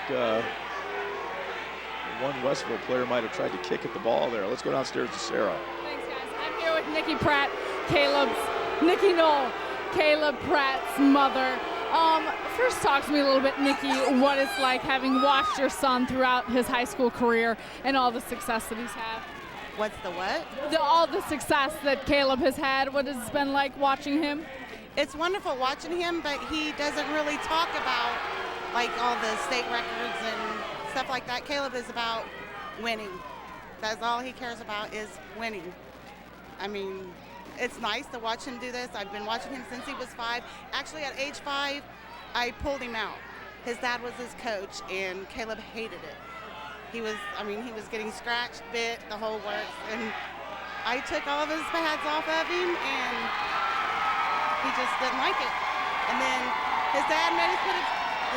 one Westville player might have tried to kick at the ball there. Let's go downstairs to Sarah. Thanks, guys. I'm here with Nikki Pratt, Nikki Knoll, Caleb Pratt's mother. First talk to me a little bit, Nikki, what it's like having watched your son throughout his high school career and all the success that he's had. What's the what? All the success that Caleb has had. What has it been like watching him? It's wonderful watching him, but he doesn't really talk about like all the state records and stuff like that. Caleb is about winning. That's all he cares about is winning. I mean, it's nice to watch him do this. I've been watching him since he was 5. Actually, at age 5, I pulled him out. His dad was his coach, and Caleb hated it. He was getting scratched, bit, the whole works, and I took all of his pads off of him, and he just didn't like it. And then his dad made us put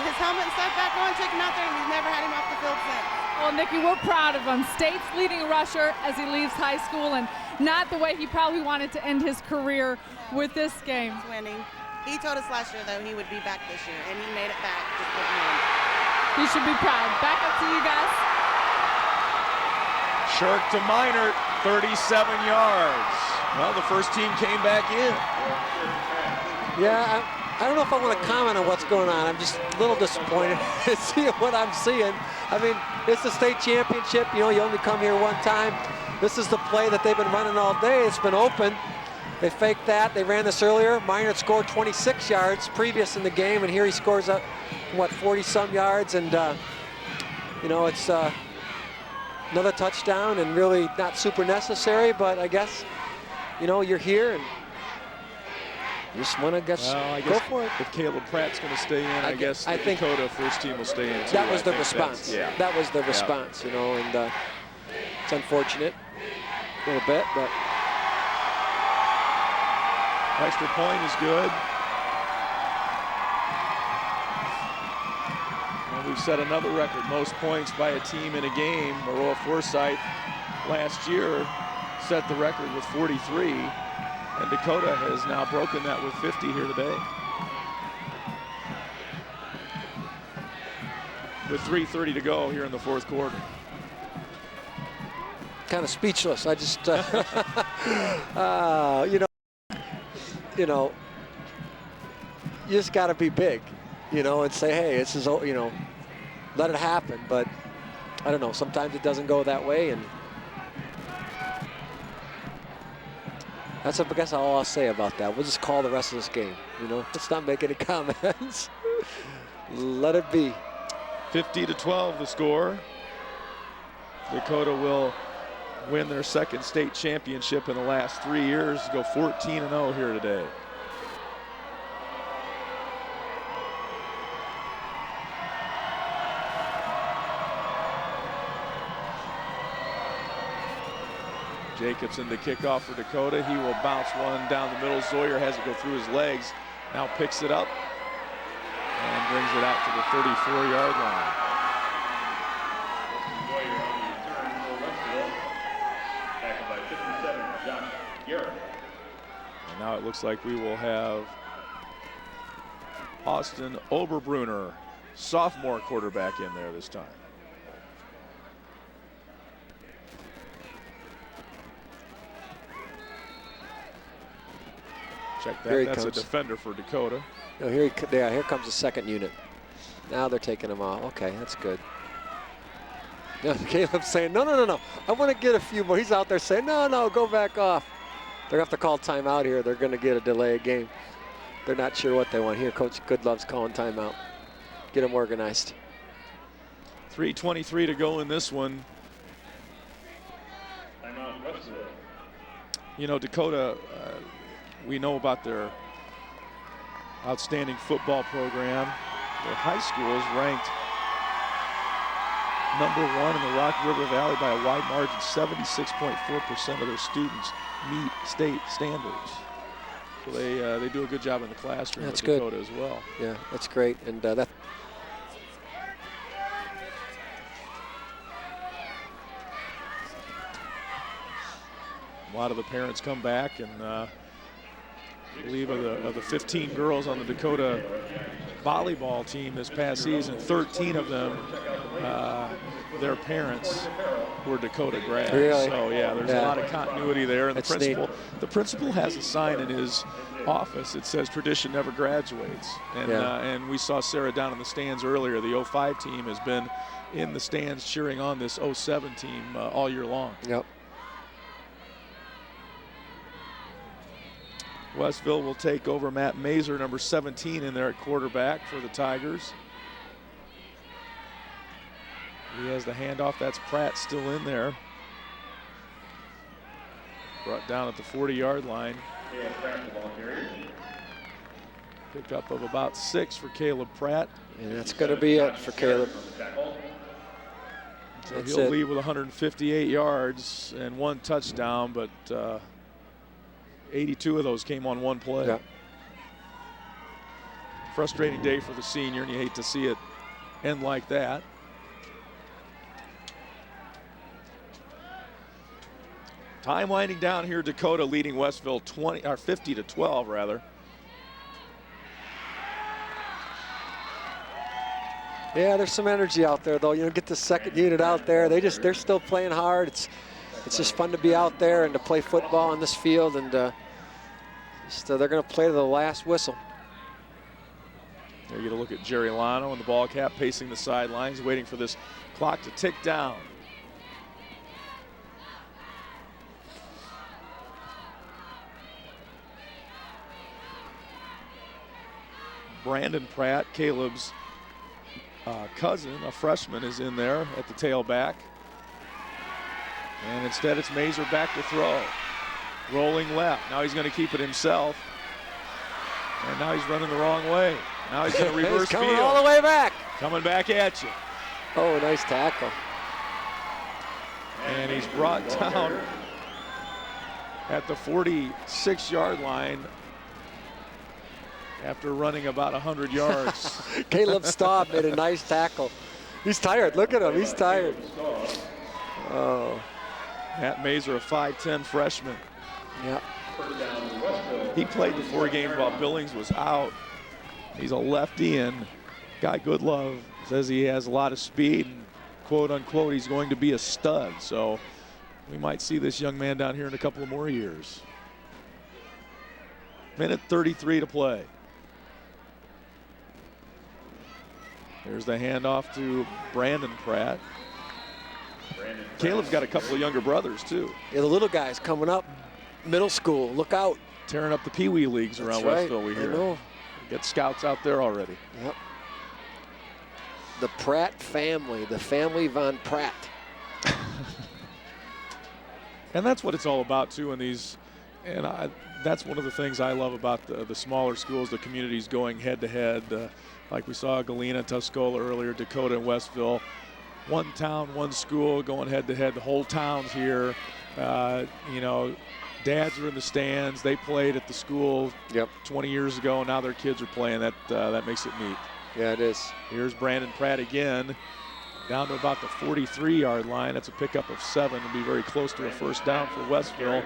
his helmet and stuff back on, took him out there, and he's never had him off the field since. Well, Nikki, we're proud of him. State's leading rusher as he leaves high school, and not the way he probably wanted to end his career with this game. He's winning. He told us last year, though, he would be back this year, and he made it back. Just put him in. He should be proud. Back up to you guys. Shirk to Minert, 37 yards. Well, the first team came back in. Yeah, I don't know if I want to comment on what's going on. I'm just a little disappointed to see what I'm seeing. I mean, it's the state championship. You know, you only come here one time. This is the play that they've been running all day. It's been open. They faked that. They ran this earlier. Minert scored 26 yards previous in the game, and here he scores up, what, 40-some yards. And, you know, it's another touchdown and really not super necessary, but I guess, you know, you're here and you just want to go for it. If Caleb Pratt's going to stay in, I guess the Dakota first team will stay in too. That was the response. Yeah. That was the response, you know, and it's unfortunate a little bit, but. Extra point is good. And we've set another record, most points by a team in a game. Maroa Forsyth last year set the record with 43, and Dakota has now broken that with 50 here today. With 3:30 to go here in the fourth quarter. Kind of speechless. I just, you know, you just got to be big, you know, and say, hey, this is, you know, let it happen. But I don't know, sometimes it doesn't go that way, and that's, I guess, all I'll say about that. We'll just call the rest of this game, you know. Let's not make any comments. Let it be. 50-12 the score. Dakota will win their second state championship in the last 3 years, go 14-0 here today. Jacobson to kick off for Dakota. He will bounce one down the middle. Zoyer has it go through his legs. Now picks it up and brings it out to the 34-yard line. And now it looks like we will have Austin Oberbrunner, sophomore quarterback, in there this time. Check that. That's a defender for Dakota. No, here comes the second unit. Now they're taking him off. Okay, that's good. Yeah, Caleb's saying, no. I want to get a few more. He's out there saying, no, go back off. They're going to have to call timeout here. They're going to get a delay game. They're not sure what they want. Here, Coach Goodlove's calling timeout. Get them organized. 3:23 to go in this one. Timeout, Westville. You know, Dakota, we know about their outstanding football program. Their high school is ranked #1 in the Rock River Valley by a wide margin. 76.4% of their students meet state standards. So they do a good job in the classroom. That's at Dakota as well. Yeah, that's great. And that. A lot of the parents come back, and I believe of the 15 girls on the Dakota volleyball team this past season, 13 of them, their parents were Dakota grads. Really? So yeah, there's a lot of continuity there. And That's the principal has a sign in his office. It says "Tradition never graduates." And and we saw Sarah down in the stands earlier. The 05 team has been in the stands cheering on this 07 team all year long. Yep. Westville will take over. Matt Mazer, number 17, in there at quarterback for the Tigers. He has the handoff. That's Pratt still in there. Brought down at the 40-yard line. Pickup of about 6 for Caleb Pratt. And that's going to be it for Caleb. So he'll leave with 158 yards and 1 touchdown, but 82 of those came on 1 play. Yeah. Frustrating day for the senior, and you hate to see it end like that. Time winding down here. Dakota leading Westville 50-12 rather. Yeah, there's some energy out there though. You know, get the second unit out there. They're still playing hard. It's just fun to be out there and to play football on this field, and they're going to play to the last whistle. There you get a look at Jerry Lano and the ball cap pacing the sidelines, waiting for this clock to tick down. Brandon Pratt, Caleb's cousin, a freshman, is in there at the tailback. And instead it's Mazer back to throw. Rolling left. Now he's going to keep it himself. And now he's running the wrong way. Now he's going to reverse coming field. all the way back. Coming back at you. Oh, nice tackle. And he's brought down at the 46-yard line after running about 100 yards. Caleb Staub made a nice tackle. He's tired. Look at him. He's tired. Oh. Matt Mazer, a 5'10 freshman. Yeah. He played the 4 games while Billings was out. He's a lefty, and Guy Goodlove says he has a lot of speed, and quote unquote, he's going to be a stud. So we might see this young man down here in a couple of more years. Minute 33 to play. There's the handoff to Brandon Pratt. Caleb's got a couple of younger brothers too. Yeah, the little guys coming up, middle school. Look out. Tearing up the Pee Wee leagues around Westville, we hear. I know. Get scouts out there already. Yep. The Pratt family, the family Von Pratt. And that's what it's all about too in these, and that's one of the things I love about the smaller schools, the communities going head to head. Like we saw Galena, Tuscola earlier, Dakota and Westville. One town, one school going head to head. The whole town's here. You know, dads are in the stands. They played at the school 20 years ago, and now their kids are playing. That makes it neat. Yeah, it is. Here's Brandon Pratt again, down to about the 43-yard line. That's a pickup of 7. It'll be very close to a first down for Westville.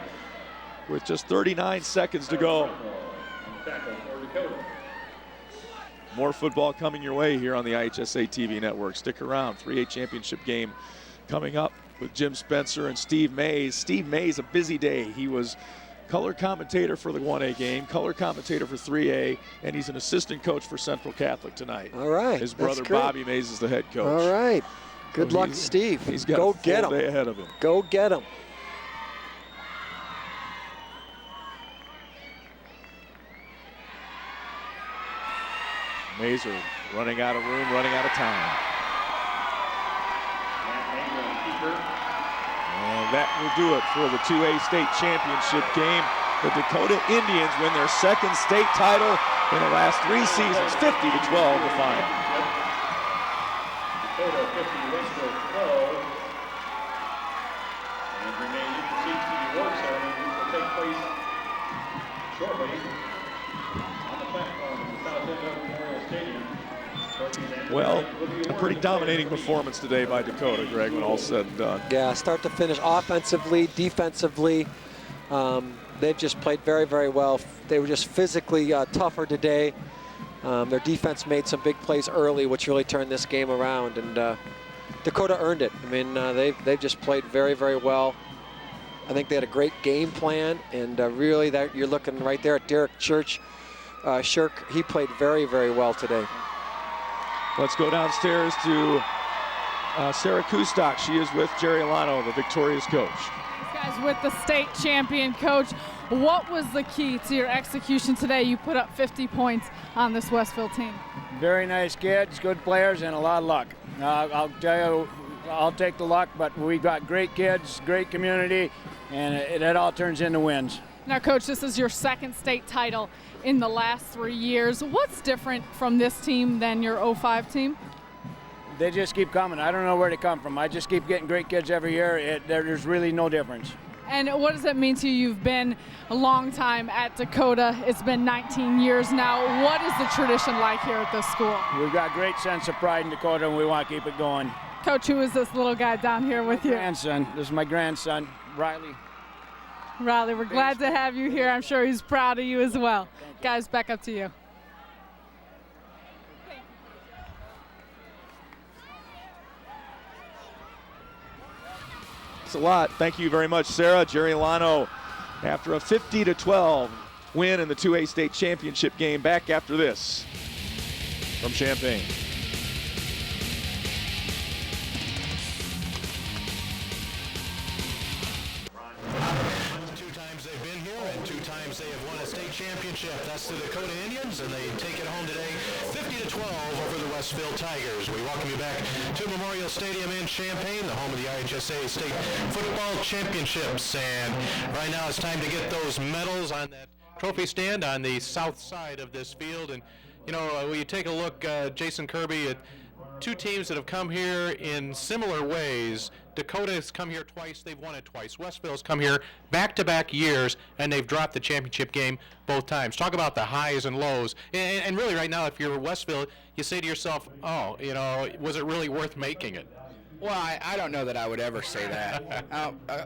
with just 39 seconds to go. Tackle for Dakota. More football coming your way here on the IHSA TV network. Stick around. 3A championship game coming up with Jim Spencer and Steve Mays. Steve Mays, a busy day. He was color commentator for the 1A game, color commentator for 3A, and he's an assistant coach for Central Catholic tonight. All right. His brother Bobby Mays is the head coach. All right. Good luck, Steve. He's got Go a full get him. day ahead of him. Go get him. Mazer running out of room, running out of time. And that will do it for the 2A state championship game. The Dakota Indians win their second state title in the last 3 seasons, 50-12 the final. Dakota 50, Westville 12. And remain you can see the award ceremony will take place shortly on the platform in the south end of Memorial Stadium. Well, a pretty dominating performance today by Dakota, Greg, when all's said and done. Yeah, start to finish, offensively, defensively. They've just played very, very well. They were just physically tougher today. Their defense made some big plays early, which really turned this game around. And Dakota earned it. I mean, they've just played very, very well. I think they had a great game plan. And really, that you're looking right there at Derek Shirk. He played very, very well today. Let's go downstairs to Sarah Kustok. She is with Jerry Alano, the victorious coach. Guys, with the state champion coach, what was the key to your execution today? You put up 50 points on this Westville team. Very nice kids, good players, and a lot of luck. I'll tell you, I'll take the luck, but we've got great kids, great community, and it all turns into wins. Now, Coach, this is your second state title in the last 3 years. What's different from this team than your 05 team? They just keep coming. I don't know where they come from. I just keep getting great kids every year. There's really no difference. And what does that mean to you? You've been a long time at Dakota. It's been 19 years now. What is the tradition like here at this school? We've got a great sense of pride in Dakota, and we want to keep it going. Coach, who is this little guy down here with you? Grandson. This is my grandson, Riley. Riley, we're glad to have you here. I'm sure he's proud of you as well. Guys, back up to you. Thanks a lot. Thank you very much, Sarah. Jerry Alano, after a 50-12 win in the 2A state championship game, back after this from Champaign. Championship. That's the Dakota Indians, and they take it home today 50-12 over the Westville Tigers. We welcome you back to Memorial Stadium in Champaign, the home of the IHSA State Football Championships. And right now it's time to get those medals on that trophy stand on the south side of this field. And, you know, when you take a look, Jason Kirby, at two teams that have come here in similar ways. Dakota has come here twice, they've won it twice. Westville's come here back-to-back years, and they've dropped the championship game both times. Talk about the highs and lows. And really right now, if you're Westville, you say to yourself, oh, you know, was it really worth making it? Well, I don't know that I would ever say that.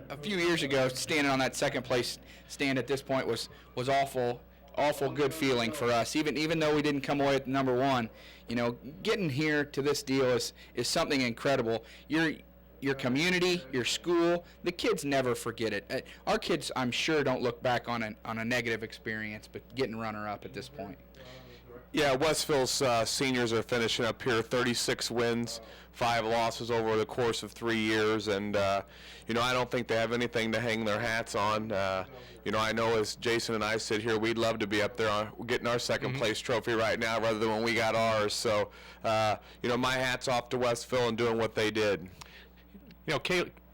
A few years ago, standing on that second place stand at this point was awful good feeling for us. Even though we didn't come away with number one, you know, getting here to this deal is something incredible. Your community, your school, the kids never forget it. Our kids, I'm sure, don't look back on a negative experience, but getting runner-up at this point. Yeah, Westville's seniors are finishing up here, 36 wins, 5 losses over the course of 3 years, and you know, I don't think they have anything to hang their hats on. You know, I know as Jason and I sit here, we'd love to be up there getting our second place trophy right now rather than when we got ours. So, you know, my hat's off to Westville and doing what they did. You know,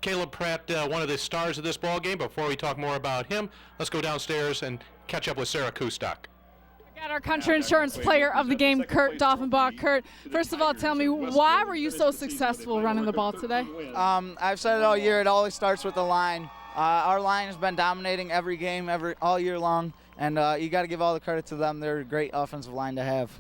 Caleb Pratt, one of the stars of this ball game. Before we talk more about him, let's go downstairs and catch up with Sarah Kustok. Got our Country Insurance Player of the Game, Kurt Doffenbach. Kurt, first of all, tell me, why were you so successful running the ball today? I've said it all year. It always starts with the line. Our line has been dominating every game, all year long, and you got to give all the credit to them. They're a great offensive line to have.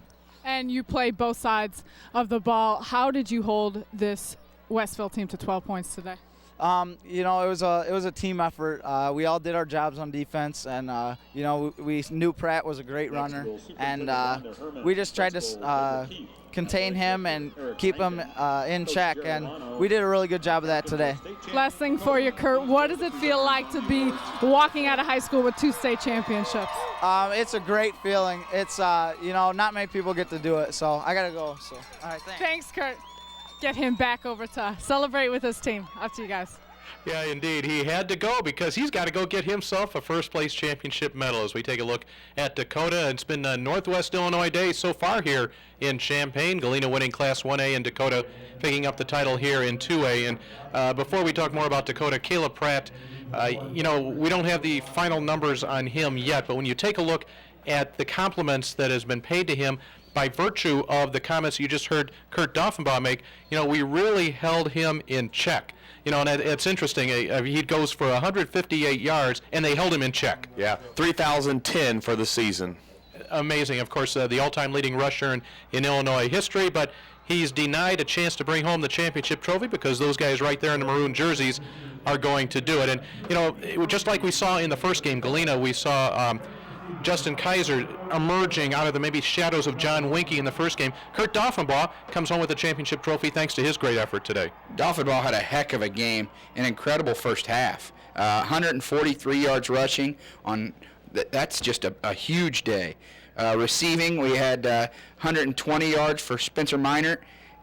And you play both sides of the ball. How did you hold this Westville team to 12 points today? You know, it was a team effort. We all did our jobs on defense, and you know, we knew Pratt was a great runner, and we just tried to contain him and keep him in check, and we did a really good job of that today. Last thing for you, Kurt, what does it feel like to be walking out of high school with 2 state championships? It's a great feeling. It's you know, not many people get to do it, so I gotta go. So, all right, thanks. Thanks, Kurt. Get him back over to celebrate with his team. Up to you guys. Yeah, indeed. He had to go because he's got to go get himself a first-place championship medal as we take a look at Dakota. It's been a Northwest Illinois day so far here in Champaign. Galena winning Class 1A and Dakota picking up the title here in 2A. And before we talk more about Dakota, Caleb Pratt, you know, we don't have the final numbers on him yet, but when you take a look at the compliments that has been paid to him, by virtue of the comments you just heard Kurt Doffenbaugh make, you know, we really held him in check. You know, and it's interesting. He goes for 158 yards, and they held him in check. Yeah, 3,010 for the season. Amazing. Of course, the all-time leading rusher in Illinois history, but he's denied a chance to bring home the championship trophy because those guys right there in the maroon jerseys are going to do it. And, you know, just like we saw in the first game, Galena, we saw Justin Kaiser emerging out of the maybe shadows of John Winkie in the first game. Kurt Doffenbaugh comes home with the championship trophy thanks to his great effort today. Doffenbaugh had a heck of a game, an incredible first half. 143 yards rushing on that's just a huge day. Receiving, we had 120 yards for Spencer Minert,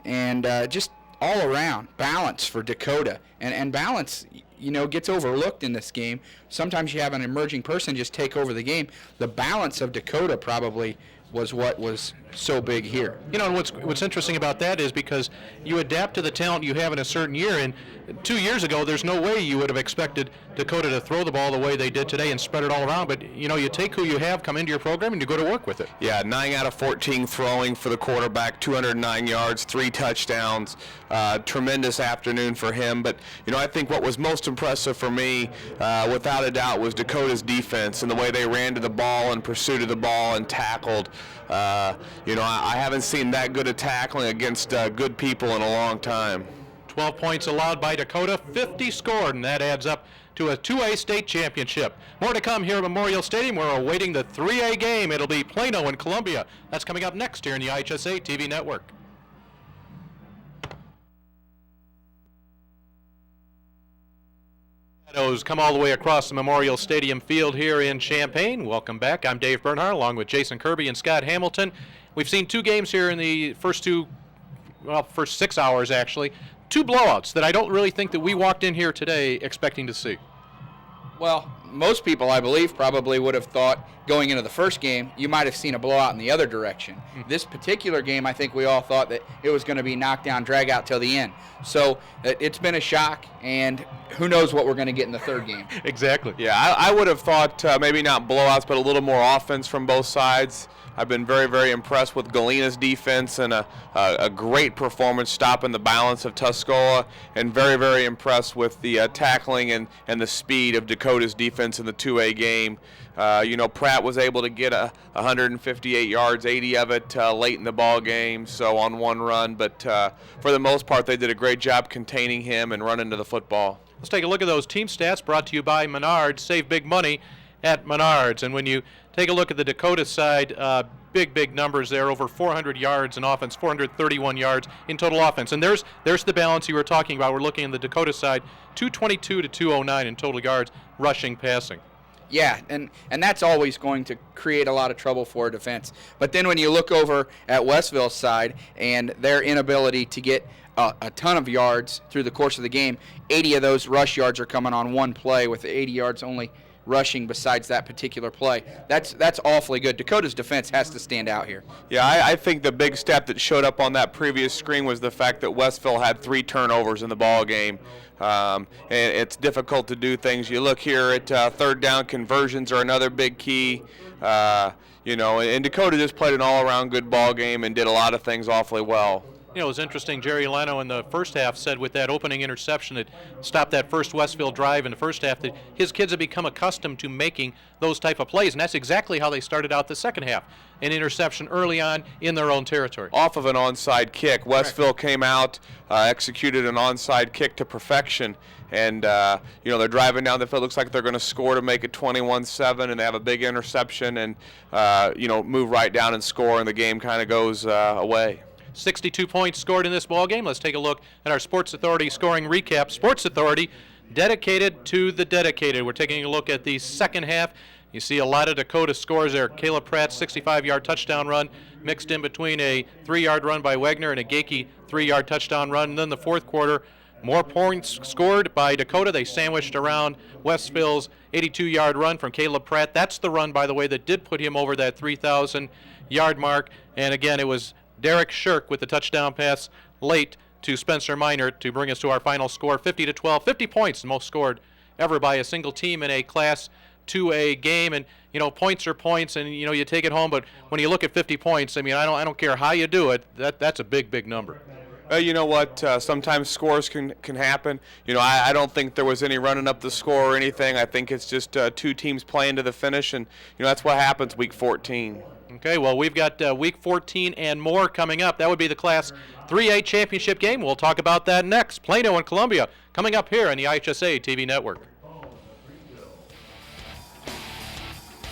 and just all around balance for Dakota. And balance, you know, gets overlooked in this game. Sometimes you have an emerging person just take over the game. The balance of Dakota probably was what was so big here. You know, and what's interesting about that is because you adapt to the talent you have in a certain year, and 2 years ago there's no way you would have expected Dakota to throw the ball the way they did today and spread it all around, but you know, you take who you have, come into your program, and you go to work with it. Yeah, 9 out of 14 throwing for the quarterback, 209 yards, 3 touchdowns. Tremendous afternoon for him, but you know, I think what was most impressive for me, without a doubt, was Dakota's defense and the way they ran to the ball and pursued the ball and tackled. You know, I haven't seen that good a tackling against good people in a long time. 12 points allowed by Dakota, 50 scored, and that adds up to a 2A state championship. More to come here at Memorial Stadium. We're awaiting the 3A game. It'll be Plano and Columbia. That's coming up next here in the IHSA TV network. Come all the way across the Memorial Stadium field here in Champaign. Welcome back. I'm Dave Bernhardt along with Jason Kirby and Scott Hamilton. We've seen 2 games here in the first 6 hours actually. 2 blowouts that I don't really think that we walked in here today expecting to see. Well, most people, I believe, probably would have thought going into the first game, you might have seen a blowout in the other direction. This particular game, I think we all thought that it was going to be knockdown, drag out till the end. So it's been a shock, and who knows what we're going to get in the third game. Exactly. Yeah, I would have thought maybe not blowouts, but a little more offense from both sides. I've been very, very impressed with Galena's defense and a great performance stopping the balance of Tuscola, and very, very impressed with the tackling and the speed of Dakota's defense in the 2A game. You know, Pratt was able to get 158 yards, 80 of it late in the ball game, so on one run. But for the most part, they did a great job containing him and running to the football. Let's take a look at those team stats brought to you by Menards. Save big money at Menards. And when you take a look at the Dakota side, big numbers there, over 400 yards in offense, 431 yards in total offense. And there's the balance you were talking about. We're looking at the Dakota side, 222 to 209 in total yards, rushing, passing. Yeah, and that's always going to create a lot of trouble for a defense. But then when you look over at Westville's side and their inability to get a ton of yards through the course of the game, 80 of those rush yards are coming on one play with 80 yards only rushing besides that particular play. That's awfully good. Dakota's defense has to stand out here. Yeah, I think the big step that showed up on that previous screen was the fact that Westville had 3 turnovers in the ball game. And it's difficult to do things. You look here at third down conversions are another big key. You know, and Dakota just played an all-around good ball game and did a lot of things awfully well. You know, it was interesting. Jerry Leno in the first half said with that opening interception that stopped that first Westville drive in the first half that his kids have become accustomed to making those type of plays, and that's exactly how they started out the second half. An interception early on in their own territory. Off of an onside kick. Westville came out, executed an onside kick to perfection, and you know, they're driving down the field. Looks like they're going to score to make it 21-7, and they have a big interception and you know, move right down and score, and the game kind of goes away. 62 points scored in this ball game. Let's take a look at our Sports Authority scoring recap. Sports Authority, dedicated to the dedicated. We're taking a look at the second half. You see a lot of Dakota scores there. Caleb Pratt's 65-yard touchdown run mixed in between a 3-yard run by Wagner and a Gakey 3-yard touchdown run. And then the fourth quarter, more points scored by Dakota. They sandwiched around Westville's 82-yard run from Caleb Pratt. That's the run, by the way, that did put him over that 3,000-yard mark. And again, it was Derek Shirk with the touchdown pass late to Spencer Minor to bring us to our final score, 50-12. 50 points, the most scored ever by a single team in a Class 2A game. And you know, points are points, and you know, you take it home. But when you look at 50 points, I mean, I don't care how you do it. That's a big number. You know what? Sometimes scores can happen. You know, I don't think there was any running up the score or anything. I think it's just two teams playing to the finish, and you know, that's what happens week 14. Okay, well, we've got week 14 and more coming up. That would be the Class 3A championship game. We'll talk about that next. Plano and Columbia coming up here on the IHSA TV network.